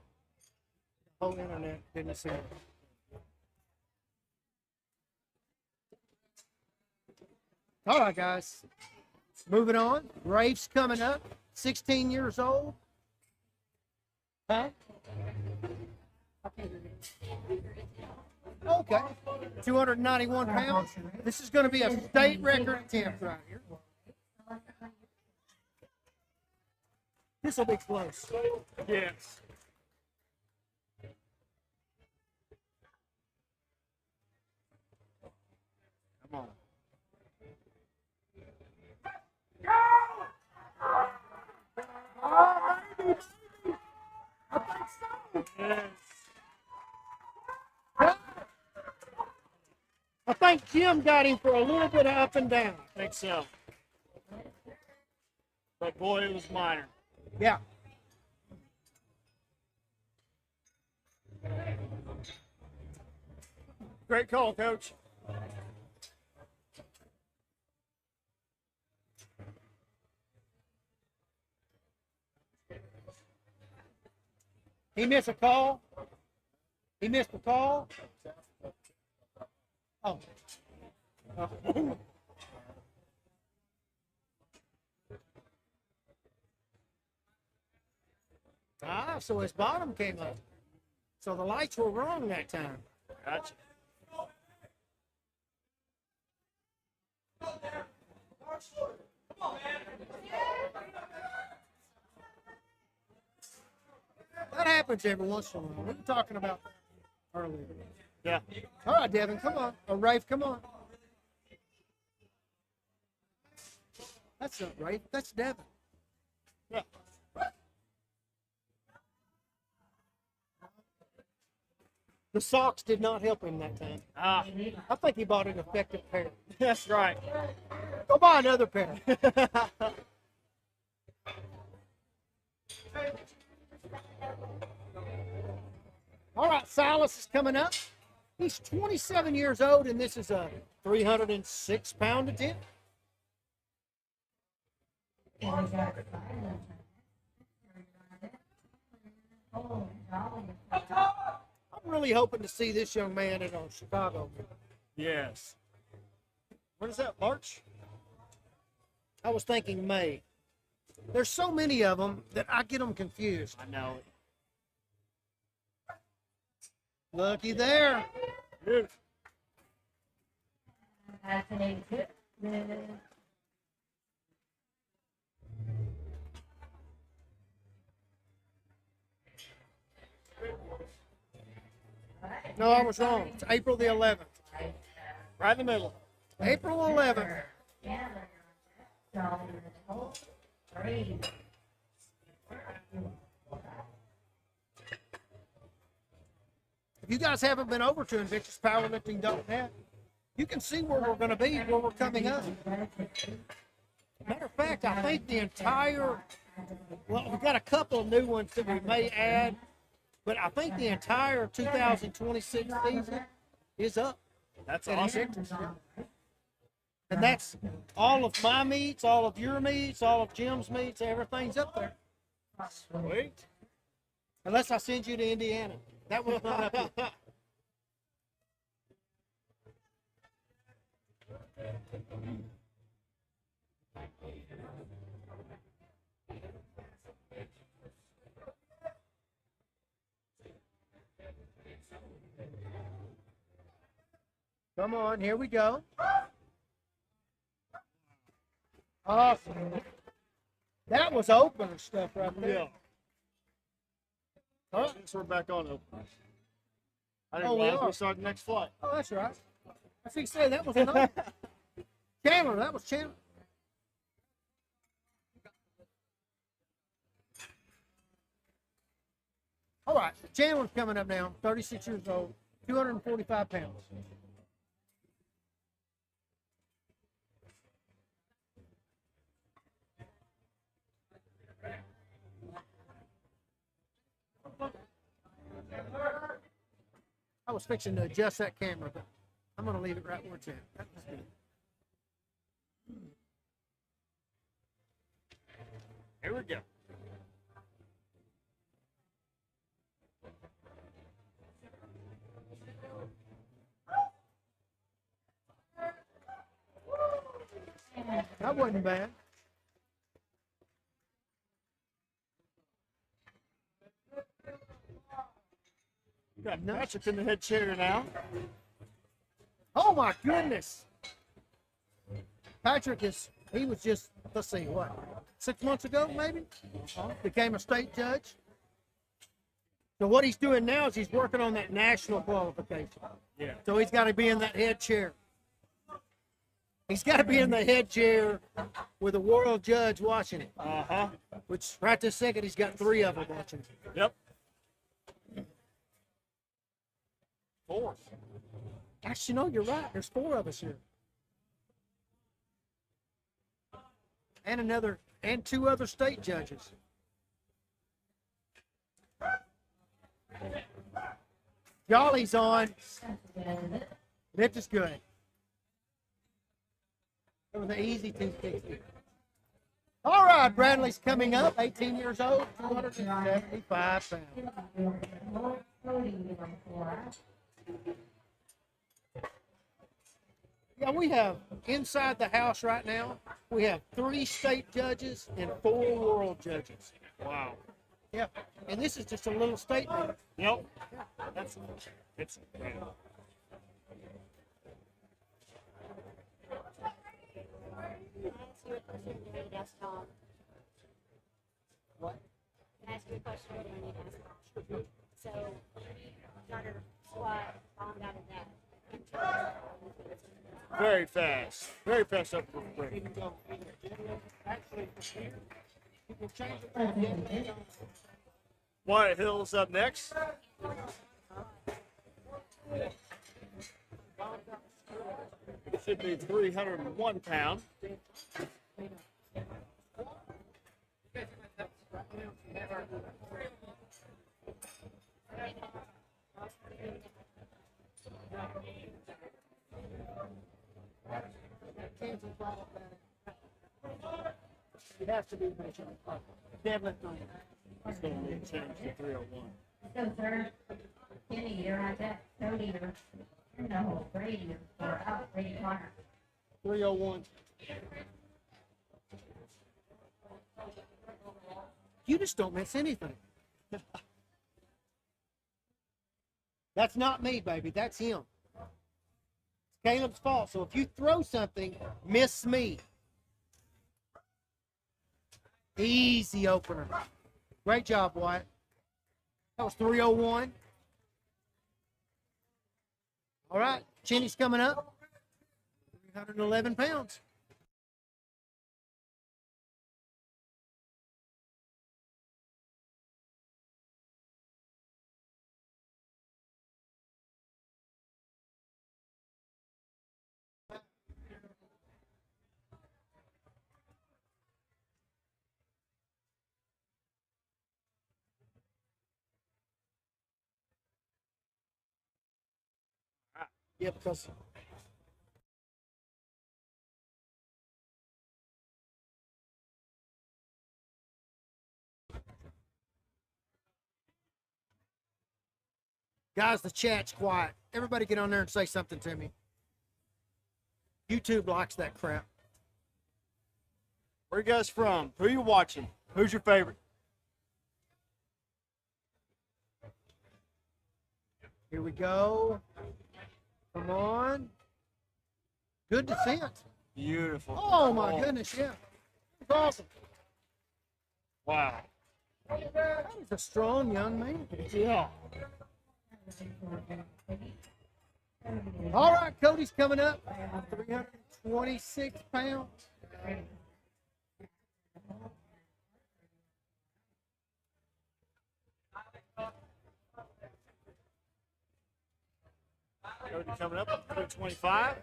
The whole internet didn't see it. All right, guys. Moving on. Rafe's coming up. 16 years old. Huh? Okay. 291 pounds. This is going to be a state record attempt right here. This will be close. Yes. Come on. Yes. I think Jim got him for a little bit of up and down. I think so. But boy, it was minor. Yeah. Great call, Coach. He missed a call. He missed a call. Oh. So his bottom came up. So the lights were wrong that time. Gotcha. That happens every once in a while. We were talking about that earlier. Yeah. All right, Devin, come on. Or Rafe, come on. That's not Rafe. That's Devin. Yeah. The socks did not help him that time. Ah, I think he bought an effective pair. that's right. Go buy another pair. All right, Silas is coming up. He's 27 years old, and this is a 306-pound attempt. I'm really hoping to see this young man at Chicago. Yes. What is that, March? I was thinking May. There's so many of them that I get them confused. I know it. Looky there. Good. That's an 82. No, I was wrong. It's April the 11th. Right in the middle. April 11th. If you guys haven't been over to InvictusPowerlifting.net, you can see where we're going to be, where we're coming up. Matter of fact, I think the entire, well, we've got a couple of new ones that we may add, but I think the entire 2026 season is up. That's at awesome. Invictus. And that's all of my meets, all of your meets, all of Jim's meets, everything's up there. Sweet. Unless I send you to Indiana. That one's not up yet. Come on, here we go. Awesome. That was opener stuff right there. Yeah. Huh? So we're back on open. I Oh, didn't we realize are. we started the next flight. Oh, that's right. I think say that was another. Chandler, that was Chandler. All right, Chandler's coming up now, 36 years old, 245 pounds. I was fixing to adjust that camera, but I'm going to leave it right where it's at. That was good. Here we go. That wasn't bad. Got Patrick in the head chair now. Oh my goodness. Patrick he was just, let's see, what, 6 months ago maybe? Became a state judge. So what he's doing now is he's working on that national qualification. Yeah. So he's got to be in that head chair. He's got to be in the head chair with a world judge watching it. Uh-huh. Which right this second he's got 3 of them watching. Yep. 4. Actually, no, you're right. There's 4 of us here. And 2 other state judges. Jolly's on. Lift is good. It was an easy 260. All right, Bradley's coming up, 18 years old, 275 pounds. Yeah, we have inside the house right now, we have 3 state judges and 4 world judges. Wow. Yeah, and this is just a little state meeting. Yep. It's great. What? Can I ask you a question or do I need to ask one? So, started squat, bombed out of that. Very fast. Very fast up for free. Actually, you can change it. Wyatt Hill's up next. Should be 301 pounds. It has to be deadlift on it. It's going to be changed to 301. So, sir, Kenny, you're on that 30 or no, Brady or out Brady Connor. 301. You just don't miss anything. That's not me, baby. That's him. It's Caleb's fault. So if you throw something, miss me. Easy opener. Great job, Wyatt. That was 301. All right, Chinny's coming up. 311 pounds. Yeah, because guys, the chat's quiet. Everybody get on there and say something to me. YouTube likes that crap. Where you guys from? Who you watching? Who's your favorite? Here we go. Come on. Good descent. Beautiful. Oh my goodness, yeah. That's awesome. Wow. That is a strong young man. Yeah. All right, Cody's coming up. 326 pounds. Cody coming up at 325.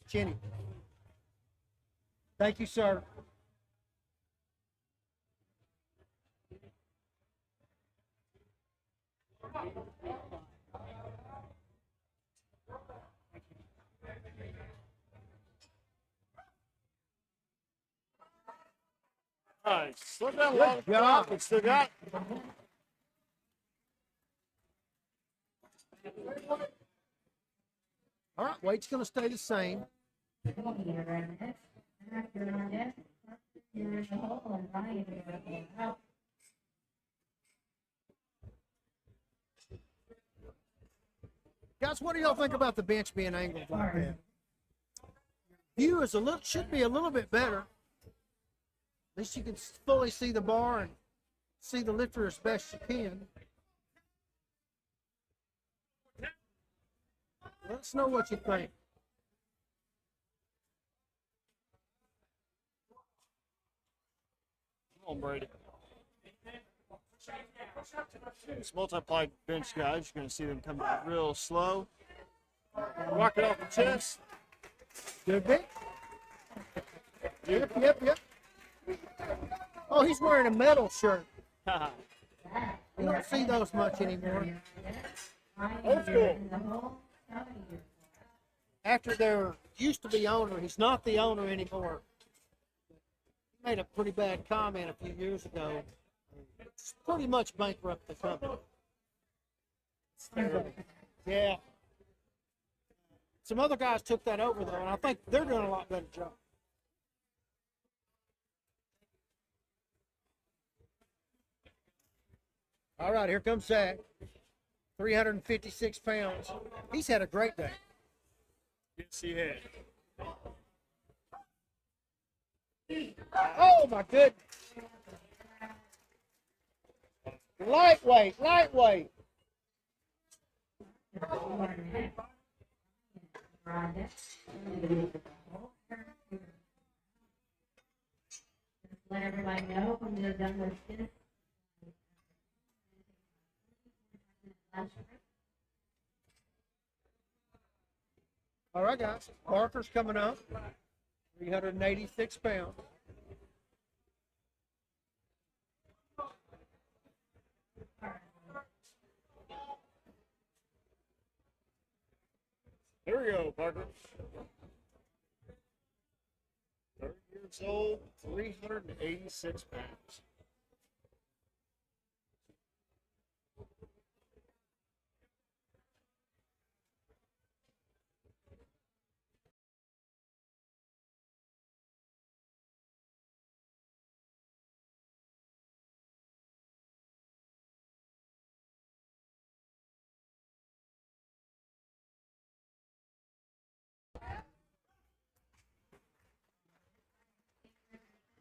Chinny. Thank you, sir. All right, slow down a lot of Good job. drop, but still got. All right, weight's going to stay the same. Guys, what do y'all think about the bench being angled like that? View is should be a little bit better. At least you can fully see the bar and see the lifter as best you can. Let us know what you think. Come on, Brady. This multi-ply bench, guys, you're going to see them come out real slow. Rock it off the chest. Good bit. Yep. Oh, he's wearing a metal shirt. You don't see those much anymore. Old school. After there used to be owner, he's not the owner anymore. He made a pretty bad comment a few years ago. It's pretty much bankrupt the company. Yeah. Some other guys took that over though, and I think they're doing a lot better job. All right, here comes Zach. 356 pounds. He's had a great day. Yes, he had. Oh my goodness. Lightweight. Let everybody know when you're done with this. All right, guys. Parker's coming up. 386 pounds. Here we go, Parker. 30 years old, 386 pounds.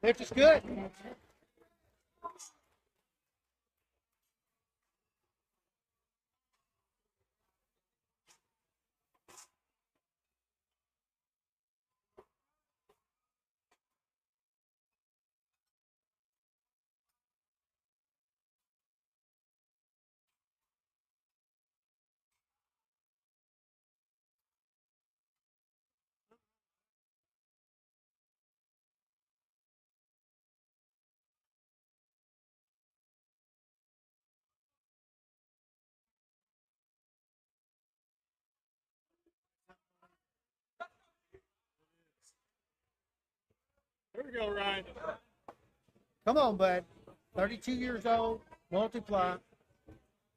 Lift is good. Here we go, Ryan. Come on, bud. 32 years old, multiply.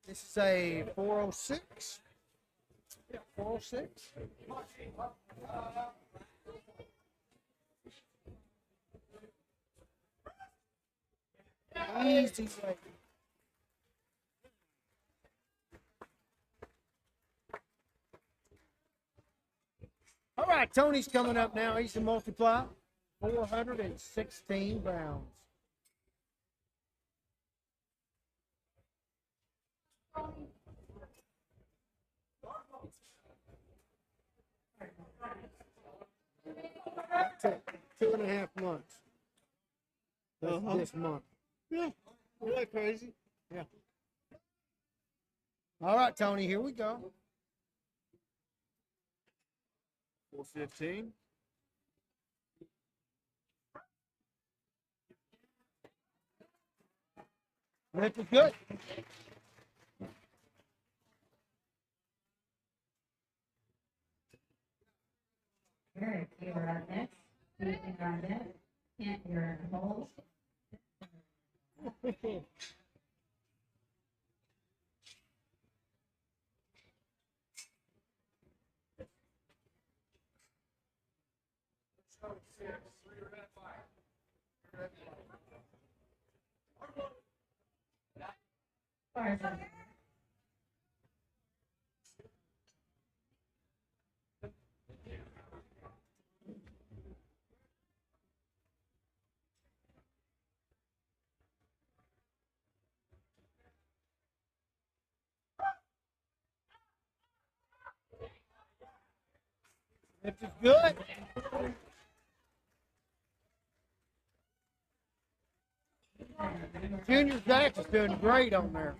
This is a 406. Yeah, 406. Easy way. All right, Tony's coming up now. He's a multiply, 416 pounds. That took 2.5 months. This month. Yeah. Isn't that crazy? Yeah. All right, Tony, here we go. 415. Lift is good. Good. You're up next. Keeping on deck. Can't you're in the hole. Bars up. Lift is good. Junior Zach is doing great on there.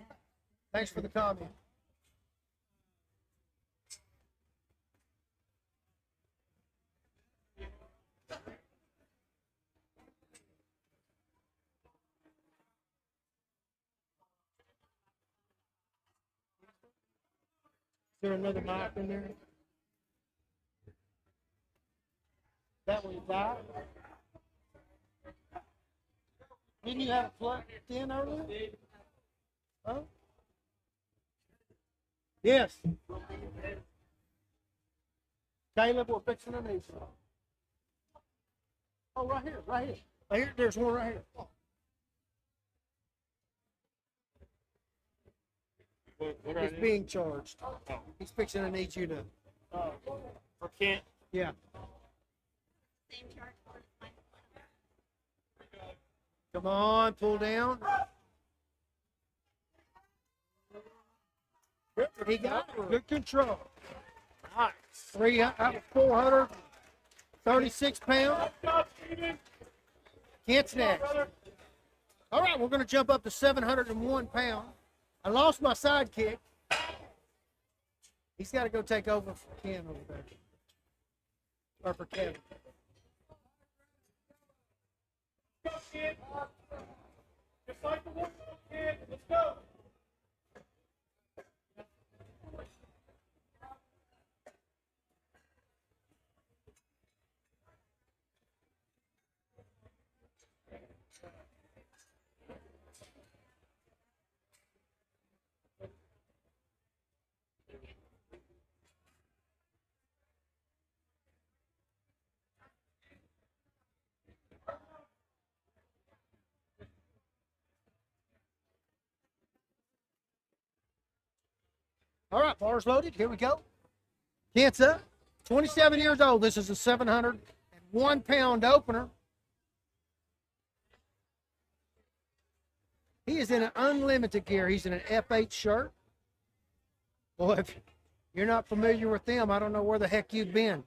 Thanks for the comment. Is there another mic in there? That one's out. Didn't you have it plugged in earlier? Oh? Yes. Caleb, we're fixing a new one. Oh, right here, right here. Right here, there's one right here. What It's being charged. He's fixing to need you to. for Kent. Yeah. Same charge for mine. Come on, pull down. He got it. Good control. Nice. 436 pounds. Kent's next. All right, we're going to jump up to 701 pounds. I lost my sidekick. He's got to go take over for Ken over there. Or for Kevin. Just like the one kid. Let's go. All right, bars loaded. Here we go. Kent's up. 27 years old. This is a 701 pound opener. He is in an unlimited gear. He's in an F8 shirt. Boy, if you're not familiar with them, I don't know where the heck you've been.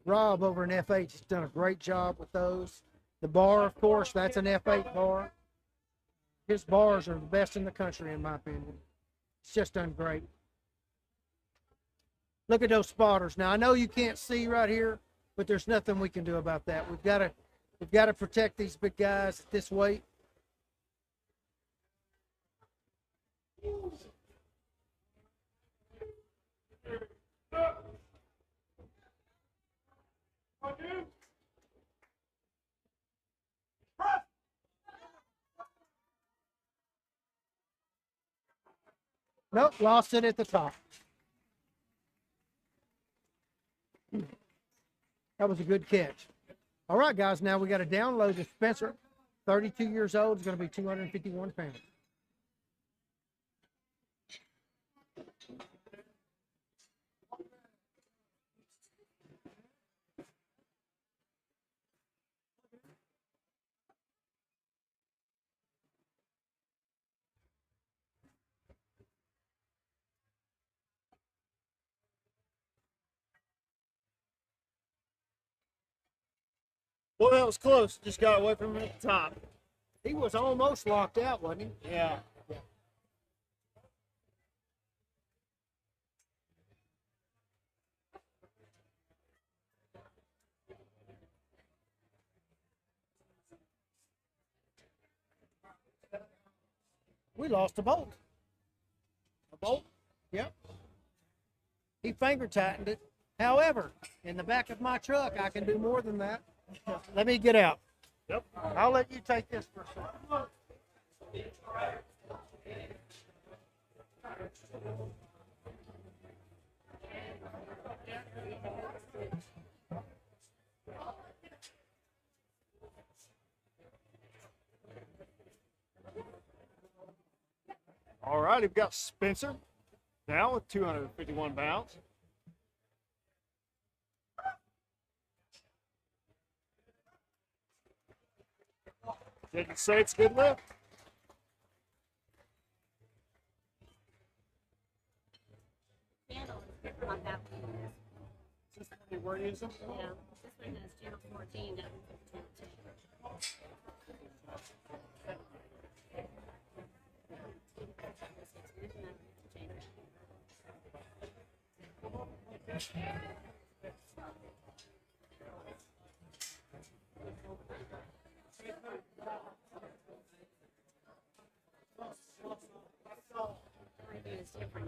Rob over in F8 has done a great job with those. The bar, of course, that's an F8 bar. His bars are the best in the country, in my opinion. It's just done great. Look at those spotters. Now, I know you can't see right here, but there's nothing we can do about that. We've got to protect these big guys at this weight. Nope, lost it at the top. That was a good catch. All right, guys, now we got to download the Spencer. 32 years old, is going to be 251 pounds. Well, that was close. Just got away from him at the top. He was almost locked out, wasn't he? Yeah. We lost a bolt. A bolt? Yep. He finger tightened it. However, in the back of my truck, I can do more than that. Let me get out. Yep. I'll let you take this for a second. All right, we've got Spencer now with 251 pounds. Didn't say it's a good lift. Channel is different on that one. Is this the one you were using? Yeah, this one has channel 14, that one channel 2. Is different.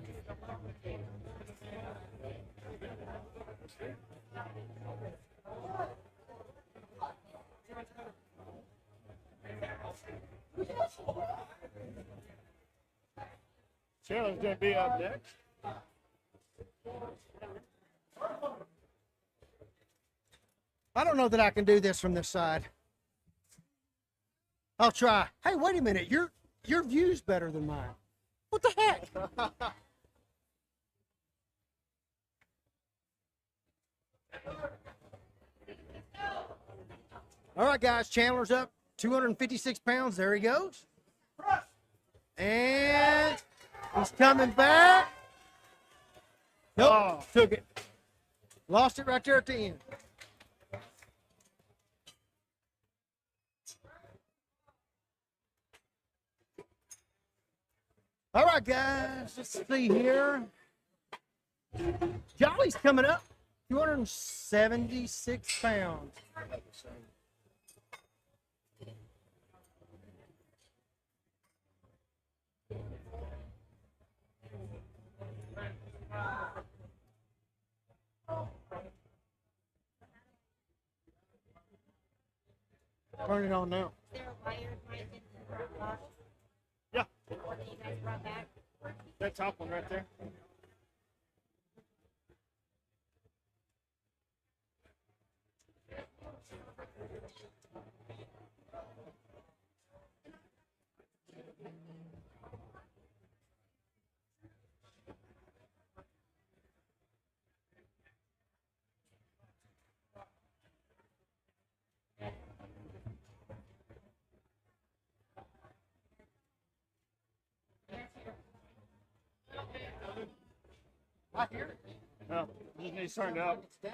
Chandler's going to be up next. I don't know that I can do this from this side. I'll try. Hey, wait a minute. Your view's better than mine. What the heck? All right, guys. Chandler's up 256 pounds. There he goes. And he's coming back. Nope. Oh. Took it. Lost it right there at the end. All right, guys, let's see here. Jolly's coming up, 276 pounds. Turn it on now. Is there a wire mic in the box? Yeah, Or that you guys brought back? that top one right there. I hear it. No, just needs turned up. It's down.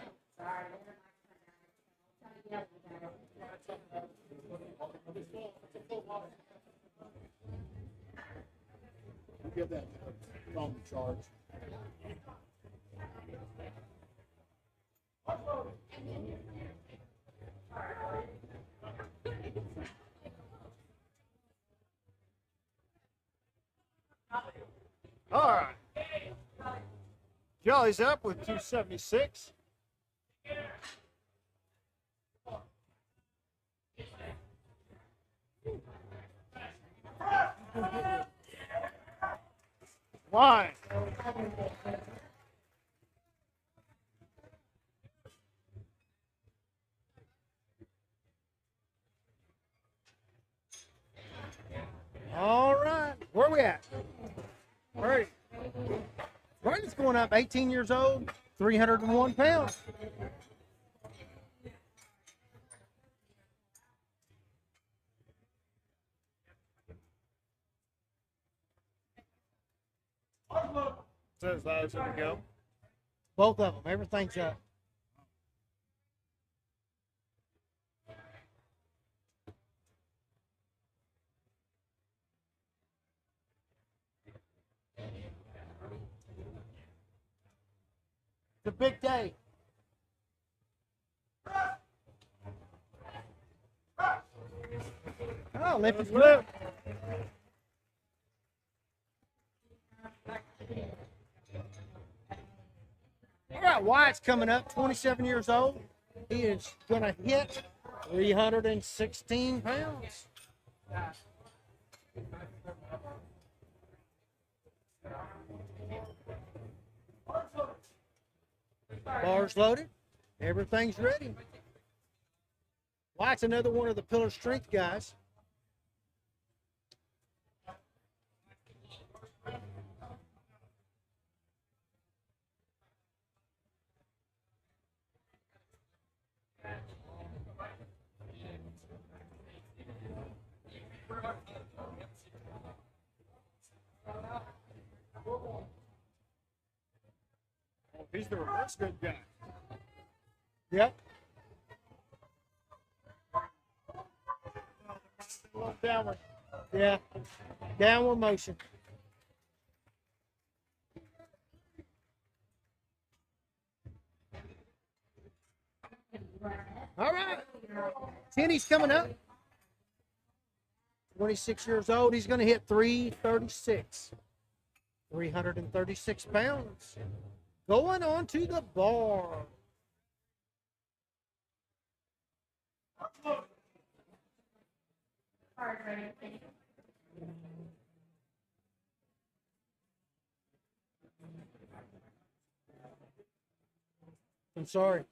Give that phone charge. All right. Jolly's up with 276. Line. going up 18 years old, 301 pounds. So as loud as it would go. Both of them. Everything's up. It's a big day. Oh, lift is good. All right, Wyatt's coming up, 27 years old. He is going to hit 316 pounds. Bars loaded. Everything's ready. Wyatt's another one of the Pillar Strength guys. He's the reverse good guy. Yep. Downward. Yeah. Downward motion. All right. Tenny's coming up. 26 years old. He's going to hit 336. 336 pounds. Going on to the bar. Hard ready. I'm sorry.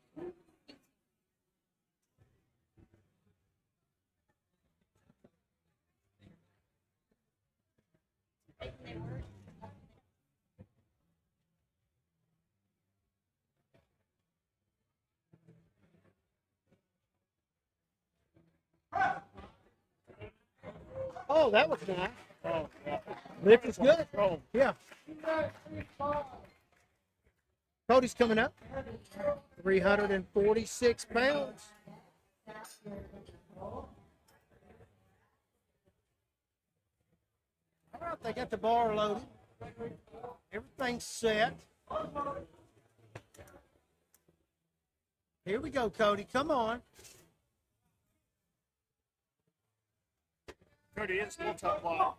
Oh, that was nice. Oh, yeah. Lift is good. Oh, Yeah. Cody's coming up. 346 pounds. All right, they got the bar loaded. Everything's set. Here we go, Cody. Come on. Cody is multi-ply.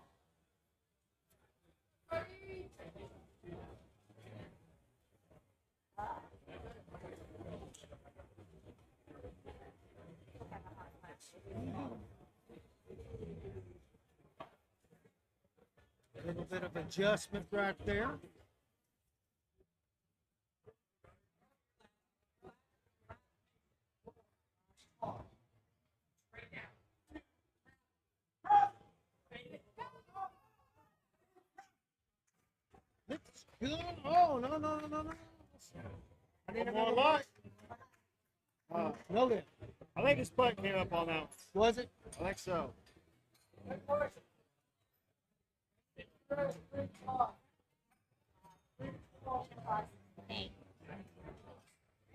A little bit of adjustment right there. It's good. Oh, no. I need another light. No lift. I think his butt came up on that one. Was it? I think so.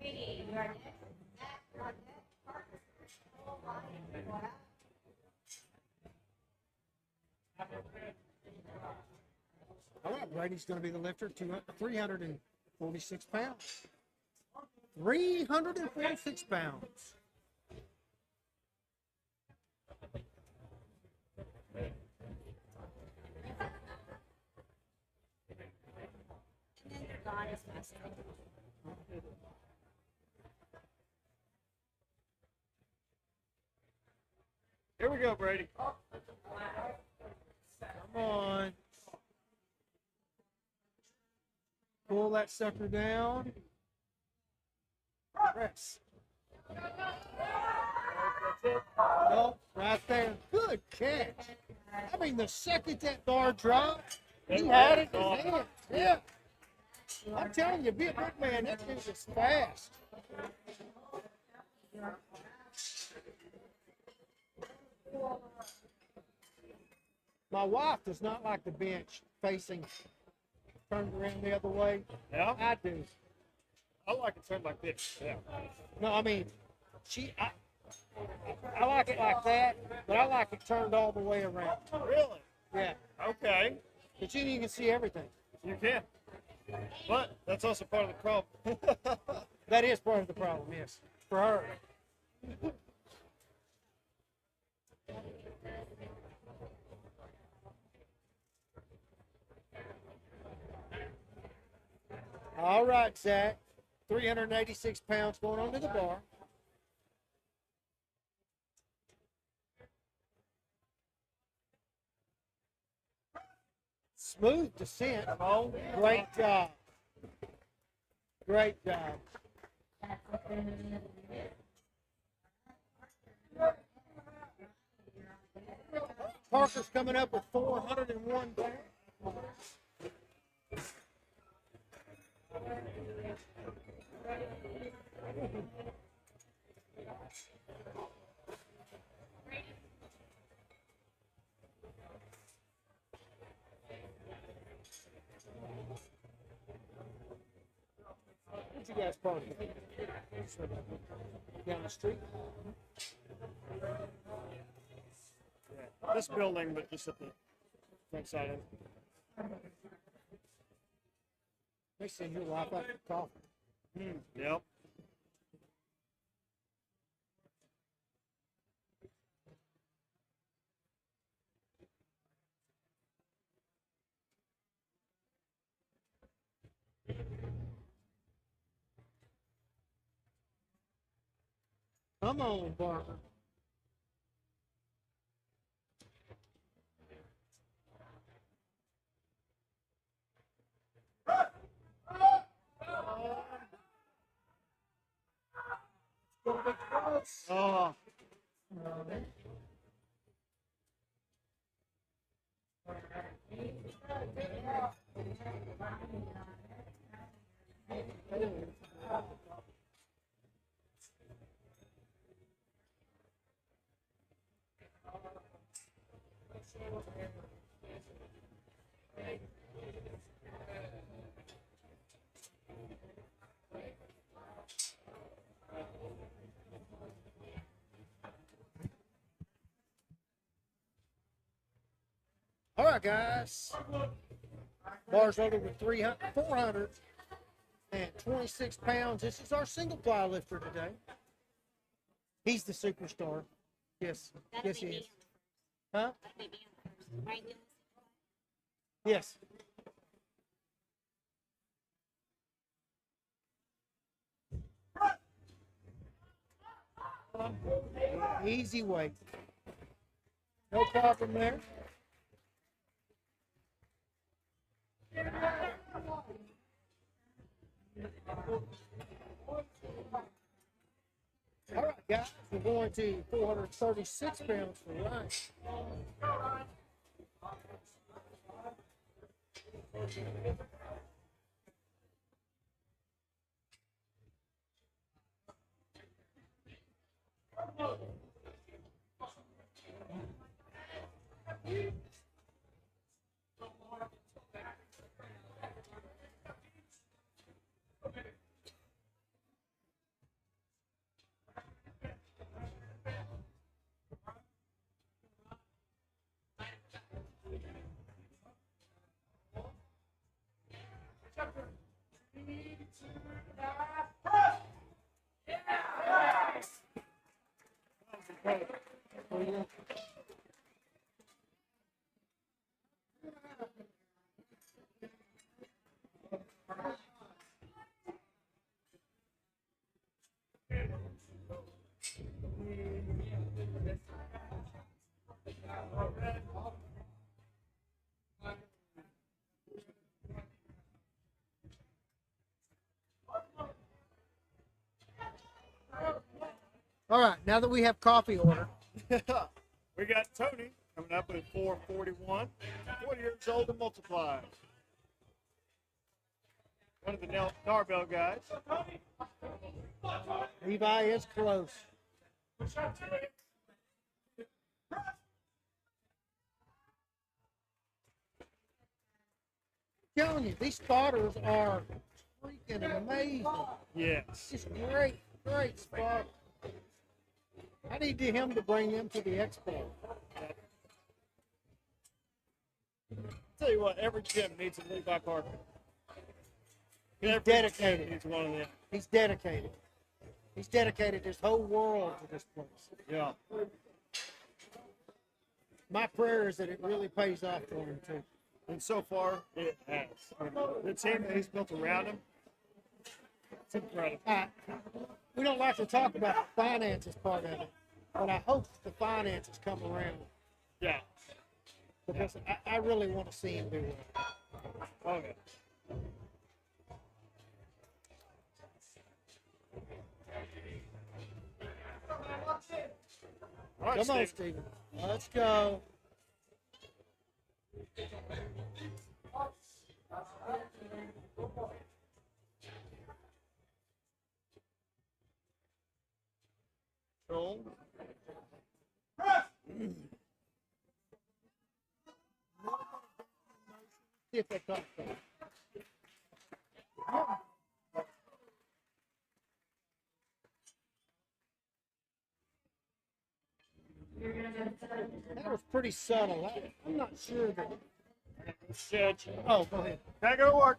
Ready, you are next. All right, Brady's going to be the lifter, 346 pounds. 346 pounds. God is fasting. Here we go, Brady. Come on. Pull that sucker down. Press. Nope, right there. Good catch. I mean, the second that bar dropped, he had it in his hand. Yeah. I'm telling you, be a big man. That dude is fast. My wife does not like the bench facing turned around the other way. Yeah, I do. I like it turned like this. Yeah. No, I mean, I like it like that, but I like it turned all the way around. Really? Yeah, Okay. but you can see everything. You can. But that's also part of the problem. That is part of the problem, yes, for her. All right, Zach. 386 pounds going onto the bar. Smooth descent. Oh, great job. Great job. Parker's coming up with 401 pounds. Where'd you guys party? Down the street? Yeah. This building, but just at the front side of it. They send your wife out for coffee. Yep. Come on, Parker. Oh, All right, guys. Bar's loaded with 426 pounds. This is our single ply lifter today. He's the superstar. Yes, That'll yes, be he me is. on Huh? the first. That'll be me on the first. Right, Gillis? Yes. Easy weight. No problem there. All right, guys, we're going to 436 pounds for Ryan. All right, now that we have coffee order, we got Tony coming up at 441. 40 years old and multiply. one of the Narbell guys. Levi is close. I'm telling you, these spotters are freaking amazing. Yes. Just great, great spot. I need him to bring them to the expo. Tell you what, every gym needs a Levi carpet. He's dedicated. Needs one of them. He's dedicated. He's dedicated his whole world to this place. Yeah. My prayer is that it really pays off for him too. And so far, it has. The team that he's built around him, it's incredible. We don't like to talk about the finances part of it, but I hope the finances come around Yeah. because I really want to see him do well. Oh, yeah. All right, Come on, Steve. Steven. Let's go. Control. See if they talk about it. That was pretty subtle. I'm not sure that. Stitch. Oh, go ahead. Gotta go to work.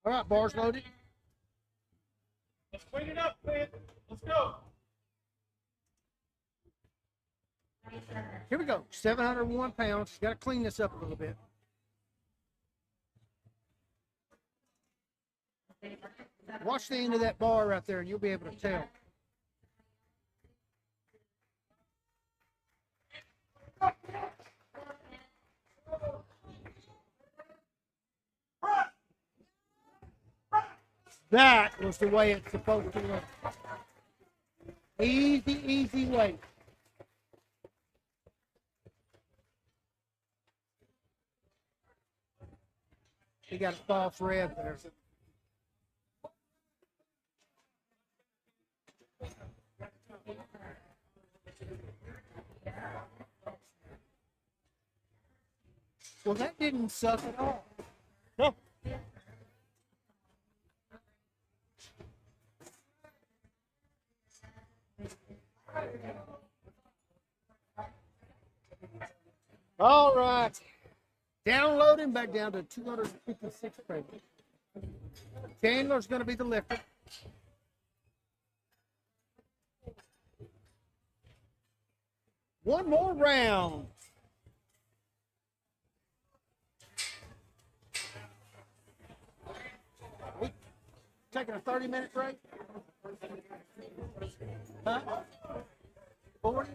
All right, bars loaded. Let's clean it up, man. Let's go. Here we go. 701 pounds. Got to clean this up a little bit. Watch the end of that bar right there, and you'll be able to tell. That was the way it's supposed to look. Easy, easy weight. He got a false red there. Well, that didn't suck at all. No. All right. Downloading back down to 256 pounds. Chandler's going to be the lifter. One more round. We taking a 30-minute break? Huh? 40?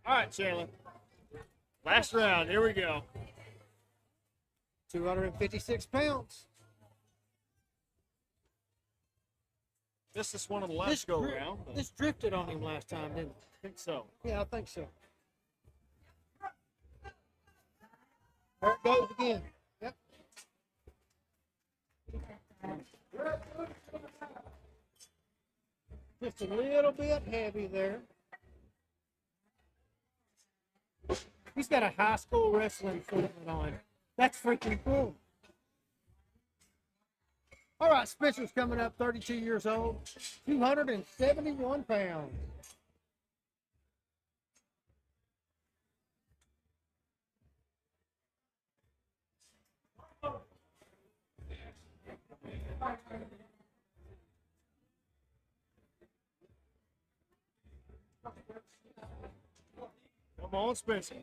All right, Chandler. Last round. Here we go. 256 pounds. This is one of the last go round. This drifted on him last time, didn't it? I think so. Yeah, I think so. There it goes again. Yep. Just a little bit heavy there. He's got a high school wrestling footment on. That's freaking cool. All right, Spencer's coming up, 32 years old, 271 pounds. Come on, Spencer.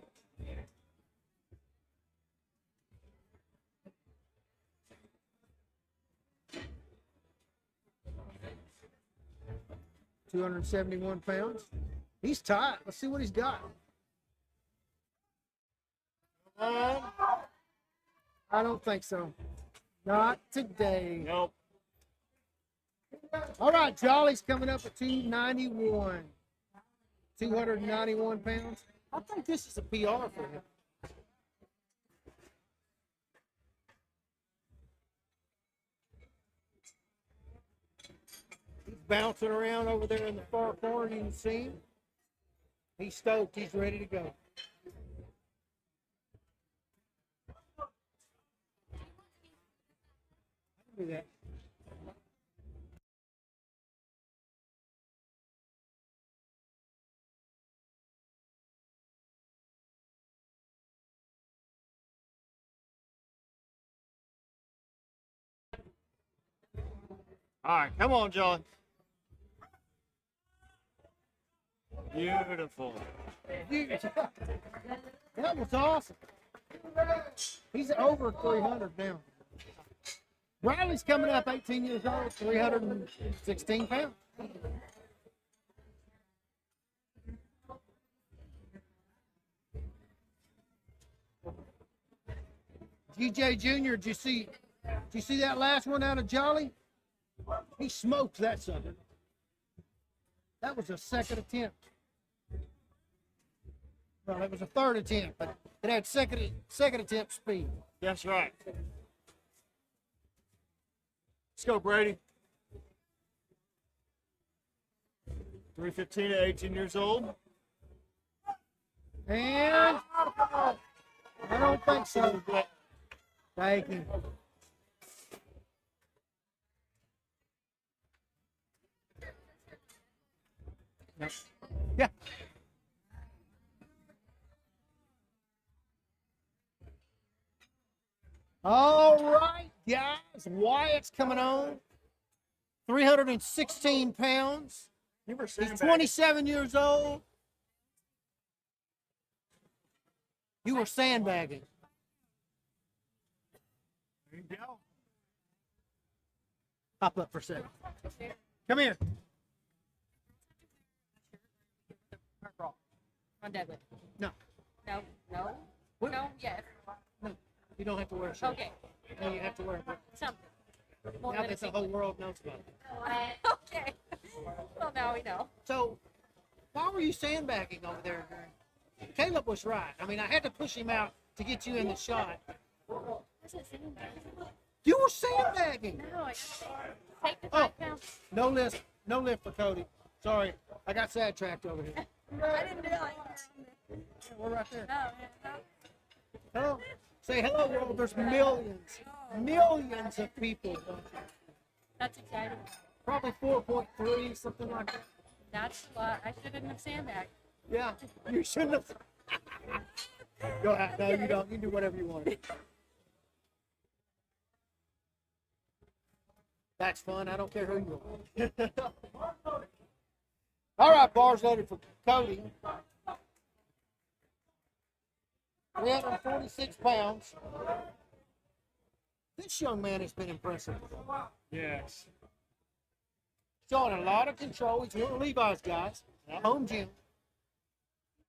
£271. He's tight. Let's see what he's got. Come on. I don't think so. Not today. Nope. All right, Jolly's coming up at 291. 291 pounds. I think this is a PR for him. He's bouncing around over there in the far corner. You can see him. He's stoked. He's ready to go. Do that. All right, come on, John. Beautiful. That was awesome. He's over 300 now. Riley's coming up 18 years old, 316 pounds. GJ Jr., did you see that last one out of Jolly? He smoked that sucker. That was a second attempt. Well, it was a third attempt, but it had second attempt speed. That's right. Let's go, Brady. 315 at 18 years old. And I don't think so. Thank you. Yeah. All right, guys. Wyatt's coming on. 316 pounds. You were He's 27 years old. You were sandbagging. There you go. Pop up for a second. Come here. On deadlift. No, No, no, What? no, yes. no. You don't have to wear a shirt. Okay, No, you have to wear a shirt. something. More Now than a that the whole singlet. world knows about it. Okay. Well, now we know. So, why were you sandbagging over there? Caleb was right. I mean, I had to push him out to get you in the shot. This is sandbagging. You were sandbagging. No, I take the Oh. 5 pounds. No lift for Cody. Sorry, I got sidetracked over here. I didn't realize you were on We're right there. there. No, Hello. Say hello, world. There's millions of people. that's exciting. Probably 4.3, something like that. That's a lot. I shouldn't have sandbagged. Yeah, you shouldn't have. Go ahead. No, you don't. You do whatever you want. That's fun. I don't care who you are. All right, bars loaded for Cody. 346 pounds. This young man has been impressive. Yes. Showing a lot of control. He's one of Levi's guys. Home gym.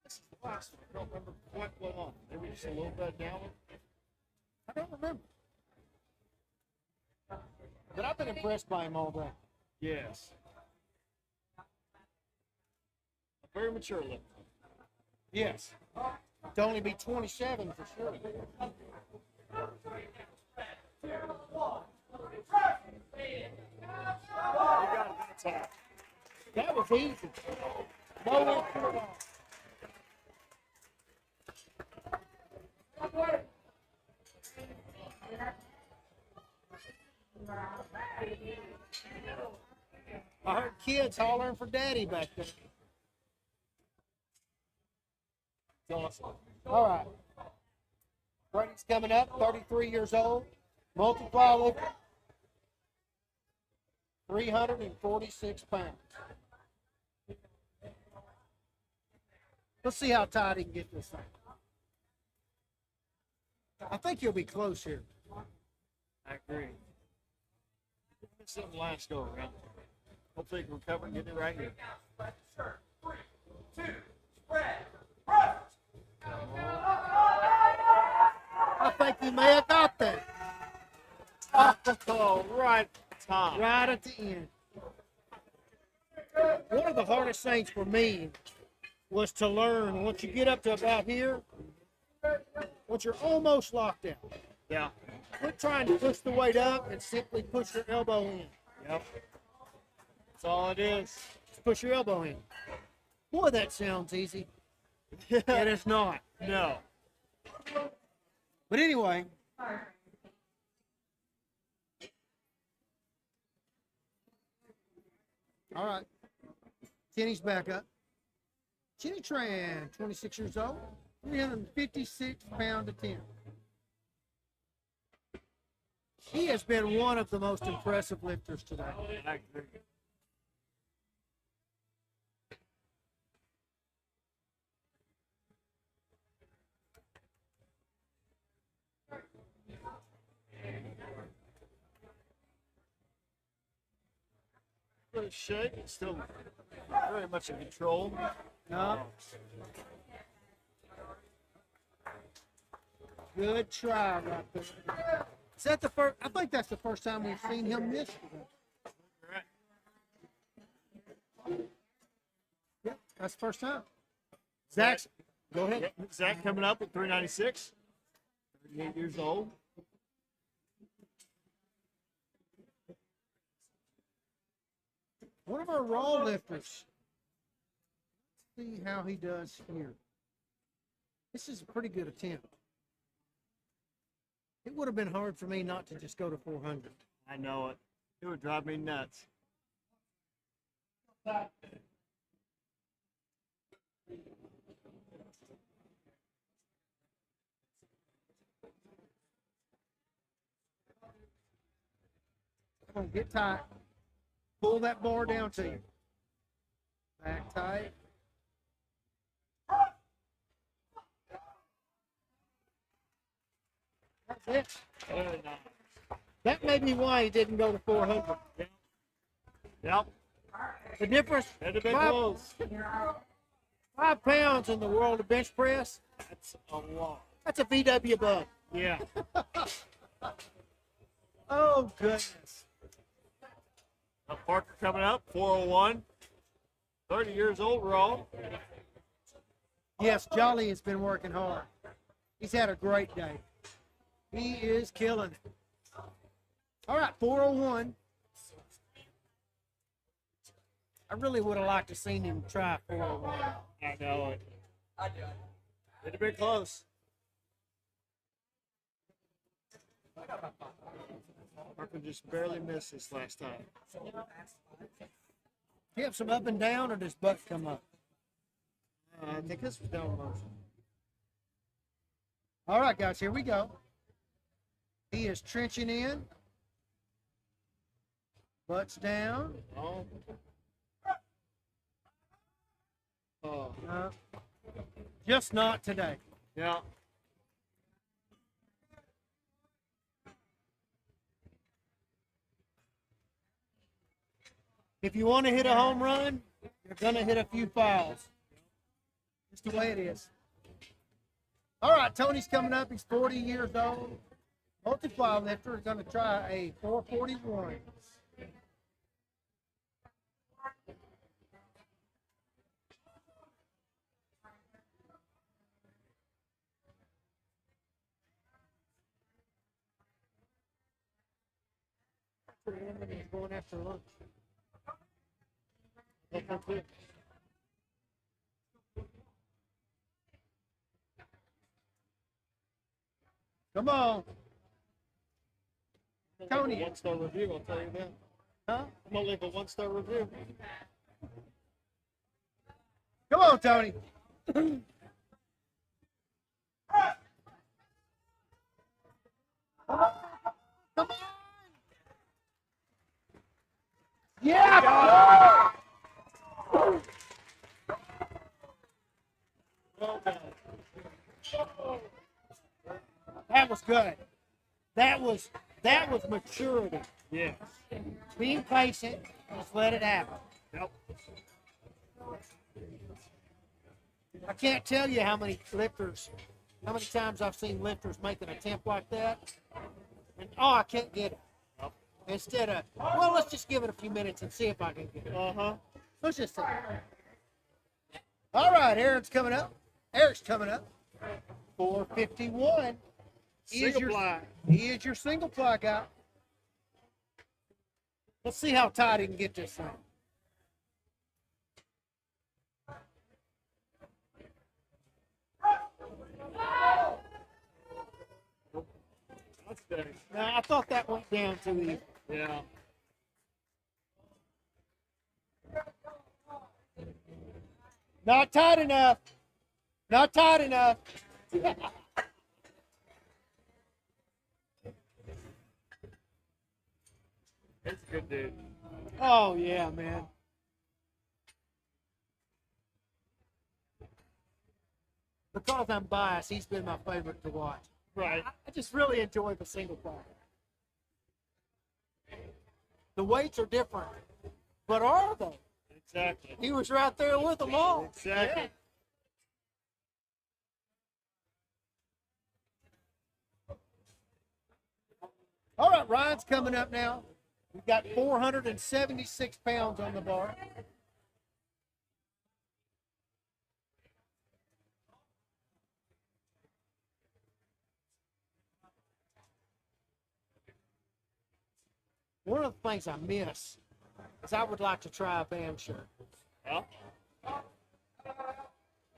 This is the last one. I don't remember quite what on. Maybe just a little bit down. I don't remember. But I've been impressed by him all day. Yes. A very mature look. Yes. To only be 27 for sure. That was easy. No effort at all. I heard kids hollering for daddy back there. It's awesome. All right. Brady's coming up, 33 years old, multiply lifter. 346 pounds. Let's see how tight he can get this thing. I think he'll be close here. I agree. This is the last go around. Hopefully he can recover and get it right here. I think he may have got that. Oh, right time. Right at the end. One of the hardest things for me was to learn once you get up to about here, once you're almost locked out, Yeah. quit trying to push the weight up and simply push your elbow in. Yep. That's all it is. Just push your elbow in. Boy, that sounds easy. It is not. No. But anyway, all right. Kenny's back up. Kenny Tran, 26 years old, 356 pound attempt. He has been one of the most impressive lifters today. I agree. Little shake, it's still very much in control. No. Good try right there. Is that the first? I think that's the first time we've seen him miss today. Yep, that's the first time. Zach's, go ahead. Yep. Zach coming up at 396, 38 years old. One of our raw lifters. Let's see how he does here. This is a pretty good attempt. It would have been hard for me not to just go to 400. I know it. It would drive me nuts. Come on, get tight. Pull that bar down to you. Back tight. That's it. Very nice. That may be why he didn't go to 400. Yep. The difference, Had to be five, close. 5 pounds in the world of bench press, That's a lot. that's a VW bug. Yeah. Oh, goodness. Parker coming up, 401. 30 years old, raw. Yes, Jolly has been working hard. He's had a great day. He is killing it. All right, 401. I really would have liked to seen him try 401. I know it. It'd have been close. Parker just barely missed this last time. Hips him up and down, or does butt come up? I think this was down motion. All right, guys, here we go. He is trenching in. Butts down. Oh. Oh. Just not today. Yeah. If you want to hit a home run, you're going to hit a few fouls. Just the way it is. All right, Tony's coming up. He's 40 years old. Multi-ply lifter is going to try a 441. He's going after lunch. Come on. Tony. One-star review, I'll tell you that. Huh? I'm going to leave a one-star review. Come on, Tony. Come on. That was good. That was maturity. Yes. Being patient, just let it happen. Yep. I can't tell you how many times I've seen lifters make an attempt like that, and I can't get it. Instead of, well, let's just give it a few minutes and see if I can get it. Let's just see. All right, Eric's coming up. 451. Single ply. He is your single ply guy. Let's see how tight he can get this thing. That's steady. Now, I thought that went down too easy. Yeah. Not tight enough. Not tight enough. It's a good dude. Oh, yeah, man. Because I'm biased, he's been my favorite to watch. Right. I just really enjoy the single ply. The weights are different, but are they? Exactly. He was right there with them all. Exactly. All right, Ryan's coming up now. We've got 476 pounds on the bar. One of the things I miss is I would like to try a band shirt. Well,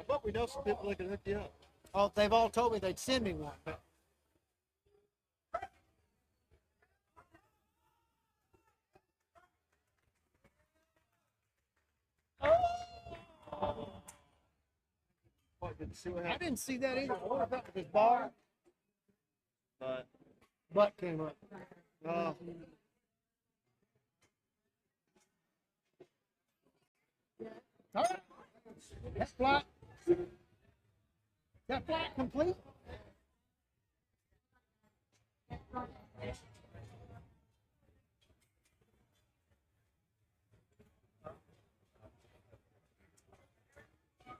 but we know some people that can hook you up. Oh, they've all told me they'd send me one, but What, did you see what I happened? didn't see that either. I wonder if that was his bar. But, Butt came up. oh, All right. That flight complete?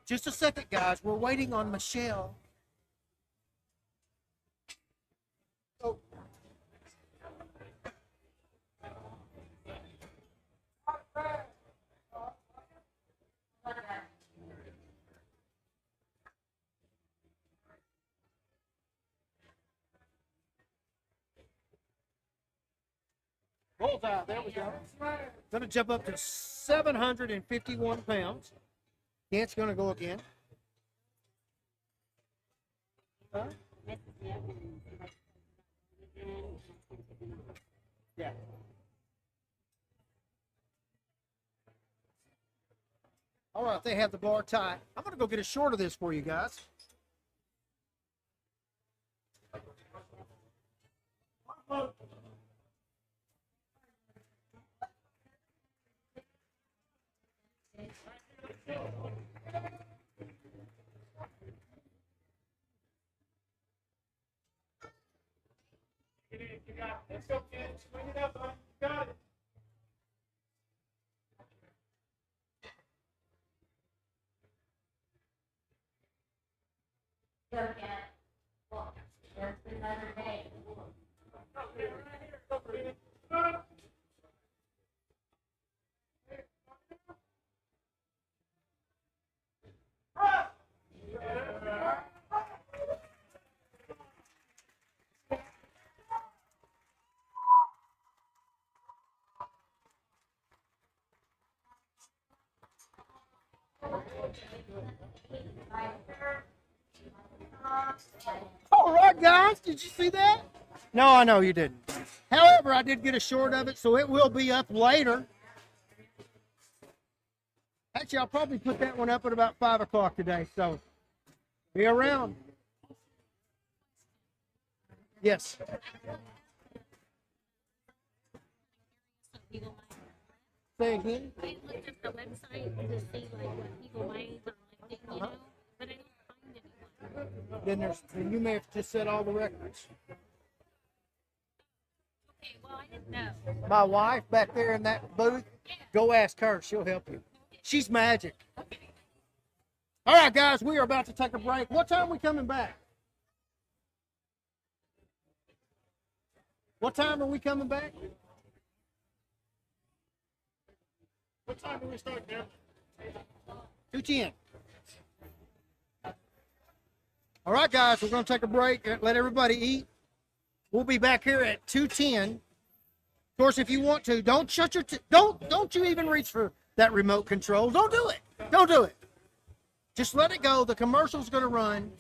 Just a second, guys. We're waiting on Michelle. Oh. Bullseye, there we go. Gonna jump up to 751 pounds. Kent's gonna go again. Huh? Yeah. All right, they have the bar tight. I'm gonna go get a short of this for you guys. Let's go, kids. Clean it up, bud. You got it. Go get, well, there's another day. All right, guys, did you see that? No, I know you didn't. However, I did get a short of it, so it will be up later. Actually, I'll probably put that one up at about 5 o'clock today, so be around. Yes. Say again. I looked at the website to see like what people weigh for lifting, you know, but I don't find anyone. Then you may have just set all the records. Okay, well I didn't know. My wife back there in that booth, go ask her. She'll help you. She's magic. All right, guys, we are about to take a break. What time are we coming back? What time are we coming back? What time do we start now? 2:10. All right, guys, we're going to take a break and let everybody eat. We'll be back here at 2:10. Of course, if you want to, don't shut your don't you even reach for that remote control. Don't do it. Don't do it. Just let it go. The commercial's going to run.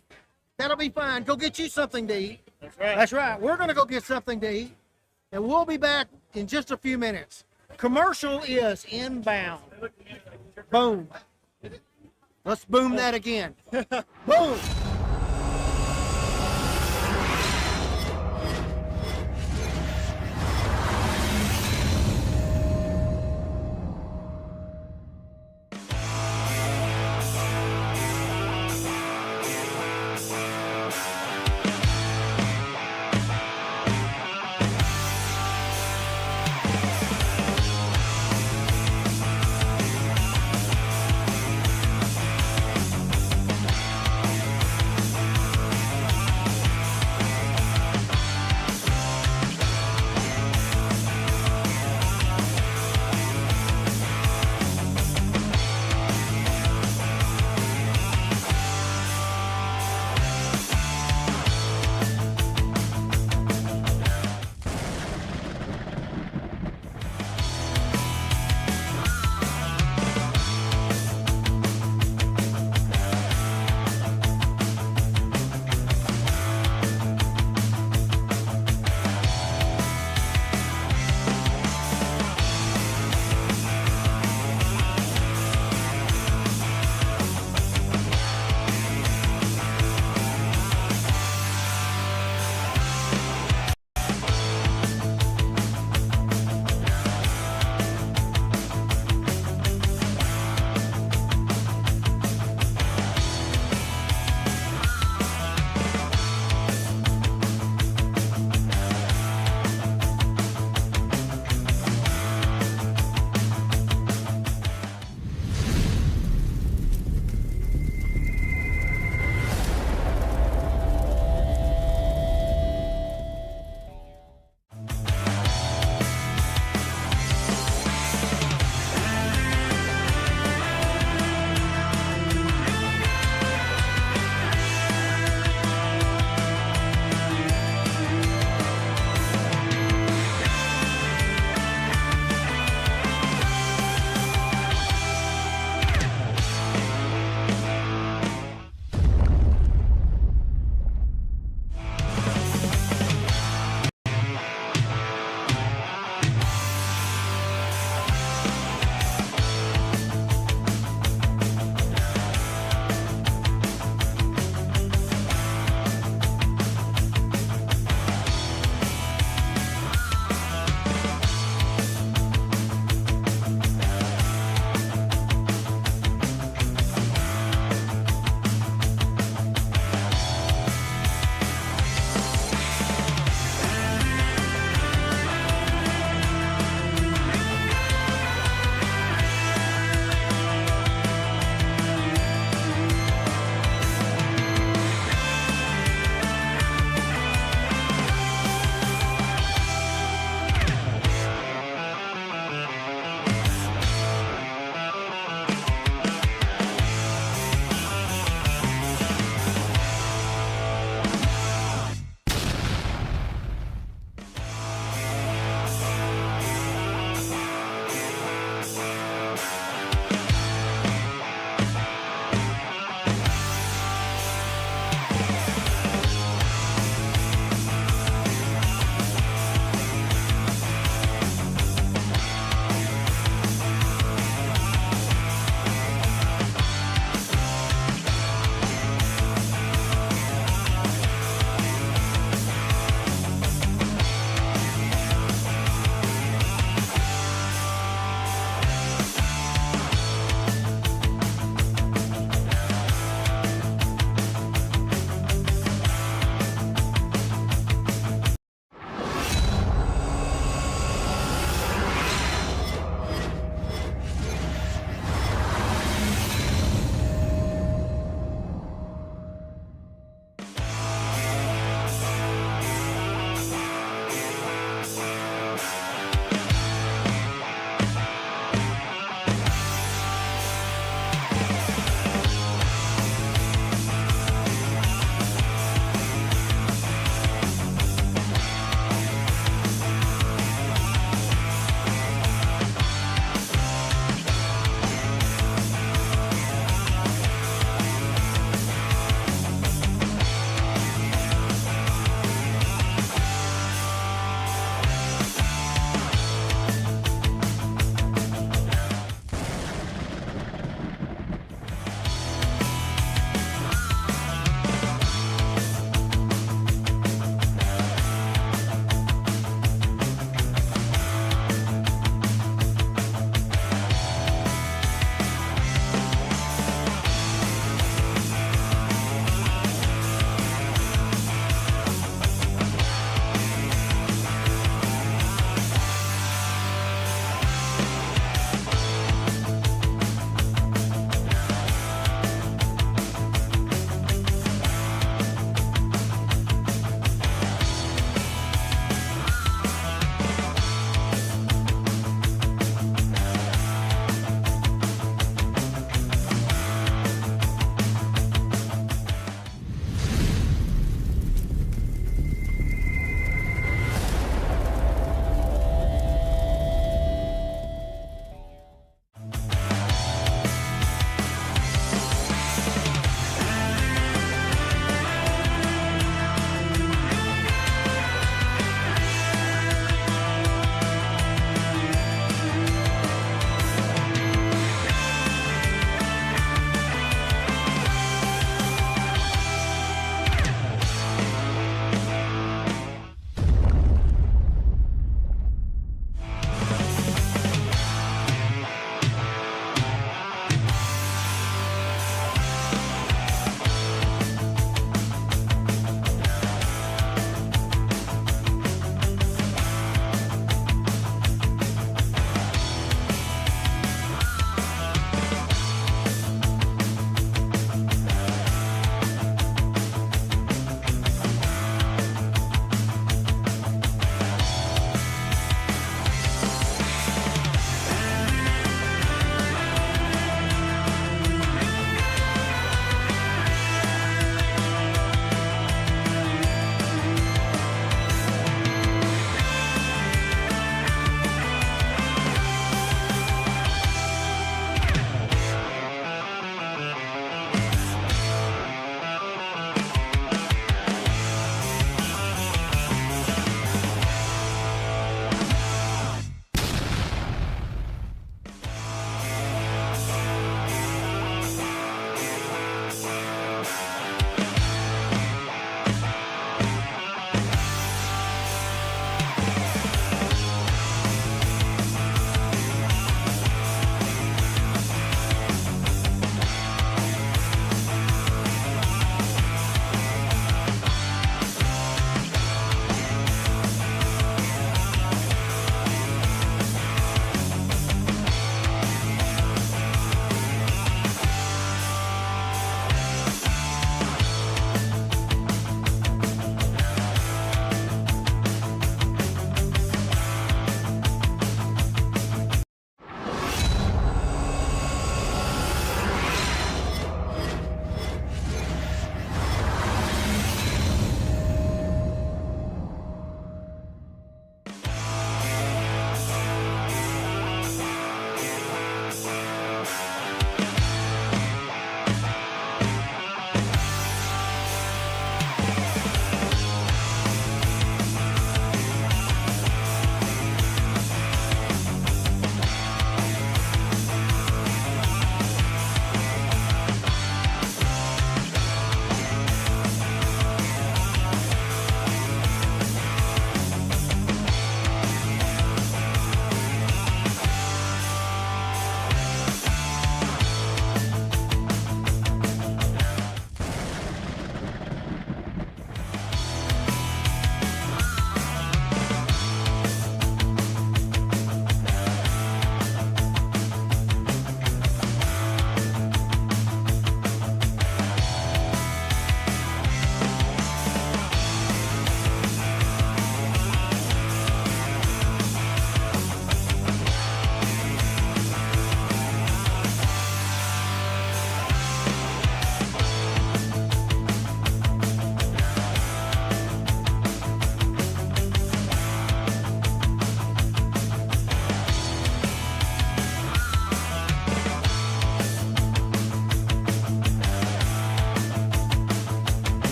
That'll be fine. Go get you something to eat. That's right. That's right. We're going to go get something to eat, and we'll be back in just a few minutes. Commercial is inbound. Boom. Let's boom that again. Boom.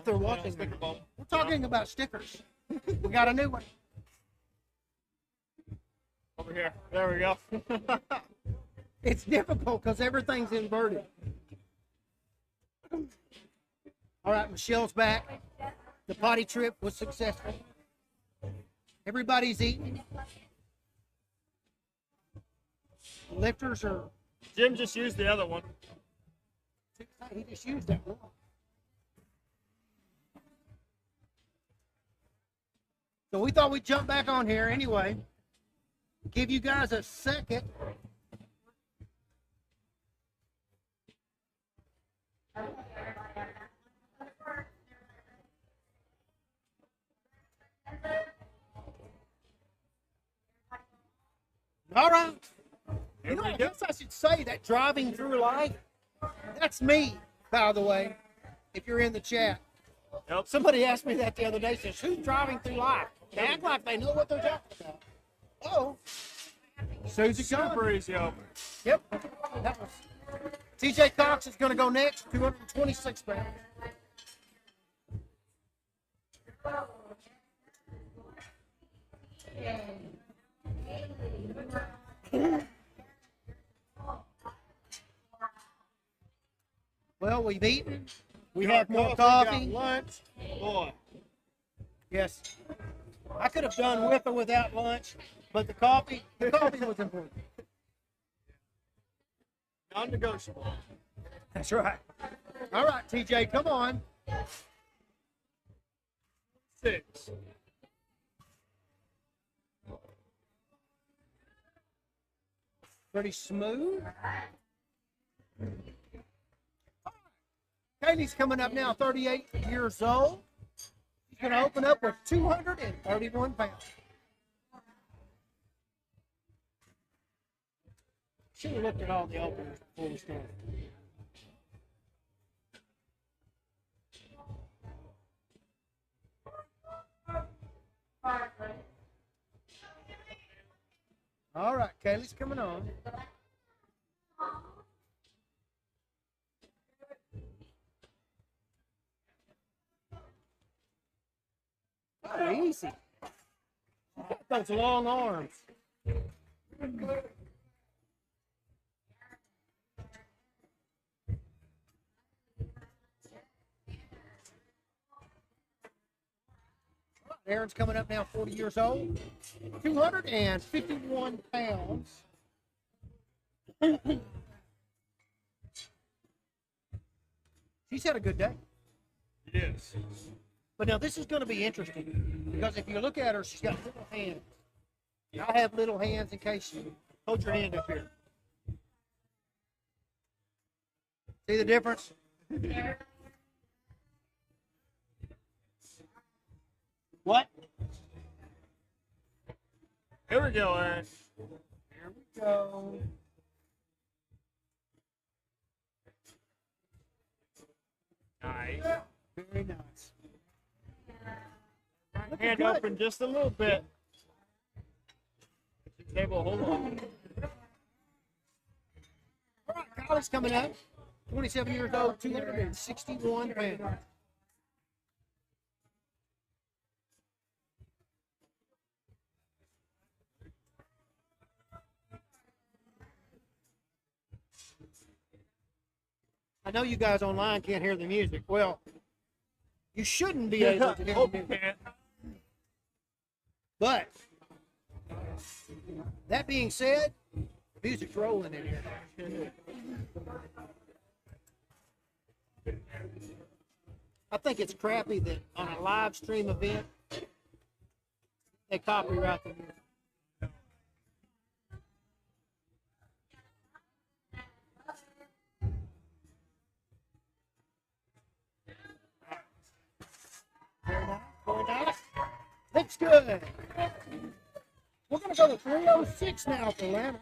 they're watching. We're talking about stickers. We got a new one. Over here. There we go. It's difficult because everything's inverted. All right, Michelle's back. The potty trip was successful. Everybody's eating. Lifters are. Jim just used the other one. He just used that one. So we thought we'd jump back on here anyway. Give you guys a second. All right. You know, I guess I should say that driving through life, that's me, by the way, if you're in the chat. Yep. Somebody asked me that the other day, says, who's driving through life? They act like they know what they're talking about. Oh, Susie Super Cox. easy open. Yep. That was. TJ Cox is going to go next, 226 pounds. Well, we've eaten. We had more coffee. Got lunch. Boy. Yes. I could have done with or without lunch, but the coffee was important. Non-negotiable. That's right. All right, TJ, come on. 6. Pretty smooth. Kaylee's coming up now, 38 years old. She's going to open up with 231 pounds. Should have looked at all the openers before we started. All right, Kaylee's coming on. Oh, easy. Got those long arms. Aaron's coming up now, 40 years old, 251 pounds. She's had a good day. Yes. But now this is going to be interesting because if you look at her, she's got little hands. I have little hands in case you hold your hand up here. See the difference? What? Here we go, Aaron. Here we go. Nice. Very nice. Hand good. open just a little bit. She's able to hold on. All right, Kylie's coming up. 27 years old, 261 pounds. I know you guys online can't hear the music. Well, you shouldn't be able to hear the music. But that being said, music's rolling in here. I think it's crappy that on a live stream event they copyright the music. Very nice, very nice. Looks good. We're going to go to 306 now for Lana.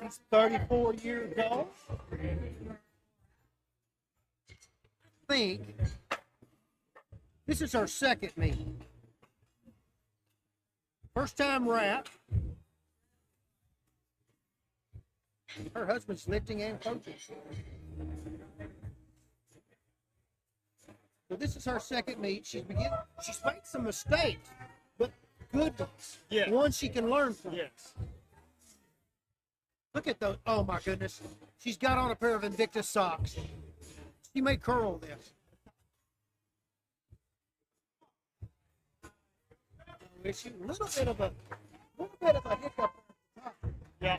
He's 34 years old. I think this is her second meet. First time wrap. Her husband's lifting and coaching. So this is her second meet. She's made some mistakes, but good ones. Yeah. Ones she can learn from. Yes. Look at those. Oh my goodness. She's got on a pair of Invictus socks. She may curl this. A little bit of a hiccup. Yeah.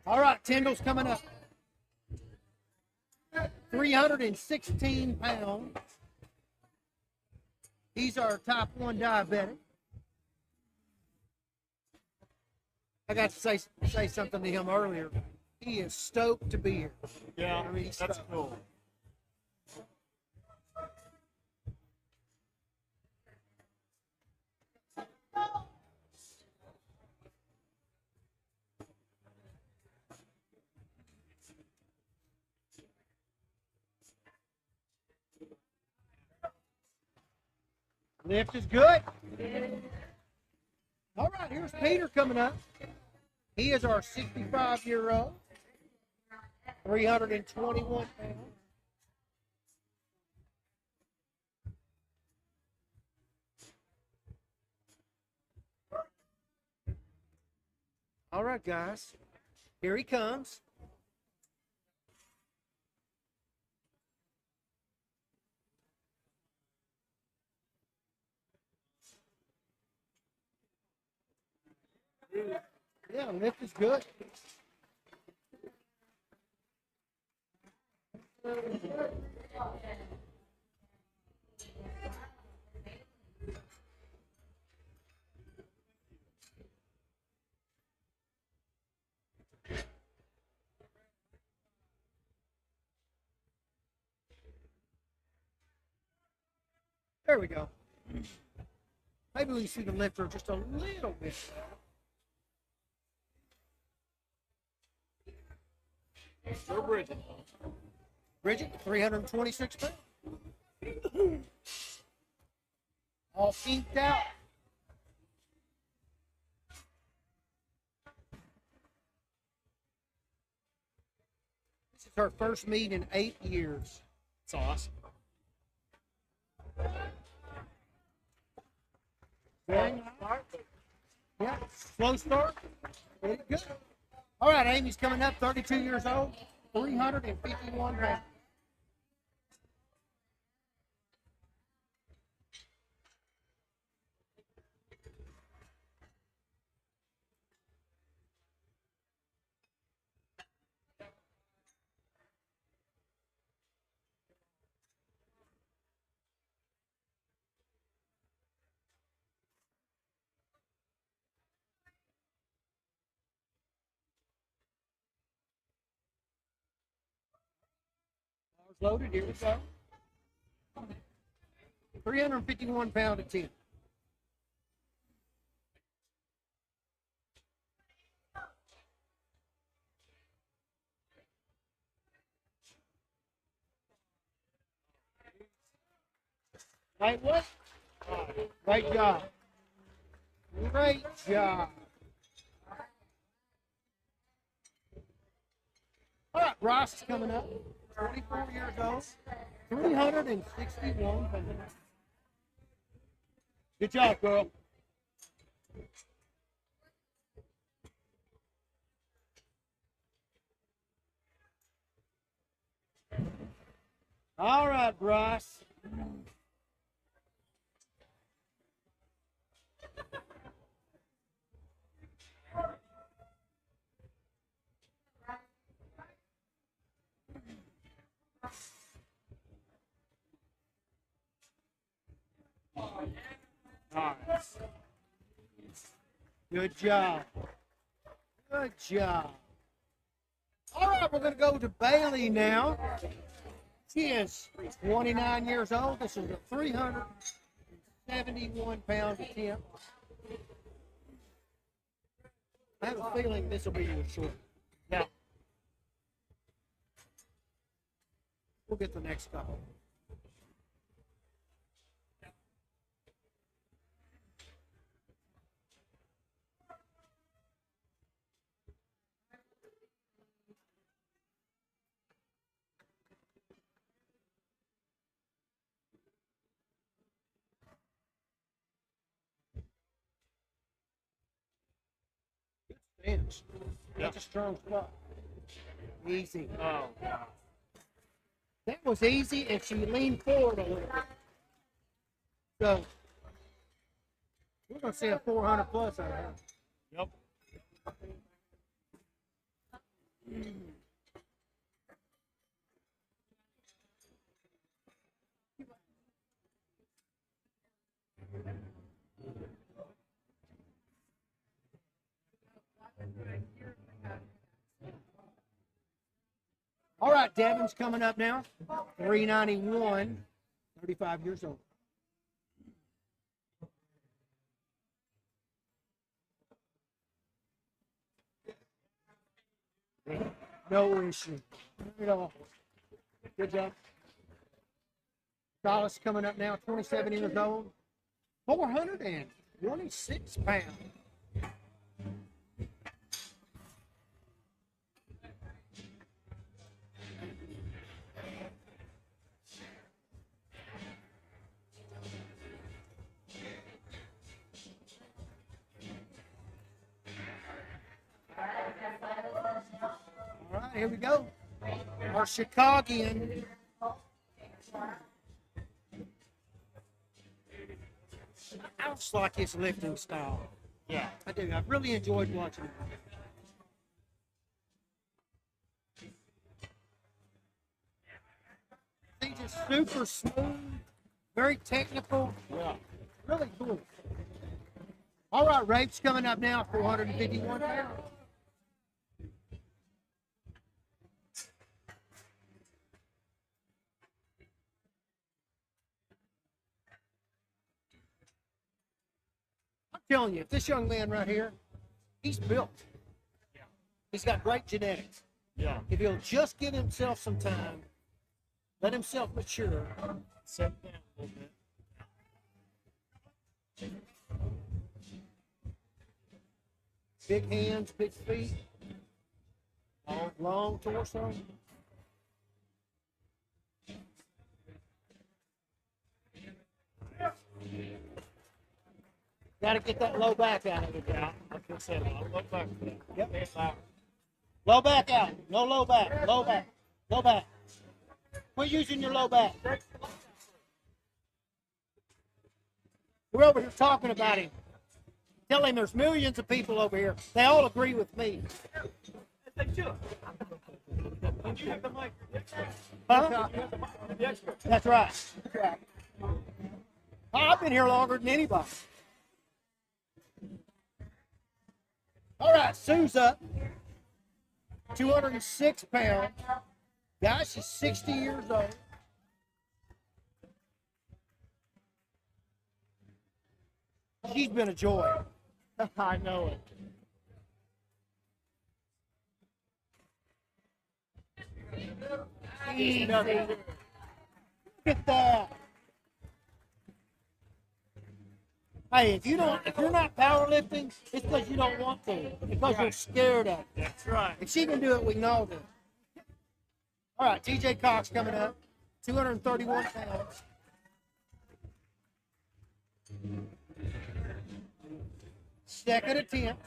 All right, Tyndall's coming up. 316 pounds. He's our type 1 diabetic. I got to say something to him earlier. He is stoked to be here. Yeah. I mean, he's That's stoked. cool. Lift is good. All right, here's Peter coming up. He is our 65-year-old, 321 pounds. All right, guys. Here he comes. Yeah, lift is good. There we go. Maybe we can see the lifter just a little bit. Go Bridget. Bridget, 326 pounds. All inked out. This is her first meet in 8 years. It's awesome. Very nice. Yeah, slow start. Very good. All right, Amy's coming up, 32 years old, 351 pounds. Bars loaded, here we go. 351 pound at 10. Right, what? Great job. Great job. All right, Ross is coming up. 24 years old. 361 pounds. Good job, girl. All right, Bryce. Nice. Good job. Good job. All right, we're going to go to Bailey now. She is 29 years old. This is a 371 pound attempt. I have a feeling this will be your short. Yeah. We'll get the next couple. Bench. That's a strong squat. Easy. Oh, That was easy, and she leaned forward a little bit. So, we're going to see a 400 plus out of her. yep. All right, Devin's coming up now. 391, 35 years old. No issue. Not at all. Good job. Dallas coming up now, 27 years old. 426 pounds. All right, here we go. Our Chicagoan. I just like his lifting style. Yeah. I do. I've really enjoyed watching him. He's just super smooth, very technical. Yeah. Really cool. All right, Rape's coming up now, 451 pounds. I'm telling you, if this young man right here, he's built. He's got great genetics. Yeah. If he'll just give himself some time, let himself mature. Set down a little bit. Big hands, big feet, long torso. Got to get that low back out of it. Yeah. Like I said, I'll look back to that. Yep. Hands out. Low back out. No low back. Low back. Low back. Quit using your low back. We're over here talking about him. Tell him there's millions of people over here. They all agree with me. They should. And you have the mic. Huh? The expert. That's right. That's right. I've been here longer than anybody. All right, Sue's up. 206 pounds. Guys, she's 60 years old. She's been a joy. I know it. Easy. Look at that. Hey, if you're not powerlifting, it's because you don't want to. Because you're scared of it. That's right. If she can do it, we can all do it. All right, TJ Cox coming up, 231 pounds. Second attempt.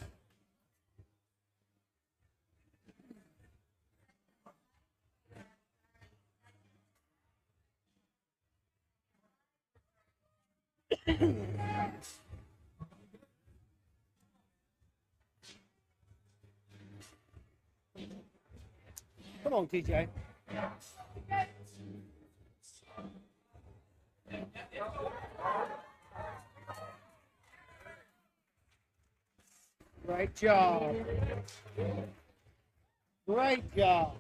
Come on, TJ. Great job. Great job.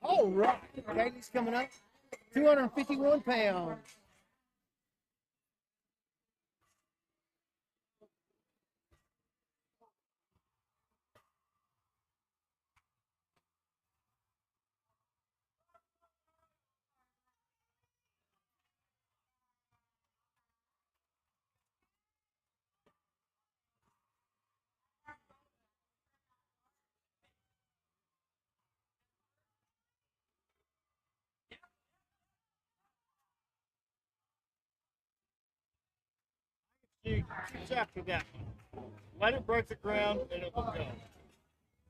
All right. Kaylee's coming up. 251 pounds. keeps after that one. Let it break the ground and it will go.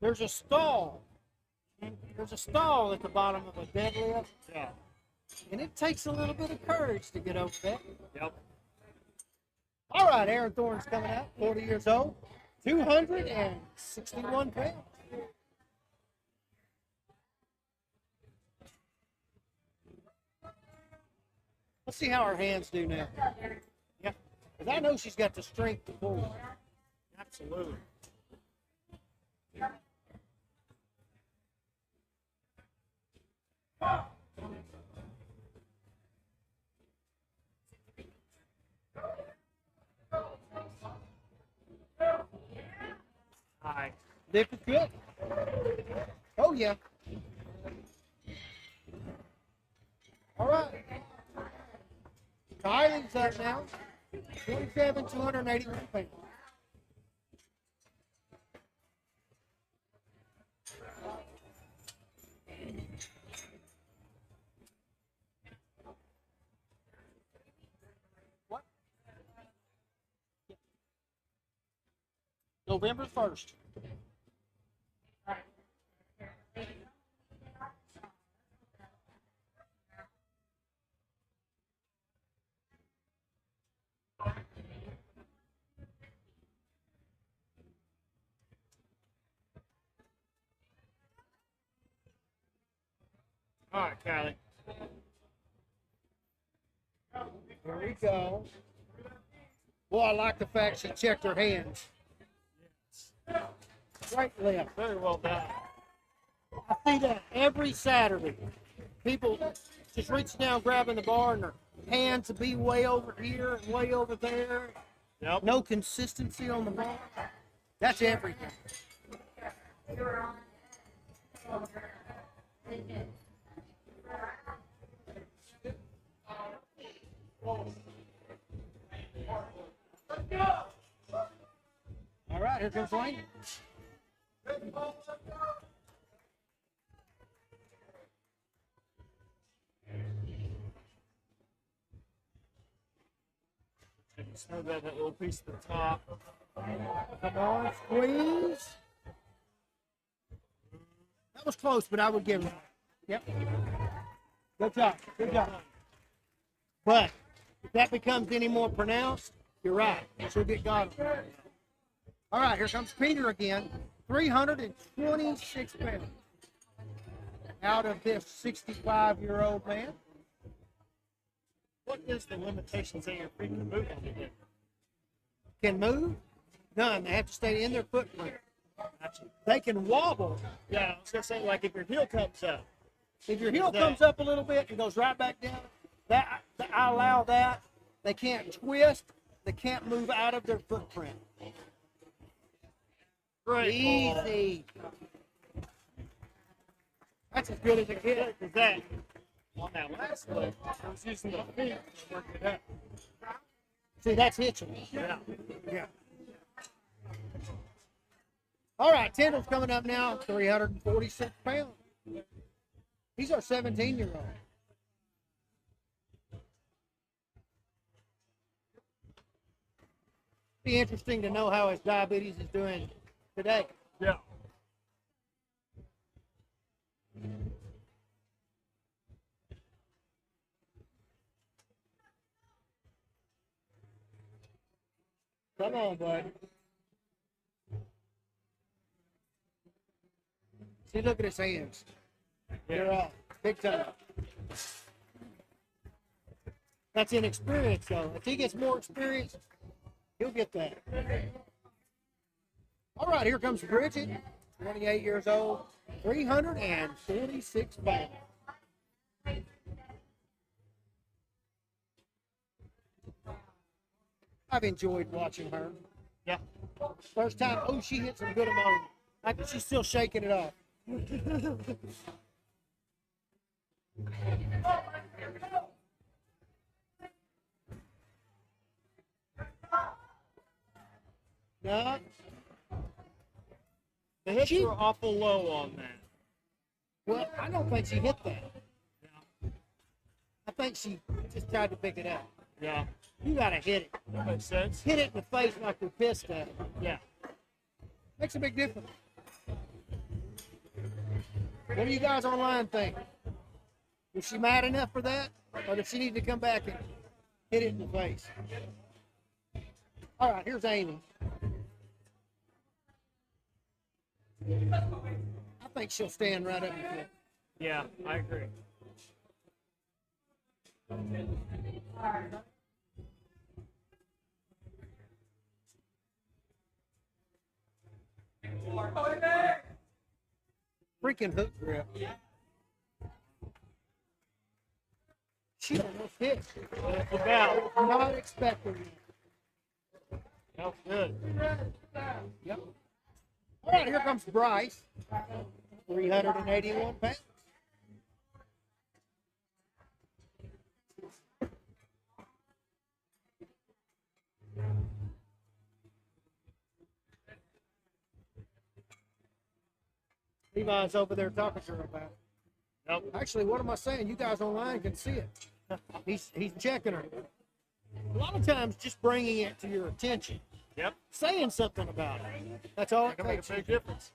There's a stall. There's a stall at the bottom of a deadlift, Yeah. and it takes a little bit of courage to get over that. Yep. All right, Aaron Thorne's coming out, 40 years old, 261 pounds. Let's see how her hands do now. Yeah, because I know she's got the strength to pull. Absolutely. Hi. Lift is good. Oh, yeah. All right. Kylie's up now. 27, 281 pounds. What? November 1st. All right, Kylie. Here we go. Well, I like the fact she checked her hands. Right left. Very well done. I see that every Saturday. People just reaching down, grabbing the bar, and their hands will be way over here and way over there. Yep. No consistency on the bar. That's everything. All right, here comes Wayne. Smooth out that little piece at the top. Come on, squeeze. That was close, but I would give it. Yep. Good job. Good job. But if that becomes any more pronounced, you're right. She'll get got. All right, here comes Peter again. 326 pounds. Out of this 65-year-old man. What is the limitations that your feet can move on the hip? Can move? None. They have to stay in their footprint. They can wobble. Yeah, I was gonna say, like if your heel comes up. If your heel comes up a little bit and goes right back down, that I allow that. They can't twist. They can't move out of their footprint. Great. Easy. That's as good as it gets. Is that on that last lift? I was using the feet to work it up. See, that's hitching. Yeah. Yeah. All right, Tyndall's coming up now, 346 pounds. He's our 17-year-old. Be interesting to know how his diabetes is doing today. Yeah. Come on, bud. See, look at his hands. They're off. Big time. That's inexperience, though. If he gets more experience, he'll get that. All right, here comes Bridget, 28 years old, 346 pounds. I've enjoyed watching her. Yeah. First time, oh, she hit some good ammonia. She's still shaking it off. No. The hips were awful low on that. Well, I don't think she hit that. I think she just tried to pick it up. Yeah, You gotta hit it. that makes sense. Hit it in the face like you're pissed at it. Yeah. Makes a big difference. What do you guys online think? Is she mad enough for that? Or does she need to come back and hit it in the face? All right, here's Amy. I think she'll stand right up here. Yeah, I agree. Freaking hook grip. She almost hit. That's about. Not expecting it. That's good. Yep. All right, here comes Bryce. 381 pounds. Levi's over there talking to her about it. Yep. Actually, what am I saying? You guys online can see it. He's checking her. A lot of times, just bringing it to your attention, Yep. saying something about it. That's all That it can make a takes. big difference.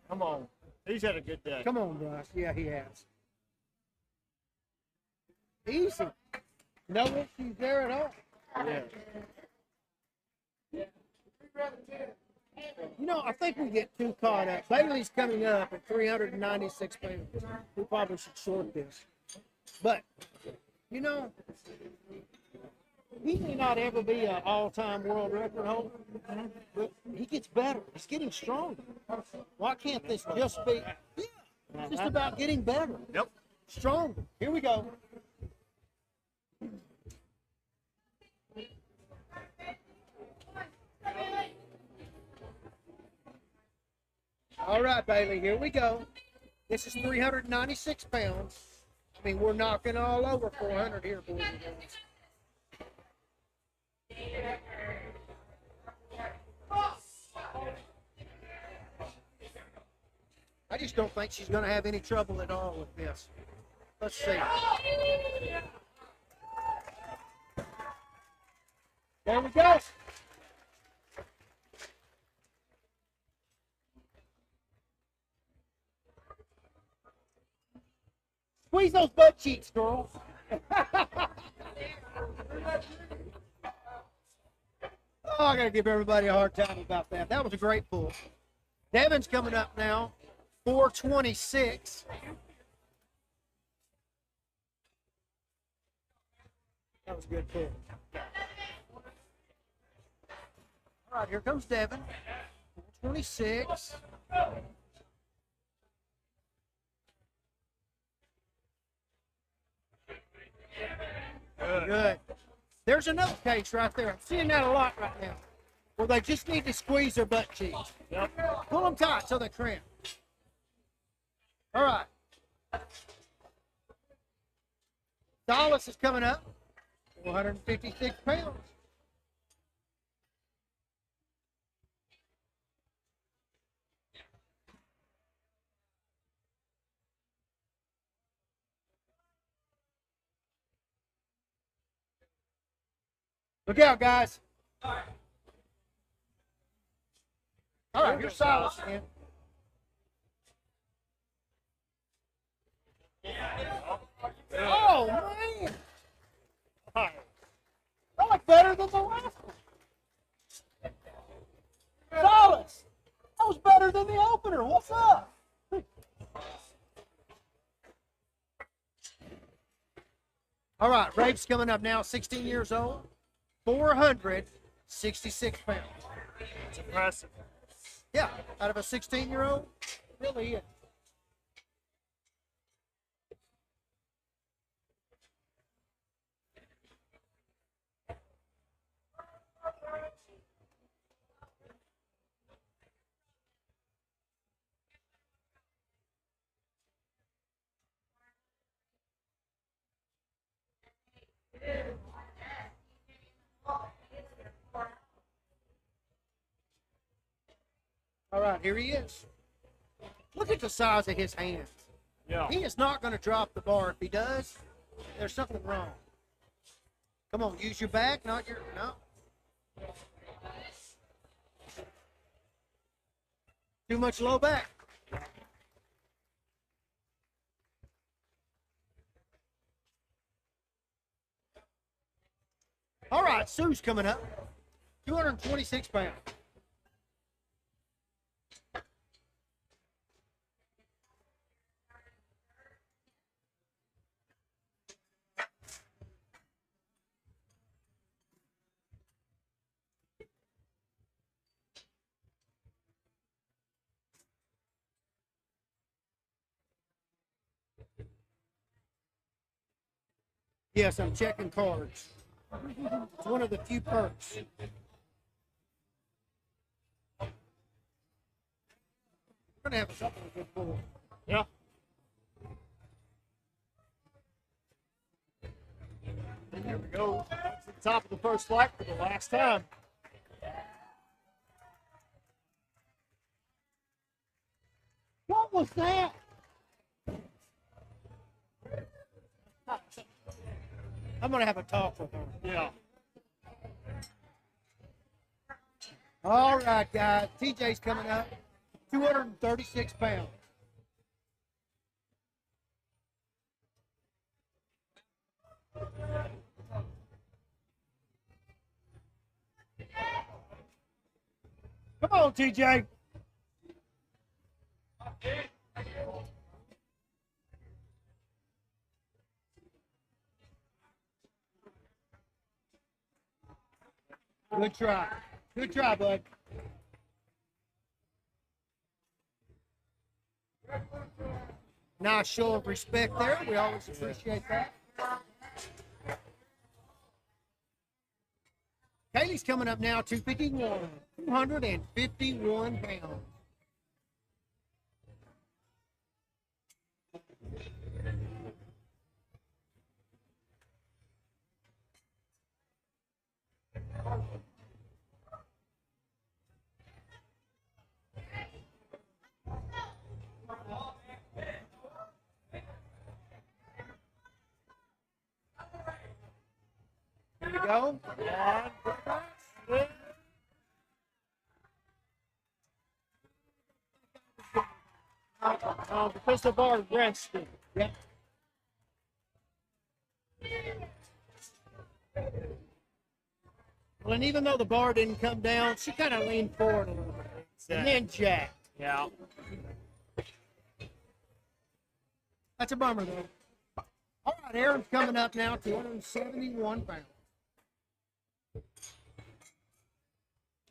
Come on. He's had a good day. Come on, Bryce. Yeah, he has. Easy. No issues there at all. Yeah. You know, I think we get too caught up. Bailey's coming up at 396 pounds. We probably should short this. But, you know, he may not ever be an all-time world record holder, but he gets better. He's getting stronger. Why can't this just be, yeah, it's just about getting better, Yep. stronger. Here we go. All right, Bailey, here we go. This is 396 pounds. I mean, we're knocking all over 400 here, boys and girls. I just don't think she's going to have any trouble at all with this. Let's see. There we go. Squeeze those butt cheeks, girls. Oh, I got to give everybody a hard time about that. That was a great pull. Devin's coming up now, 426. That was a good pull. All right, here comes Devin, 426. Good. There's another case right there. I'm seeing that a lot right now, where they just need to squeeze their butt cheeks. Yep. Pull them tight so they cramp. All right. Dallas is coming up, 456 pounds. Look out, guys. All right, here's Silas again. Oh, man. Hi. That was better than the last one. Silas, that was better than the opener. What's up? All right, Rafe's coming up now, 16 years old, 466 pounds. It's impressive. Yeah, out of a 16-year-old, really is. All right, here he is. Look at the size of his hands. Yeah. He is not going to drop the bar. If he does, there's something wrong. Come on, use your back, not your, no. Too much low back. All right, Sue's coming up. 226 pounds. Yes, I'm checking cards. It's one of the few perks. We're going to have something to good pull. Yeah. There we go. That's the top of the first flight for the last time. What was that? I'm going to have a talk with her. Yeah. All right, guys. TJ's coming up. 236 pounds. Come on, TJ. Good try. Good try, bud. Nice show of respect there. We always appreciate that. Kaylee's coming up now, 251. 251 pounds. Here we go. Because the bar rested. Yep. Well, and even though the bar didn't come down, she kind of leaned forward a little bit. And then jacked. Yeah. That's a bummer, though. All right, Aaron's coming up now, 271 pounds.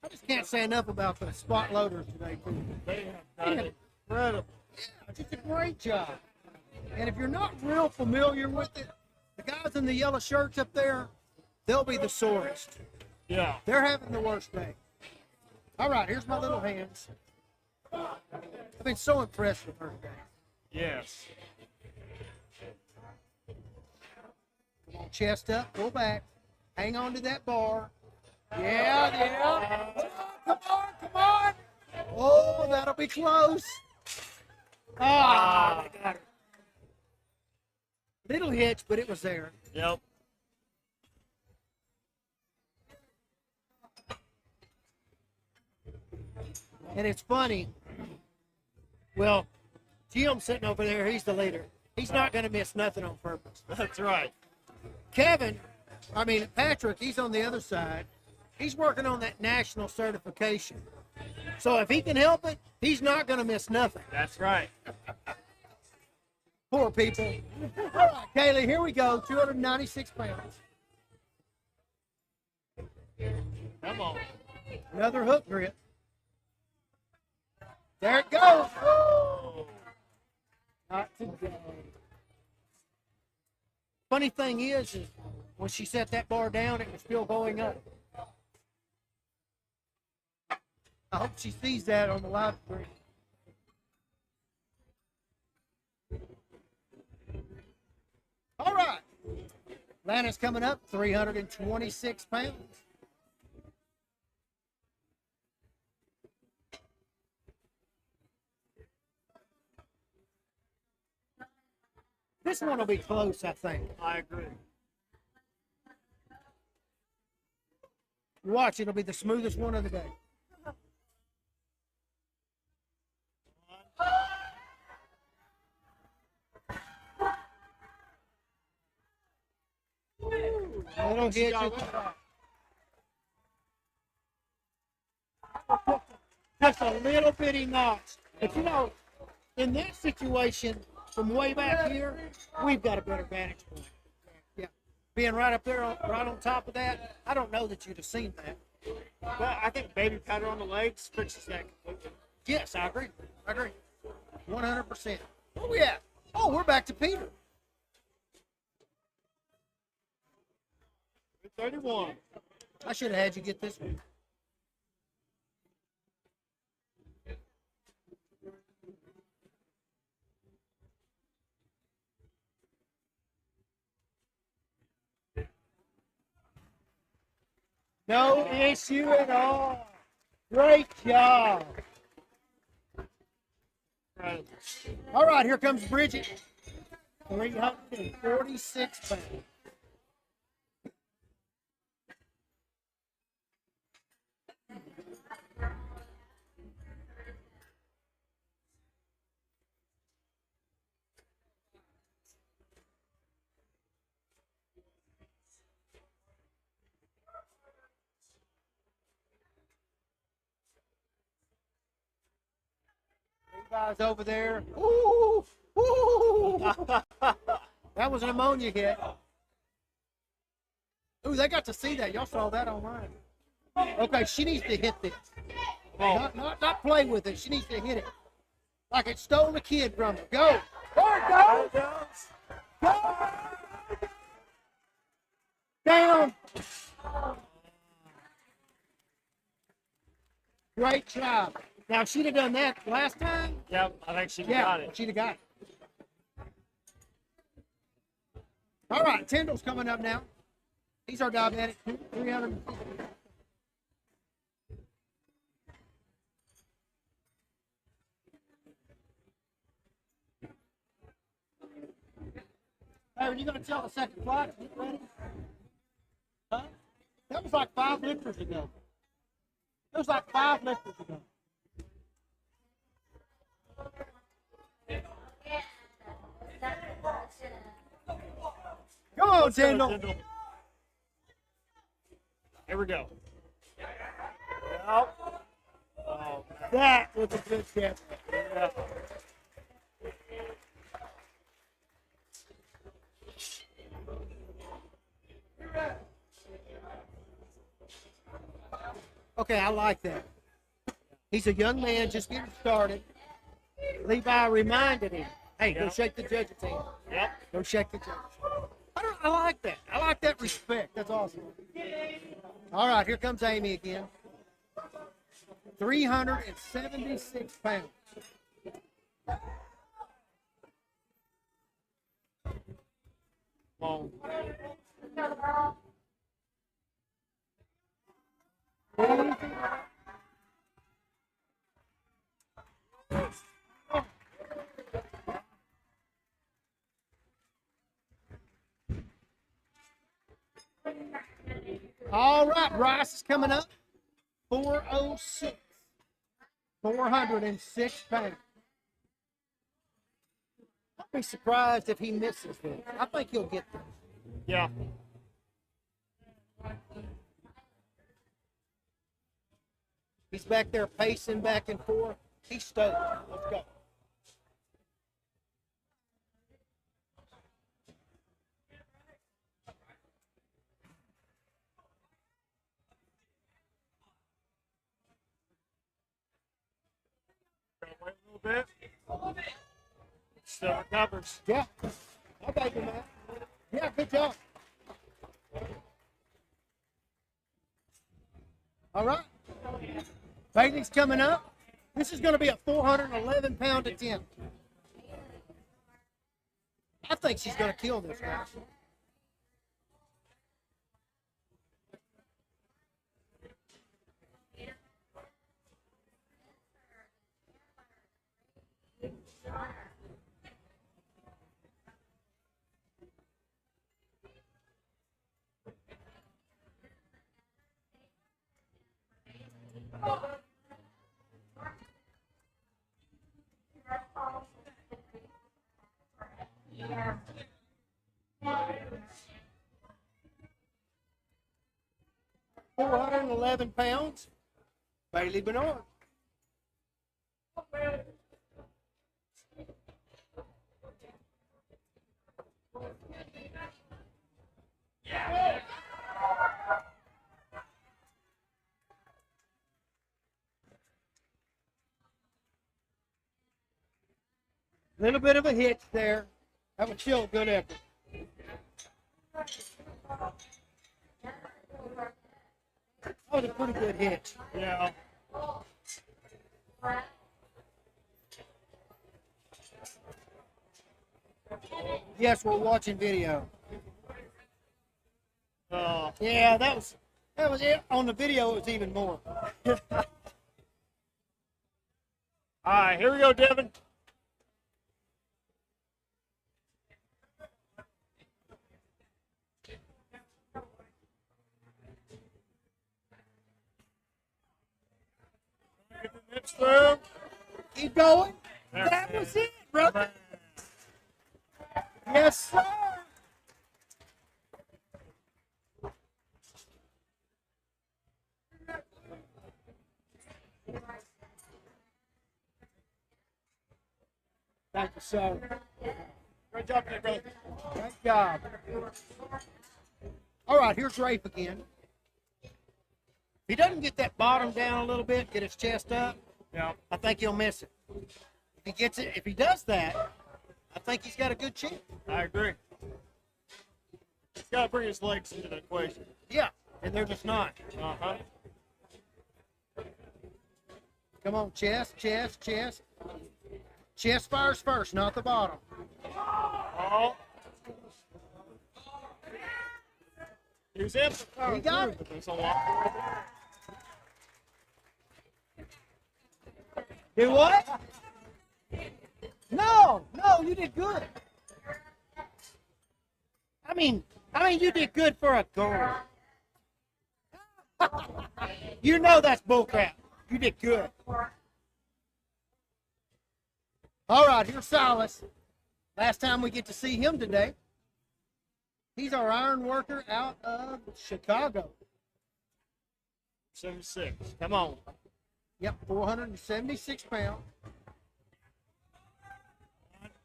I just can't say enough about the spot loaders today, too. They have done incredible. Yeah, just a great job. And if you're not real familiar with it, the guys in the yellow shirts up there, they'll be the sorest. Yeah. They're having the worst day. All right, here's my little hands. I've been so impressed with her today. Yes. Come on, chest up, go back. Hang on to that bar. Yeah. Come on. Oh, that'll be close. Ah, I got her. Little hitch, but it was there. Yep. And it's funny. Well, Jim's sitting over there. He's the leader. He's not going to miss nothing on purpose. That's right. Patrick, he's on the other side. He's working on that national certification. So if he can help it, he's not going to miss nothing. That's right. Poor people. All right, Kaylee, here we go. 296 pounds. Come on. Another hook grip. There it goes. Oh. Not today. Funny thing is when she set that bar down, it was still going up. I hope she sees that on the live stream. All right. Lana's coming up, 326 pounds. This one will be close, I think. I agree. Watch, it'll be the smoothest one of the day. It'll hit you. Just a little bitty notch. But you know, in that situation, from way back here, we've got a better vantage point. Yeah. Being right up there, right on top of that, I don't know that you'd have seen that. But I think baby powder on the legs fixes that completely. Yes, I agree. 100%. Where we at? Oh, we're back to Peter. 31. I should have had you get this one. No issue at all. Great job. Right. All right, here comes Bridget. 346 pounds. Guys over there. Ooh, ooh. That was an ammonia hit. Ooh, they got to see that. Y'all saw that online. Okay, she needs to hit this. Not play with it. She needs to hit it. Like it stole a kid from her. Go. There it goes. Go. Down. Great job. Now, if she'd have done that last time, Yep, I think she got it. she'd have got it. All right, Tyndall's coming up now. He's our diabetic. 350. Hey, are you going to tell the second flight? Get ready. Huh? That was like 5 lifters ago. It was like 5 lifters ago. Come on, Tyndall. Here we go. Oh, that was a good catch. Yeah. Okay, I like that. He's a young man just getting started. Levi reminded him, hey, go shake the judge's hand. Yep. Go shake the judge's hand. I like that. I like that respect. That's awesome. All right, here comes Amy again. 376 pounds. Long. All right, Bryce is coming up. 406. 406 pounds. I'd be surprised if he misses this. I think he'll get this. Yeah. He's back there pacing back and forth. He's stoked. Let's go. Wait a little bit. Still recovers. Yeah. I got you, man. Yeah, good job. All right. Bailey's coming up. This is going to be a 411-pound attempt. I think she's going to kill this guy. 411 pounds, Bailey Bernard. Little bit of a hitch there. That was still a good effort. That was a pretty good hitch. Yeah. Yes, we're watching video. Uh, Yeah, that was it. On the video, it was even more. all right, here we go, Devin. Get the nips through. Keep going. There That it was is. it, brother. Yes, sir. Thank you, sir. Great job today, brother. Great job. All right, here's Rafe again. If he doesn't get that bottom down a little bit, get his chest up, Yeah, I think he'll miss it. If he gets it, if he does that, I think he's got a good chance. I agree. He's got to bring his legs into the equation. Yeah, and they're just not. Uh-huh. Come on, chest, chest, chest. Chest fires first, not the bottom. Oh. He was able to power He got through, it. but there's a lot more there. Do what? No, you did good. I mean, you did good for a girl. You know that's bullcrap. You did good. All right, here's Silas. Last time we get to see him today. He's our iron worker out of Chicago. 76. Come on. Yep, 476 pounds.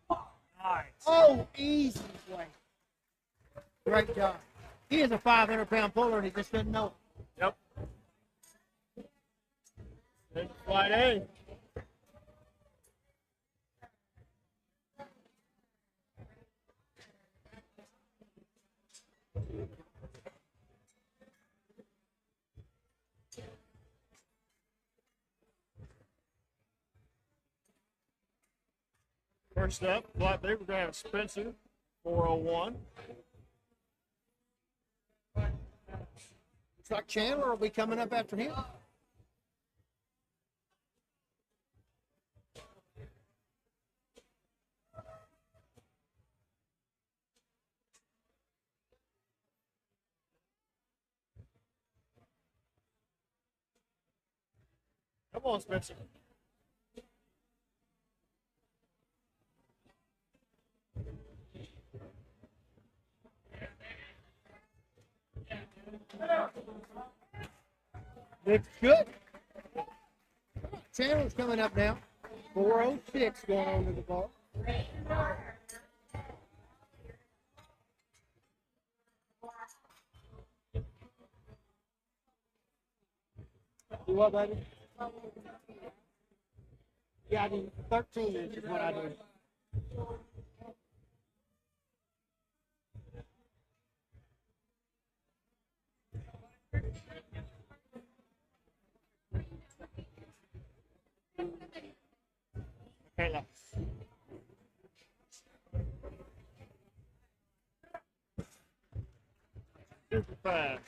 Nice. Oh, easy way. Great job. He is a 500-pound puller, and he just doesn't know it. Yep. Then flight A. First up, flight B, we're going to have Spencer, 401. Looks like Chandler will be coming up after him. Come on, Spencer. Looks good. Chandler's coming up now. 406 going on to the bar. Do what, baby? Yeah, I do 13 inches what I do. Okay, now. Super fast.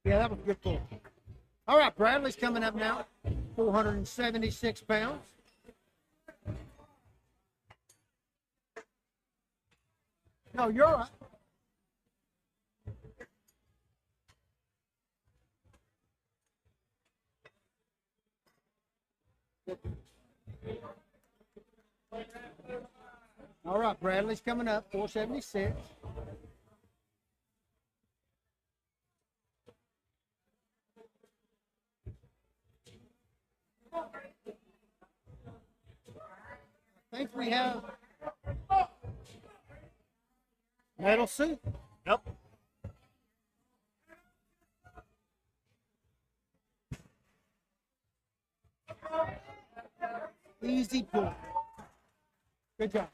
Yeah, that was a good pull. All right, Bradley's coming up now. 476 pounds. No, you're all right. All right, Bradley's coming up, 476. think we have metal suit. Yep. Easy pull. Good job.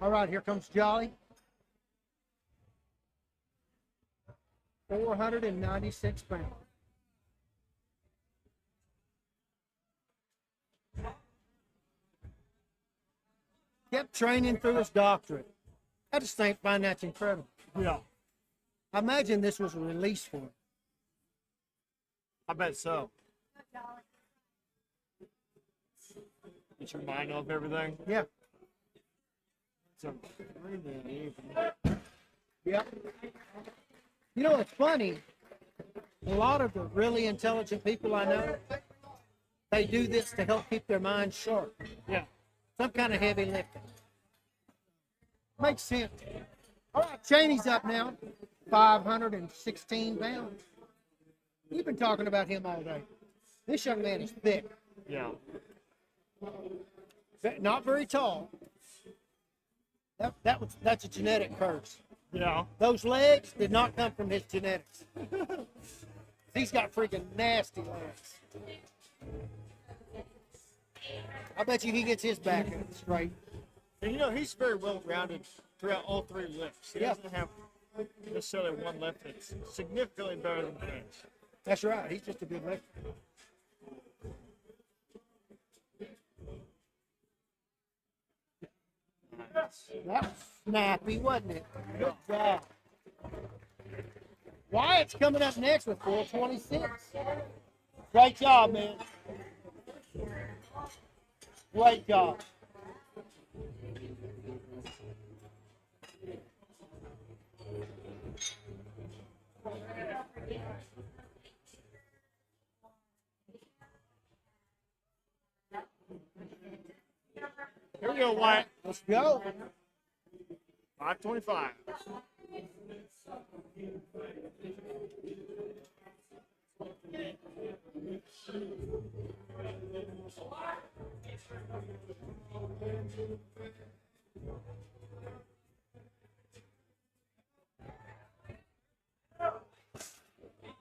All right, here comes Jolly. 496 pounds. Kept training through his doctorate. I just find that's incredible. Yeah. I imagine this was a release for him. I bet so. Get your mind off everything. Yeah. So, Yeah. You know, it's funny. A lot of the really intelligent people I know, they do this to help keep their mind sharp. yeah. Some kind of heavy lifting. Makes sense. All right, Cheney's up now. 516 pounds. We've been talking about him all day. This young man is thick. Yeah. Not very tall. That's a genetic curse. Yeah. Those legs did not come from his genetics. He's got freaking nasty legs. I bet you he gets his back straight. And you know, he's very well rounded throughout all three lifts. He Yeah. doesn't have necessarily one lift that's significantly better than the bench. That's right. He's just a good lifter. That was snappy, wasn't it? Good job. Wyatt's coming up next with 426. Great job, man. Great job. Here we go, Wyatt. Let's go. 525.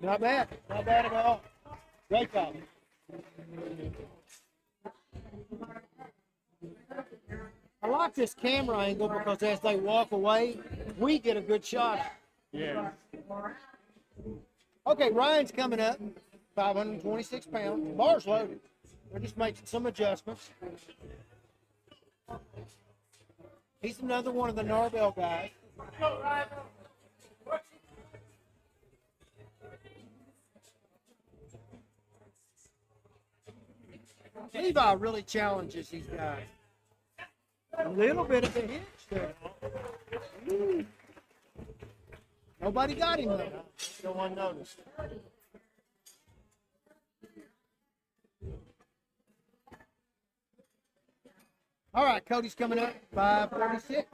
Not bad. Not bad at all. Great job. I like this camera angle because as they walk away, we get a good shot. Yeah. Okay, Ryan's coming up, 526 pounds. Bar's loaded. We're just making some adjustments. He's another one of the Narbell guys. Levi really challenges these guys. A little bit of a hitch there. Ooh. Nobody got him though. No one noticed. All right, Cody's coming up, 546.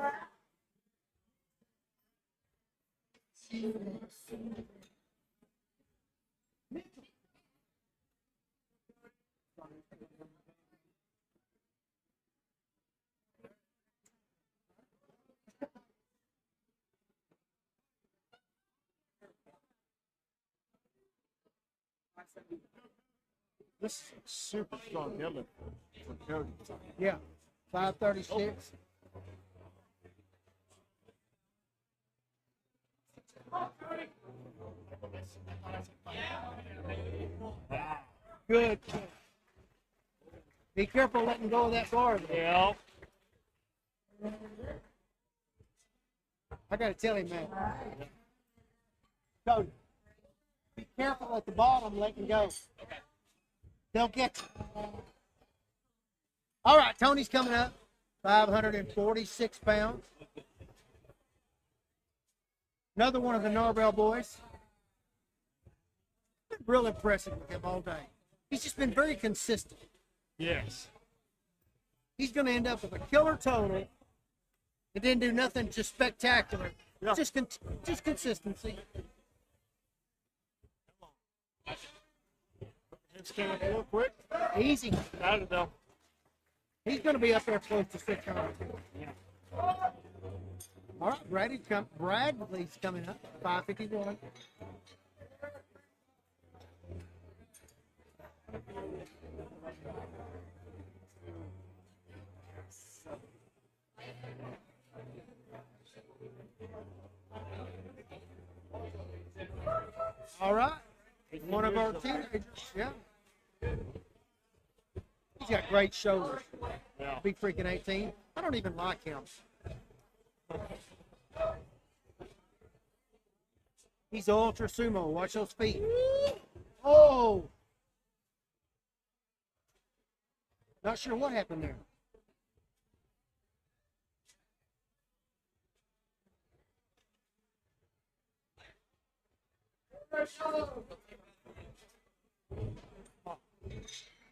This is a super strong deadlift for Cody. Yeah, 536. Good. Be careful letting go of that bar. Yeah. I got to tell him, man. Cody, be careful at the bottom letting go. They'll get you. All right, Tony's coming up, 546 pounds. Another one of the Narbell boys. Been real impressive with him all day. He's just been very consistent. Yes. He's going to end up with a killer total. It didn't do nothing just spectacular. Yeah. Just consistency. It's came up real quick. Easy. I don't know. He's going to be up there close to 600. Yeah. All right, Bradley's coming up, 551. All right, one of our teenagers, yeah. He's got great shoulders. Yeah. Big freaking 18. I don't even like him. He's ultra sumo. Watch those feet. Oh! Not sure what happened there.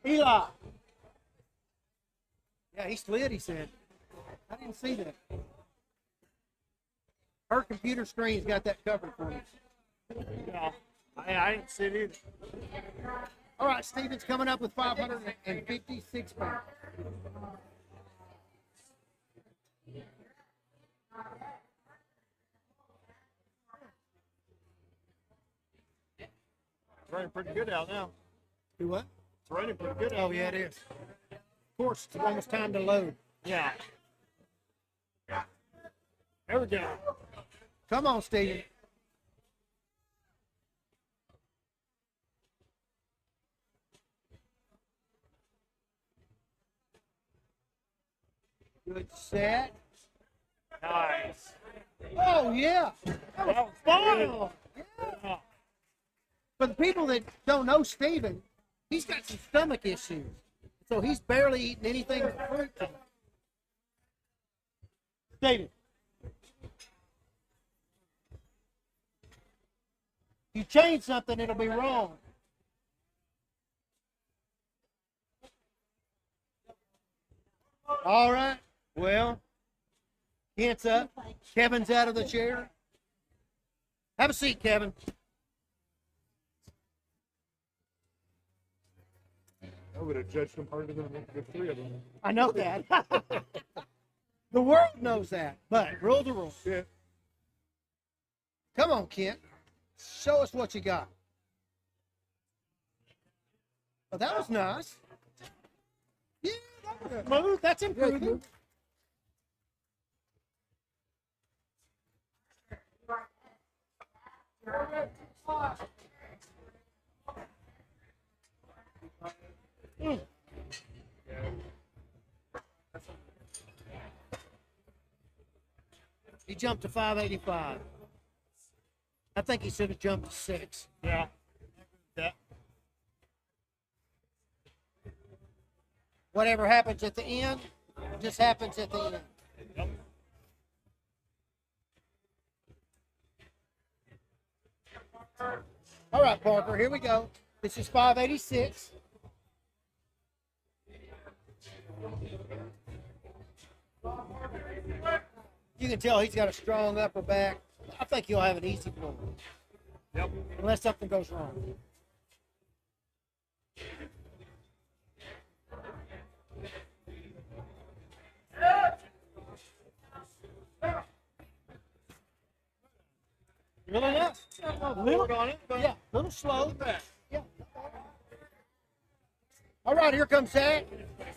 Eli. Yeah, he slid, he said. I didn't see that. Her computer screen's got that covered for me. Yeah. I didn't see it either. All right, Steven's coming up with 556 pounds. It's running pretty good out now. Do what? It's running pretty good out. Oh, yeah, it is. Of course, it's almost time to load. Yeah. There we go. Come on, Steven. Good set. Nice. Oh, yeah. That was Fun. Yeah. For the people that don't know Steven, he's got some stomach issues. So he's barely eating anything but fruit. Steven. You change something, it'll be wrong. All right. Well, Kent's up. Kevin's out of the chair. Have a seat, Kevin. I would have judged him harder than the three of them. I know that. The world knows that. But rules are rules. Yeah. Come on, Kent. Show us what you got. Oh, that was nice. Yeah, that was smooth. That's improving. Mm. He jumped to 585. I think he should have jumped to 6. Yeah. Yeah. Whatever happens at the end, just happens at the end. Yep. All right, Parker, here we go. This is 586. You can tell he's got a strong upper back. I think he'll have an easy floor. Yep. Unless something goes wrong. Really nice. A little on it, but yeah, a little slow. Yeah. All right, here comes Zach.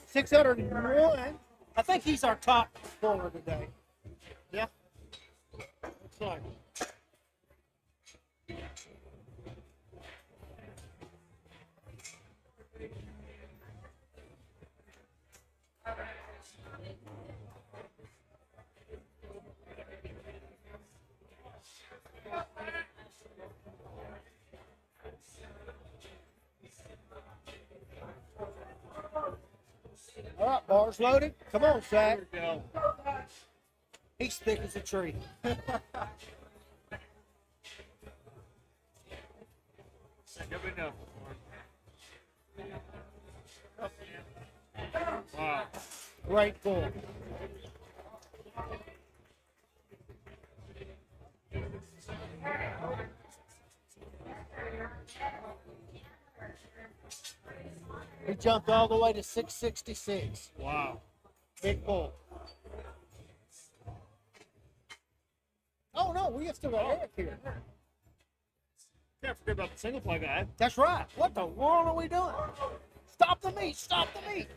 601. I think he's our top scorer today. yeah. Looks like. All right, bars loaded. Come on, Zach. Here we go. He's thick as a tree. Good enough. Great pull. He jumped all the way to 666. Wow. Big pull. Oh no, we still got Eric here. Can't forget about the single fly guy. That's right. What the world are we doing? Stop the meat! Stop the meat!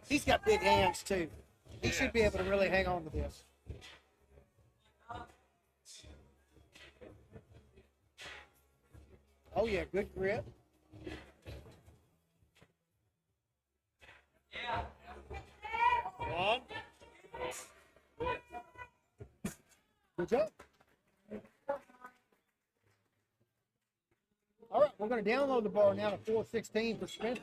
He's got big hands too. He should be able to really hang on to this. Oh yeah, good grip. One. Good job. All right, we're going to download the bar now to 416 for Spencer.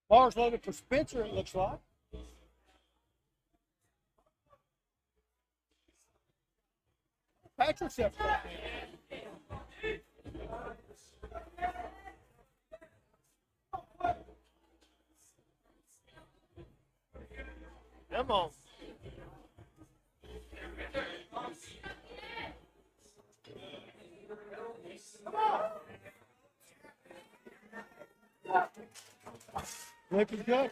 Bar's loaded for Spencer, it looks like. Pat yourself right Come on. Looking good.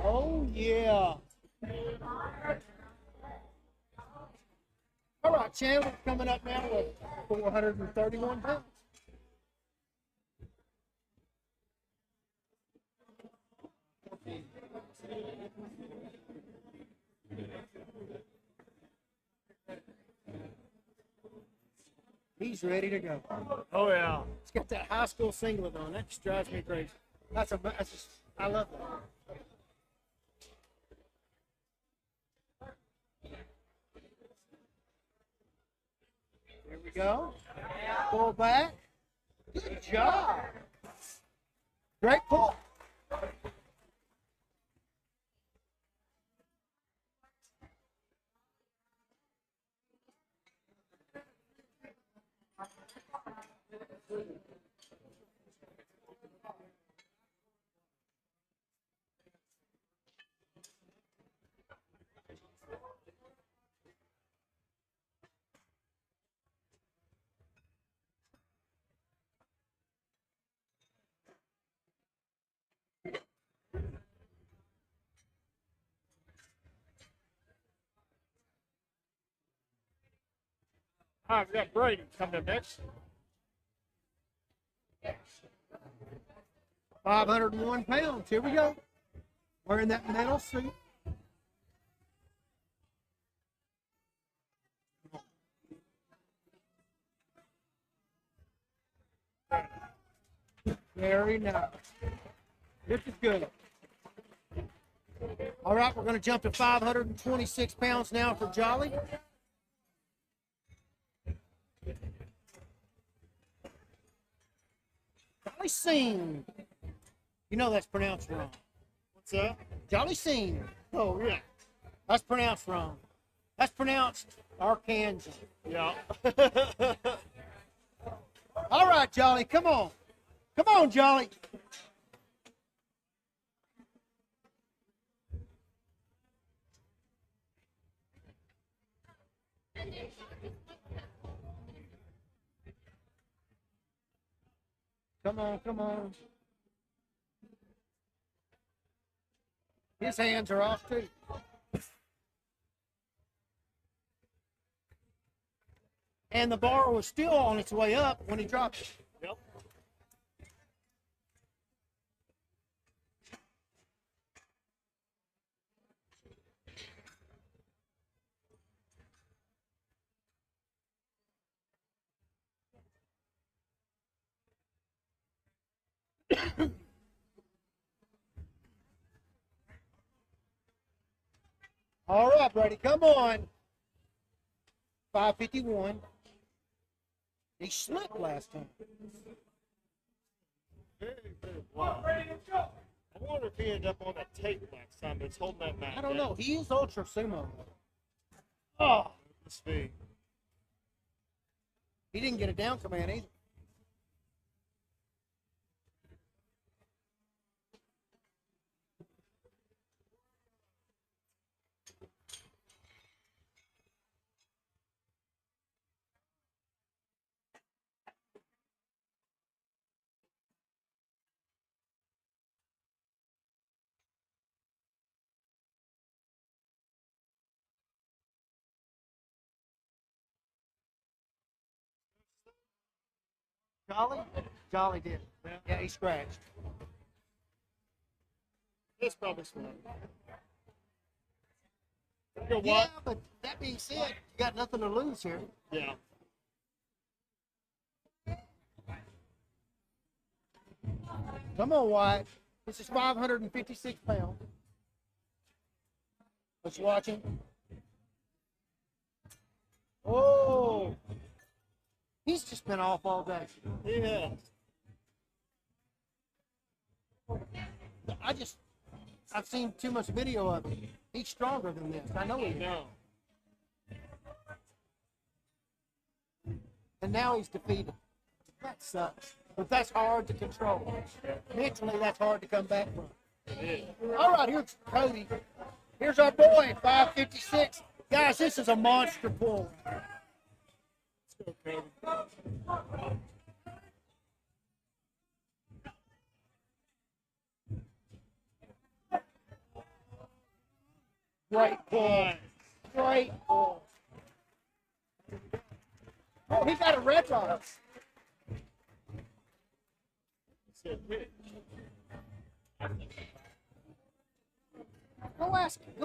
Oh, yeah. All right, Chandler's coming up now with 431 pounds. He's ready to go. Oh yeah. He's got that high school singlet on. That just drives me crazy. That's just, I love that. There we go. Pull back. Good job. Great pull. All right, we got Brady coming up next. 501 pounds. Here we go. Wearing that metal suit. Very nice. This is good. All right, we're going to jump to 526 pounds now for Jolly. Jolly Singh. You know that's pronounced wrong. What's that? Jolly Singh. Oh yeah. That's pronounced wrong. That's pronounced Arkansas. Yeah. All right, Jolly, come on. Come on, Jolly. Come on, come on. His hands are off too. And the bar was still on its way up when he dropped it. Yep. All right, Brady, come on. 551. He slipped last time. Very, very wild. I wonder if he ended up on that tape last time, but it's holding that mat. I don't know. He is ultra sumo. Oh, Must be. he didn't get a down command either. Jolly? Jolly did. Yeah, he scratched. It's probably smart. You know Yeah, what? but that being said, you got nothing to lose here. Yeah. Come on, Wyatt. This is 556 pounds. Let's watch him. Oh, he's just been off all day. He has. I've seen too much video of him. He's stronger than this. I know he is. No. And now he's defeated. That sucks. But that's hard to control. Mentally, that's hard to come back from. All right, here's Cody. Here's our boy, 556. Guys, this is a monster pull. Let's go, Cody. Great pull. Great pull. Oh, he got a red rod. Go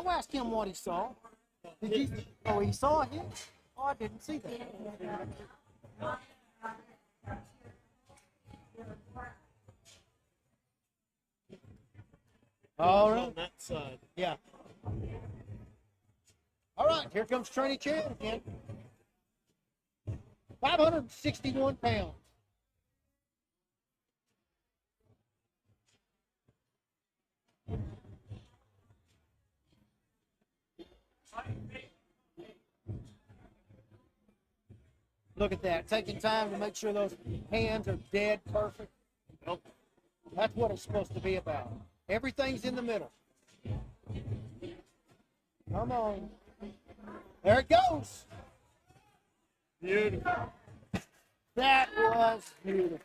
ask him what he saw. Did you? Oh, he saw him. Oh, I didn't see that. All right. On that side. Yeah. All right, here comes Trini Chan again. 561 pounds. Look at that, taking time to make sure those hands are dead perfect. That's what it's supposed to be about. Everything's in the middle. Come on. There it goes. Beautiful. That was beautiful.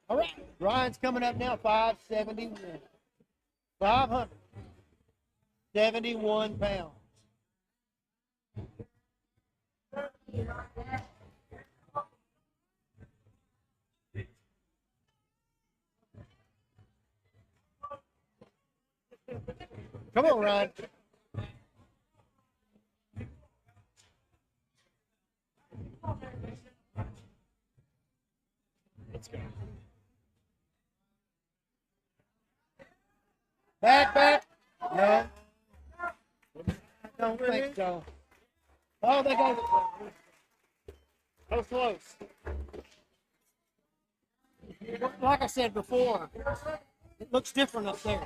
All right, Ryan's coming up now, 571. 571 pounds. Come on, Ryan. Let's go. Back. No. I don't think so. Oh, they got it. That was close. Like I said before, it looks different up there.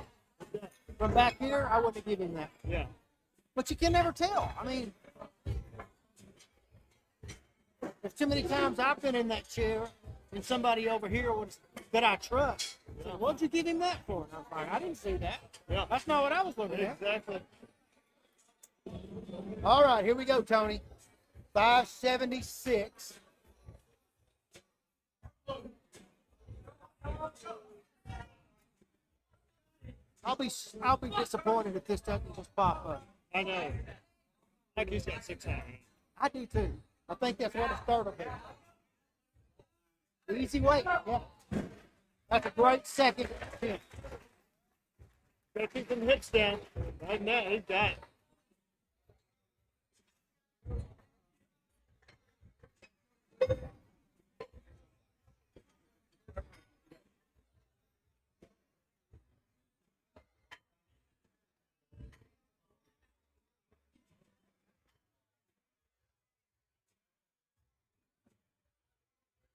From back here, I wouldn't have given him that. Yeah. But you can never tell. I mean, there's too many times I've been in that chair and somebody over here that I trust. So, what'd you give him that for? And I'm like, I didn't see that. Yeah. That's not what I was looking at. Exactly. All right, here we go, Tony. 576. I'll be disappointed if this doesn't just pop up. I know. Like he's got 6 hands. I do too. I think that's what it's third will be. Easy weight, yeah. That's a great second attempt. Gotta keep them hips down. Right now, he got it.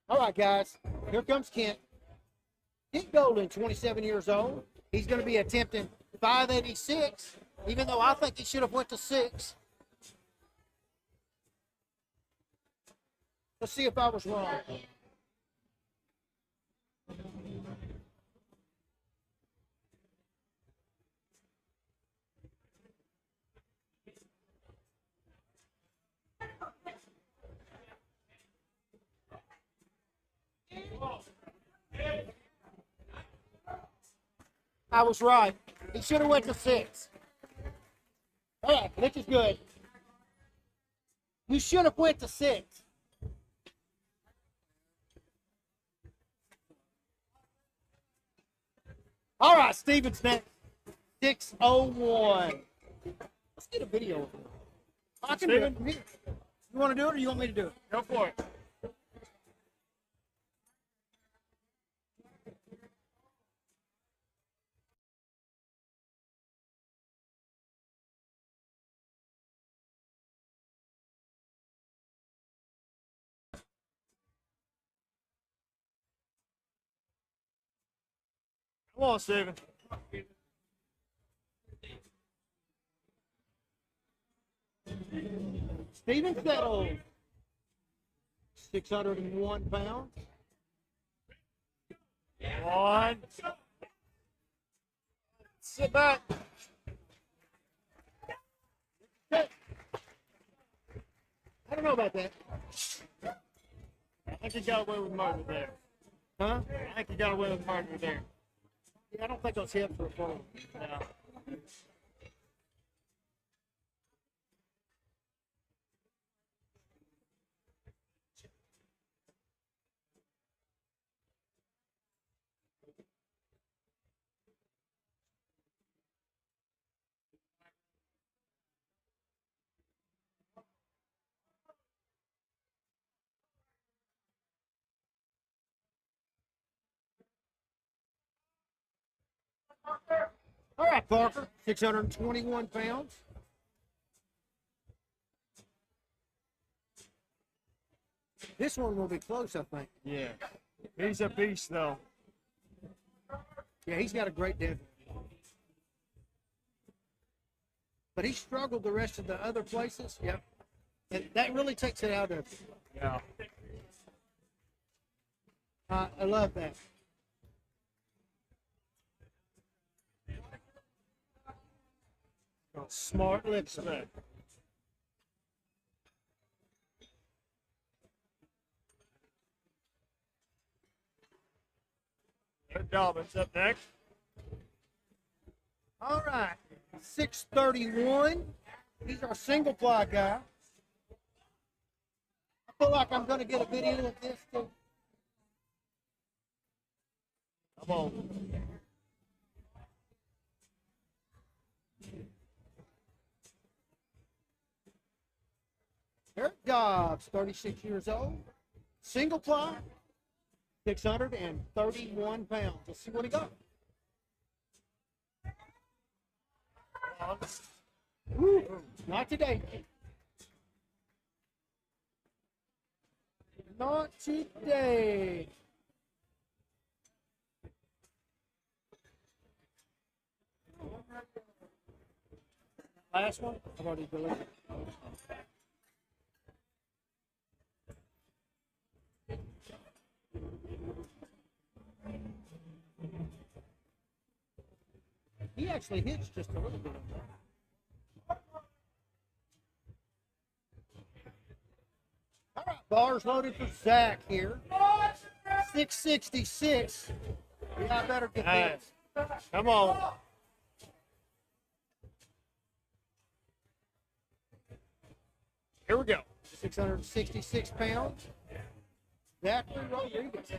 All right, guys. Here comes Kent. Kent Golden, 27 years old. He's going to be attempting 586, even though I think he should have went to 6. Let's see if I was wrong. I was right. He should have went to 6. All right, this is good. You should have went to 6. All right, Steven's next. 601. Let's get a video of him. I can do it from here. You want to do it or you want me to do it? Go for it. Come on, Steven. Steven settled 601 pounds. One. Sit back. I don't know about that. I think he got away with murder there. Huh? I think he got away with murder there. Yeah, I don't think those hips were full. No. All right, Parker, 621 pounds. This one will be close, I think. Yeah. He's a beast, though. Yeah, he's got a great deadlift. But he struggled the rest of the other places. Yep. And that really takes it out of him. Yeah. I love that. Smart lips. Respect. Dobbins up next. All right, 631. He's our single ply guy. I feel like I'm going to get a video of this too. Come on. Eric Dobbs, 36 years old. Single ply, 631 pounds. Let's see what he got. Woo, not today. Not today. Last one? I've already deleted it. He actually hits just a little bit of that. All right, bars loaded for Zach here. 666. Yeah, I better get this. Come on. Here we go. 666 pounds. Zachary Rodriguez.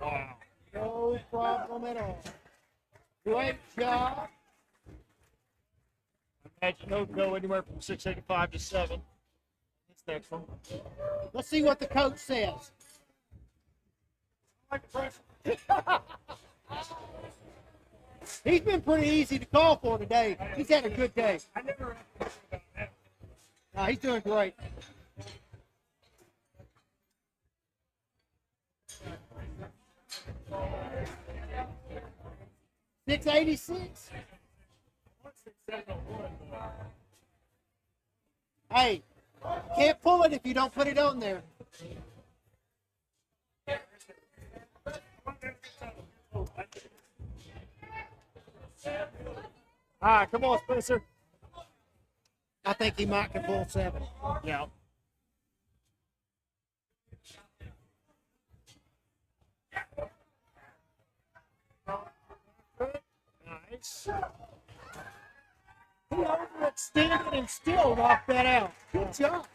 Wow. No problem at all. Great job. I imagine they'll go anywhere from 685 to 7. This next one. Let's see what the coach says. He's been pretty easy to call for today. He's had a good day. He's doing great. 686. Hey, can't pull it if you don't put it on there. All right, come on, Spencer. I think he might can pull 7. Yeah. Nice. He overextended and still rocked that out. Good job.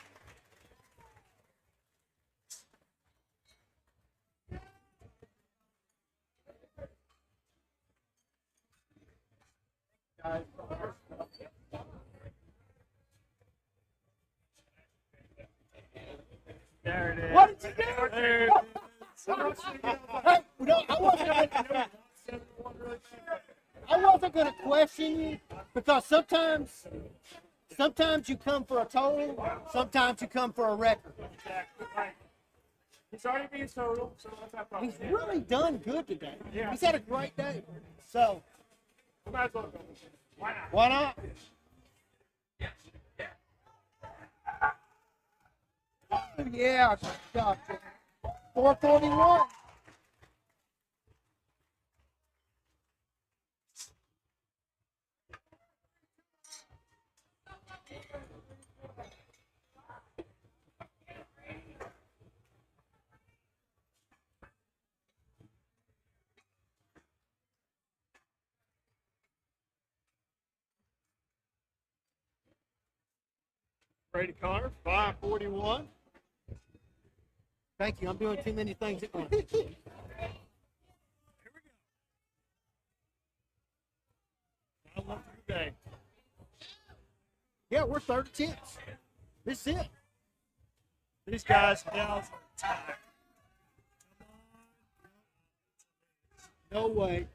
There it is. What did you do? There it Hey, no, I wasn't going to question you because sometimes you come for a total, sometimes you come for a record. Exactly. Right. He's already being total, so that's not problem. He's really done good today. Yeah. He's had a great day. So, We might as well go. Why not? why not? Oh, yeah, gotcha. 441. Brady Connor, 541. Thank you. I'm doing too many things at once. I love your day. Yeah, we're third attempts. This is it. These guys and gals are tired. No way.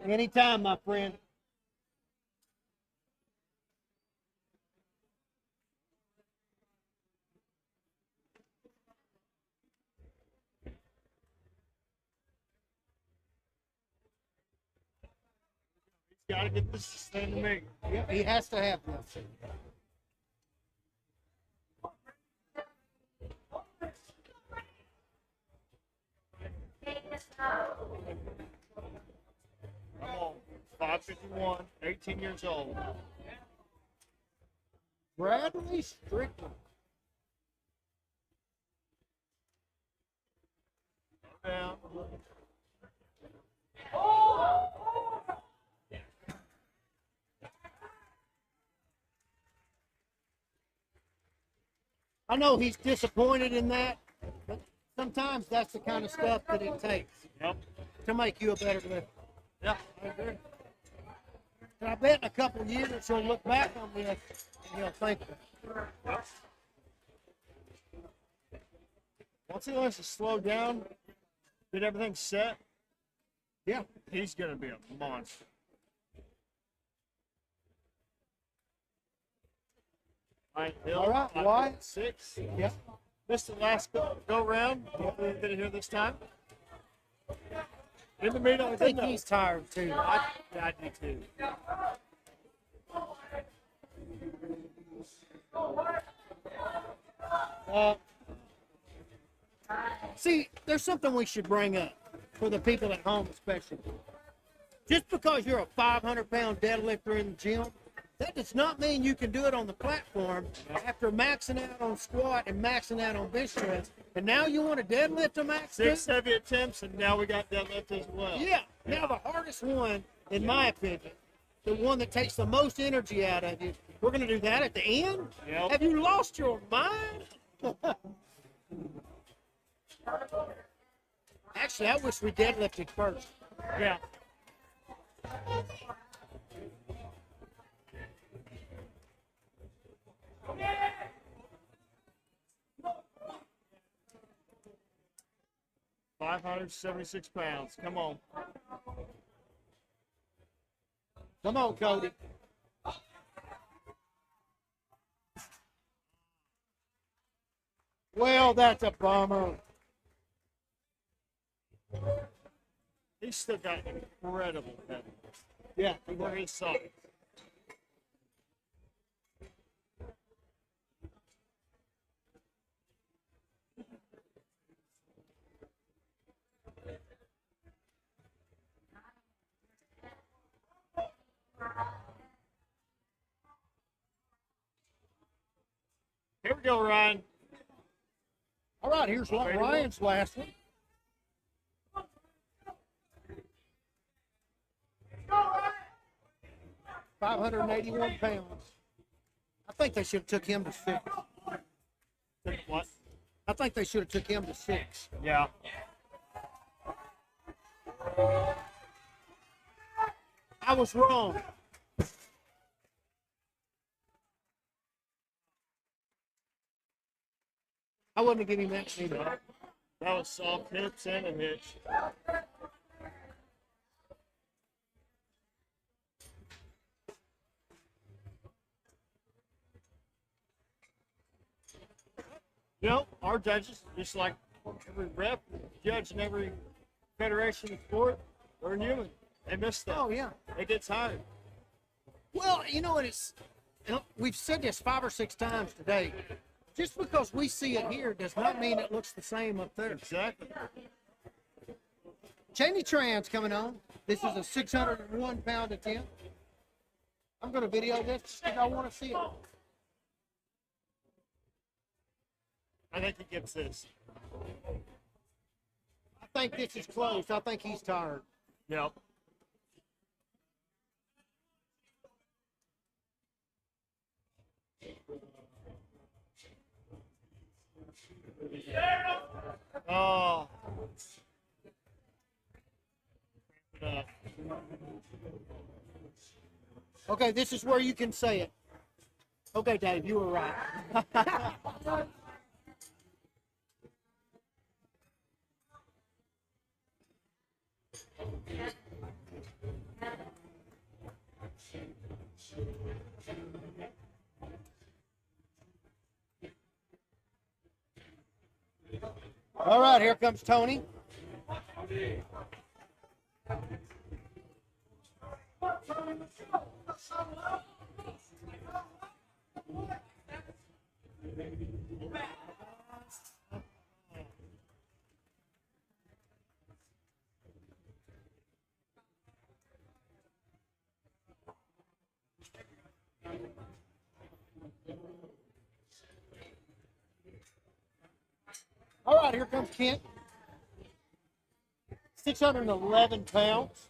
Anytime, my friend. He's got to get this to stand to me. Yeah, he has to have this. Come on. 551, 18 years old. Bradley Strickland. Down. I know he's disappointed in that, but sometimes that's the kind of stuff that it takes Yep. to make you a better lifter. Yeah, I agree. And I bet in a couple of years he'll look back on this and he'll thank you. Yep. Once he learns to slow down, get everything set, Yeah. he's going to be a monster. All right, Wyatt. 6. Yeah. Missed the last go round. Hopefully we get it here this time. In the meeting, I think he's tired too. I do too. See, there's something we should bring up for the people at home, especially. Just because you're a 500-pound deadlifter in the gym, that does not mean you can do it on the platform after maxing out on squat and maxing out on bench press. And now you want to deadlift a max? 6 heavy attempts, and now we got deadlift as well. Yeah. Now the hardest one, in my opinion, the one that takes the most energy out of you, we're going to do that at the end? Yep. Have you lost your mind? Actually, I wish we deadlifted first. Yeah. 576 pounds. Come on. Come on, Cody. Well, that's a bummer. He's still got incredible head Yeah. for his size. Here we go, Ryan. All right, here's Ryan's last one. £581. I think they should have took him to 6. What? I think they should have took him to 6. Yeah. I was wrong. I wouldn't have given him that either. That was soft hips and a hitch. You know, our judges, just like every rep, judge in every federation of sport, they're human. They miss stuff. Oh, yeah. They get tired. Well, you know, we've said this 5 or 6 times today. Just because we see it here does not mean it looks the same up there. Exactly. Jamie Tran's coming on. This is a 601-pound attempt. I'm going to video this because I want to see it. I think he gets this. I think this is close. I think he's tired. Yep. Oh. Okay, this is where you can say it. Okay, Dave, you were right. All right, here comes Tony. All right, here comes Kent. 611 pounds.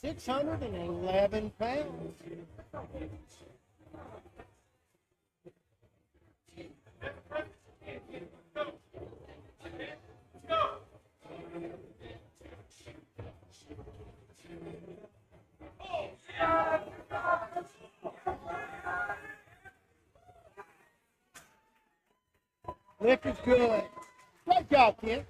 £611. Lift is good. Great job, kid.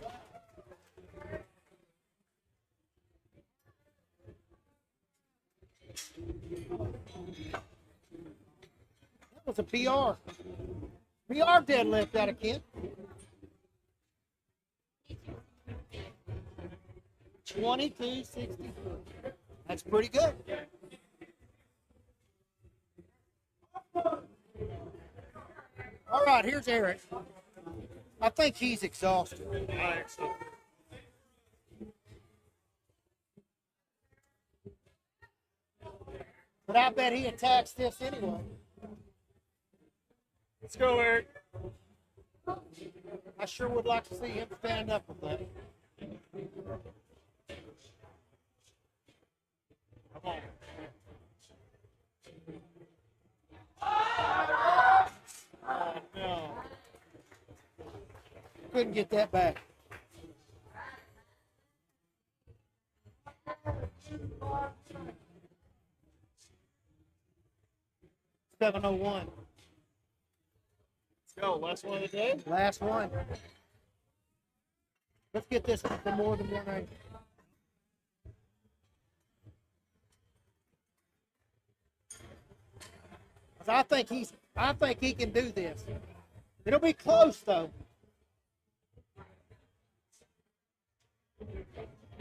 That was a PR. PR deadlift out of Kent. 22.64. That's pretty good. All right, here's Eric. I think he's exhausted. I think so. But I bet he attacks this anyway. Let's go, Eric. I sure would like to see him stand up with that. Come on. Oh, no. couldn't get that back. $701. Let's go. Last one of the day. Last one. Let's get this one for more than 180. I think he can do this. It'll be close though.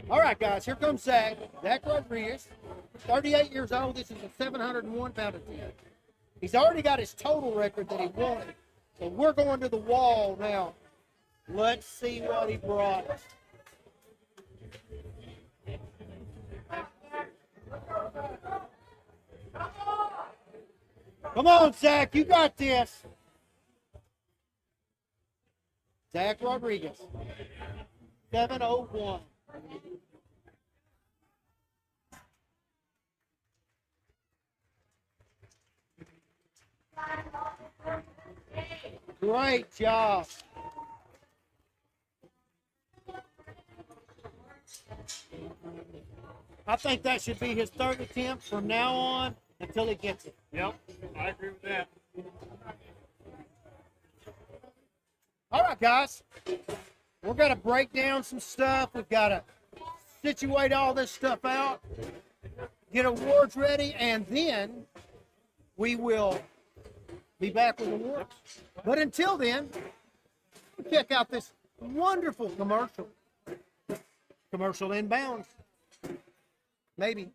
All right, guys, here comes Zach. Zach Rodriguez, 38 years old. This is a 701 pound attempt. He's already got his total record that he wanted. So we're going to the wall now. Let's see what he brought us. Come on, Zach, you got this. Zach Rodriguez, 701. Great job. I think that should be his third attempt from now on until he gets it. Yep, I agree with that. All right, guys. We're going to break down some stuff. We've got to situate all this stuff out, get awards ready, and then we will be back with awards. But until then, check out this wonderful commercial. Commercial inbound. Maybe.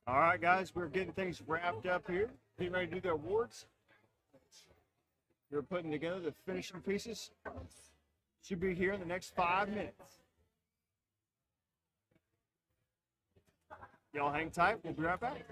All right, guys, we're getting things wrapped up here. Getting ready to do the awards. We're putting together the finishing pieces. Should be here in the next 5 minutes. Y'all hang tight. We'll be right back.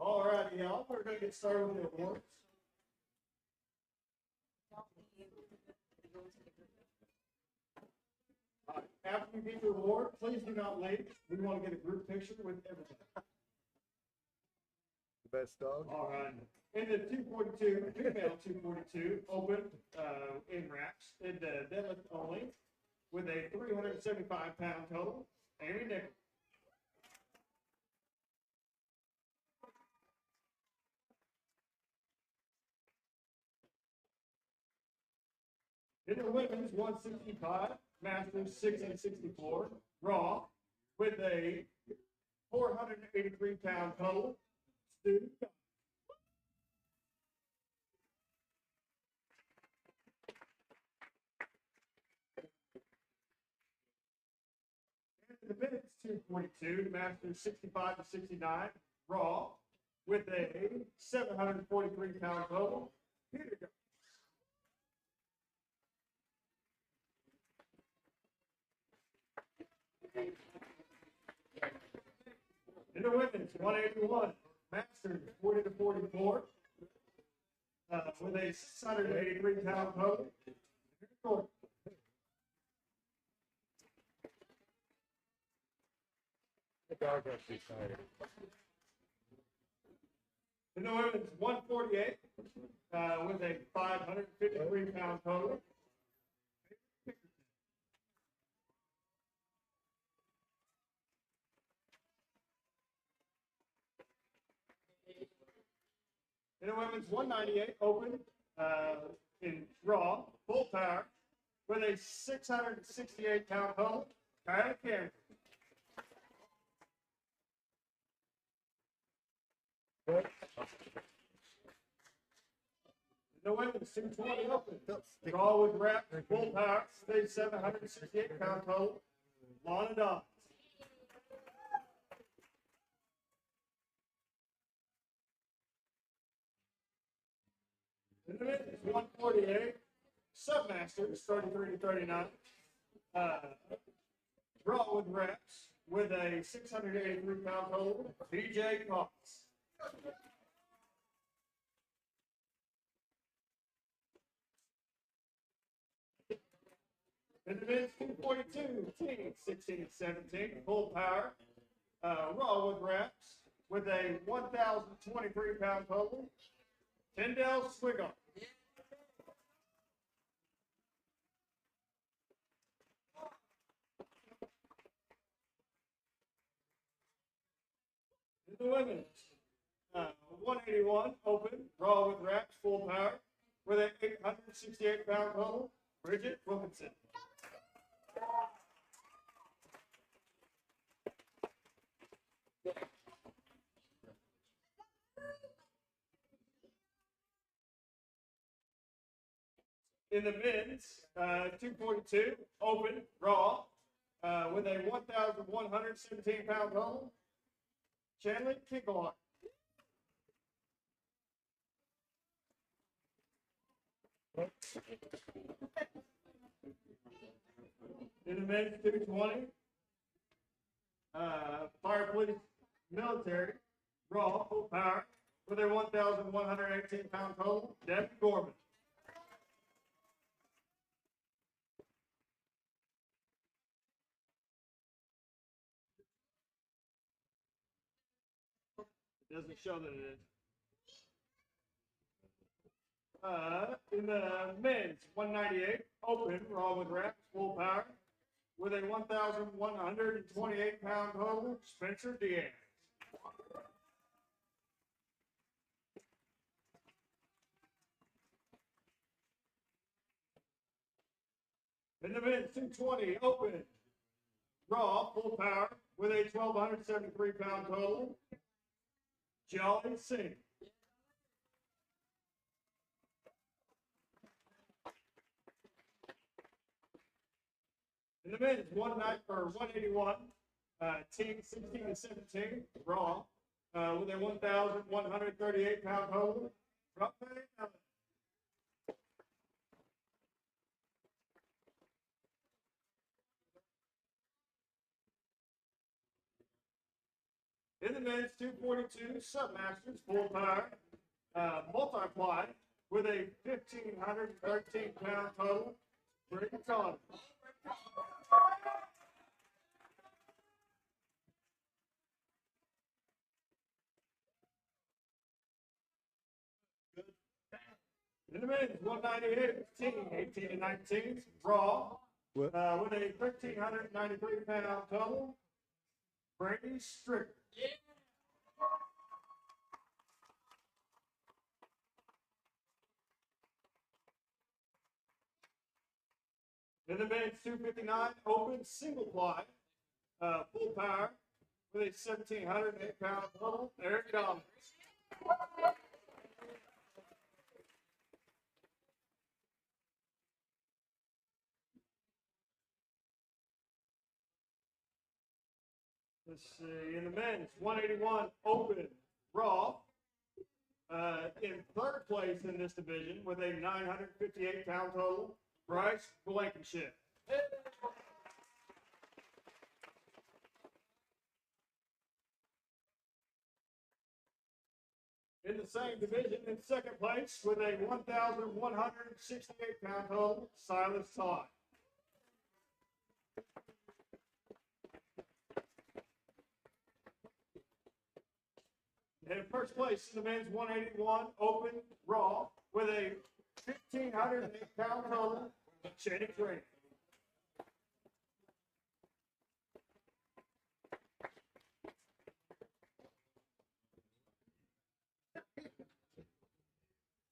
All righty, y'all. We're going to get started with the awards. All right, after you get your award, please do not leave. We want to get a group picture with everything. The best dog. All right. In the 242, female 242, open in wraps, in the deadlift only, with a 375-pound total, Amy Nichols. In the women's 165, masters 60-64, raw, with a 483-pound total, Stu. In the men's 242, masters 65-69, raw, with a 743-pound total, Peter. In the women's 181, masters 40-44, with a 683-pound total. The dog has to be tired. In the women's 148, with a 553-pound total. In the women's 198 open in raw, full power, with a 668-pound total, Kylie Cameron. In the women's 220 open, raw with wrap, full power, with a 768-pound total, Lana Dobbs. In the men's 148, submasters 33-39, raw with reps with a 683-pound total, BJ Cox. In the men's 242, team 16-17, full power, raw with reps with a 1,023-pound total, Tyndall Swiggle. In the women's 181 open, raw with wraps, full power, with an 868-pound total, Bridget Wilkinson. In the men's 242 open, raw, with a 1,117-pound total, Chandler Kinkelhart. In the men's 220, fire police military, raw, full power, with a 1,118-pound total, Debbie Gorman. It doesn't show that it is. In the men's 198, open, raw with wraps, full power, with a 1,128-pound total, Spencer Diaz. In the men's 220, open, raw, full power, with a 1,273-pound total, Jolly Singh. In the men's 181, team 16-17, raw, with a 1,138-pound total, Rafael Allen. In the In the men's 242 Submasters full power, multiply with a 1,513 pound total. Bring it on. In the men's 198, 18 and 19, raw, with a 1,393 pound total. Brady Stricker. In the men's 259 open single ply, full power with a 1,708 pound total. Eric Dobbins. Let's see, in the men's 181 open raw, in third place in this division with a 958 pound total, Bryce Blankenship. In the same division, in second place with a 1,168 pound total, Silas Todd. And in first place in the men's 181 open raw with a 1,508 pound total, Channing Train.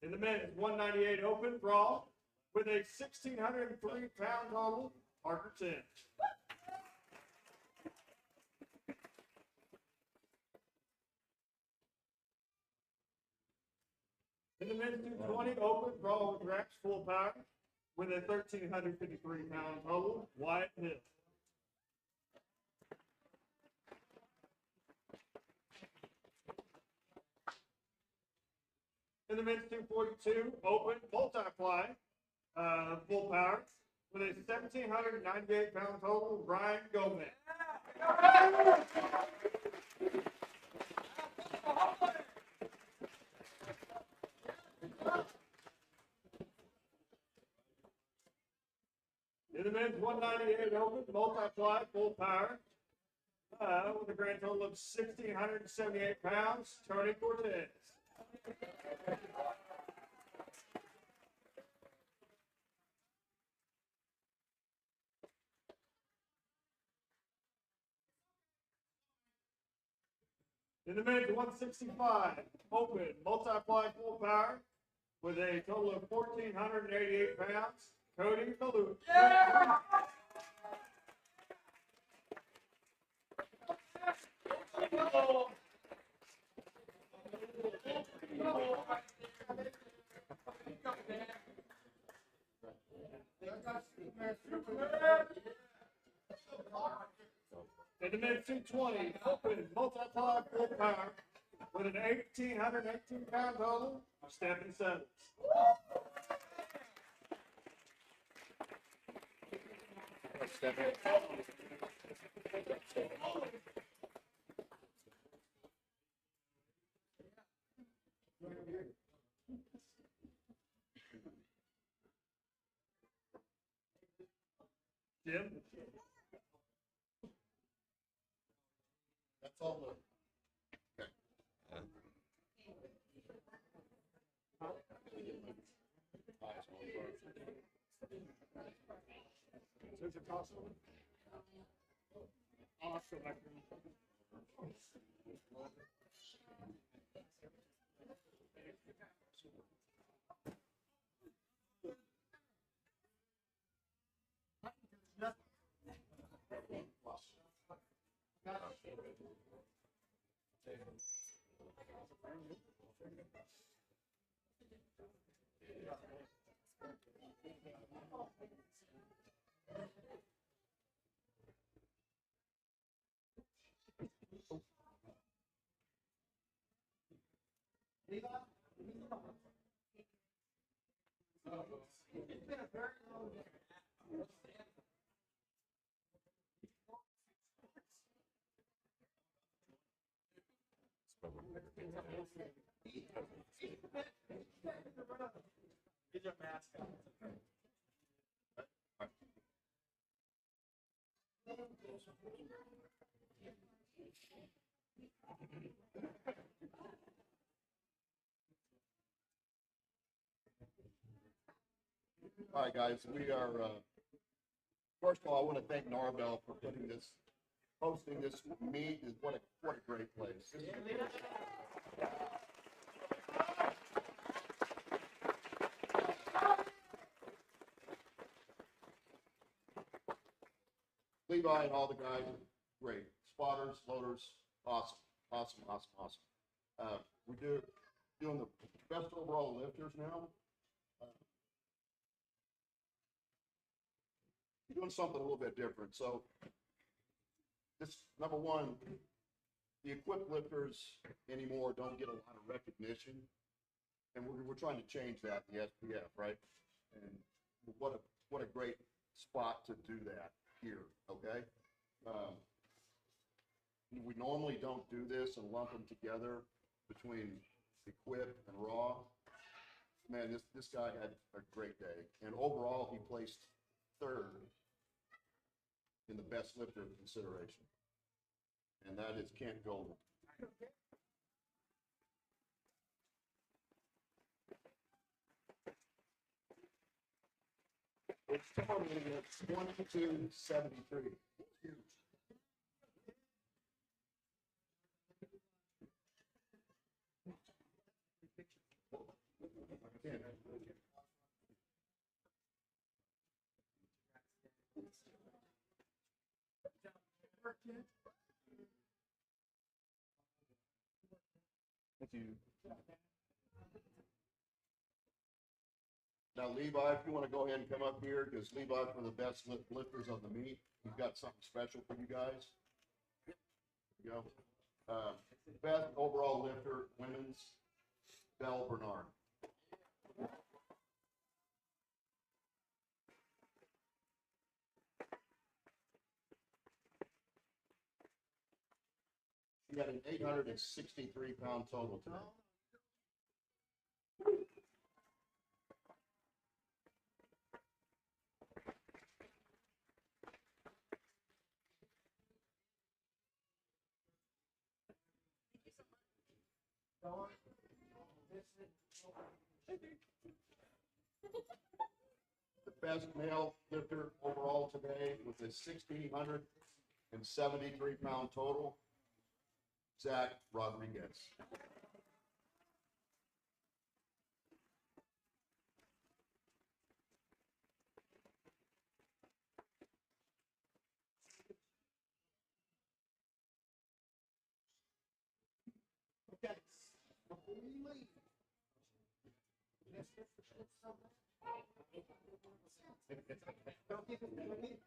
In the men's 198 open raw with a 1,603 pound total, Parker Timms. In the men's 220 open raw with wraps full power with a 1,353 pound total, Wyatt Hill. In the men's 242 open multiply full power with a 1,798 pound total, Brian Gomez. In the men's 198 open multiply full power with a grand total of 1,678 pounds, Tony Cortez. In the men's 165 open multiply full power with a total of 1,488 pounds, Cody Malou. Yeah! In the mid 220, open multiply full power with an 1,818 pound total, Stephen Settles. Jim? That's all the. So it's a toss up. Awesome. These are mascots. All right, guys, we are, first of all, I want to thank Narbel for hosting this meet. What a great place. Levi and all the guys, great. Spotters, loaders, awesome. We're doing the best overall lifters now. Doing something a little bit different. So this, number one, the equipped lifters anymore don't get a lot of recognition. And we're trying to change that, the SPF, right? And what a great spot to do that here, okay? We normally don't do this and lump them together between equipped and raw. Man, this guy had a great day. And overall, he placed third in the best lifter consideration. And that is Kent Golden. It's totaling at 2273. Huge. Thank you. Now, Levi, if you want to go ahead and come up here, because Levi, for the best lifters on the meet, we've got something special for you guys. Here you go. Best overall lifter, women's, Belle Bernard. She had an 863-pound total today. The best male lifter overall today with a 1,673-pound total, Zach Rodriguez. Okay. Before you leave, don't give it to me.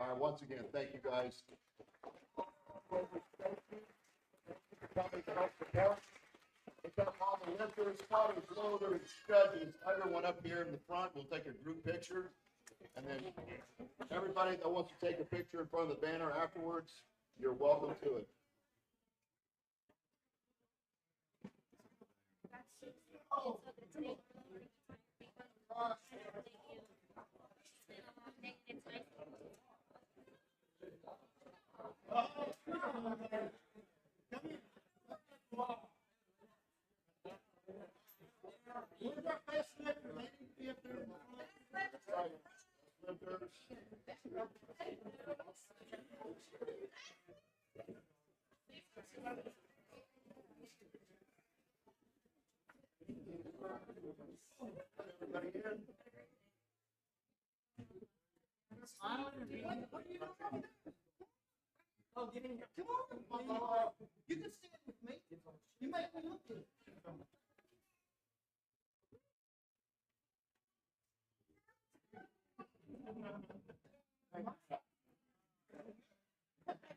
All right, once again, thank you guys. We've got all the lifters, spotters, loaders, judges, everyone up here in the front. We'll take a group picture. And then everybody that wants to take a picture in front of the banner afterwards, you're welcome to it. Where's our best lifter, lady? Be up there in the front. Lifters. Everybody in? Oh, get in here. Come on. You can stand with me. You make me look good.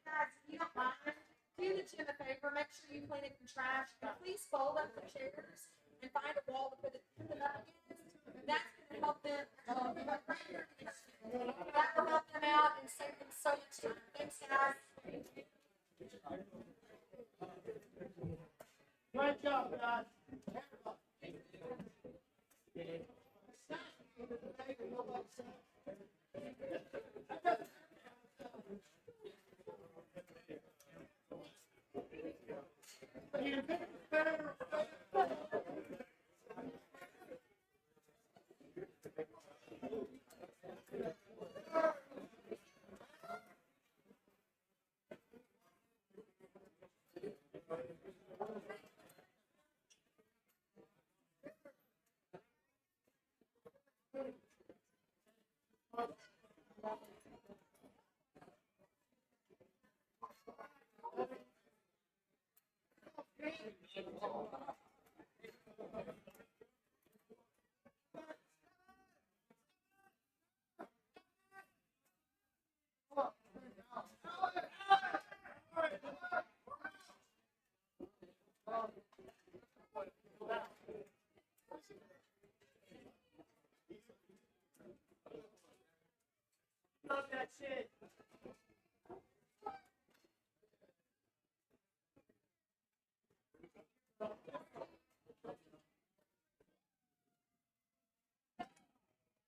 Guys, if you don't mind, do the Tim a favor, make sure you clean up your trash, and please fold up the chairs and find a wall to put them up against. That's gonna help them, that will help them out and save them so much time. They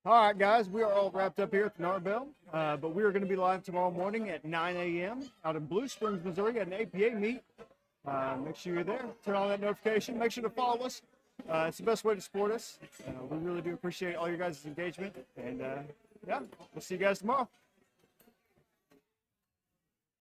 All right, guys, we are all wrapped up here at the Narbell, but we are going to be live tomorrow morning at 9 a.m. out in Blue Springs, Missouri at an APA meet. Make sure you're there. Turn on that notification. Make sure to follow us. It's the best way to support us. We really do appreciate all your guys' engagement. And yeah, we'll see you guys tomorrow.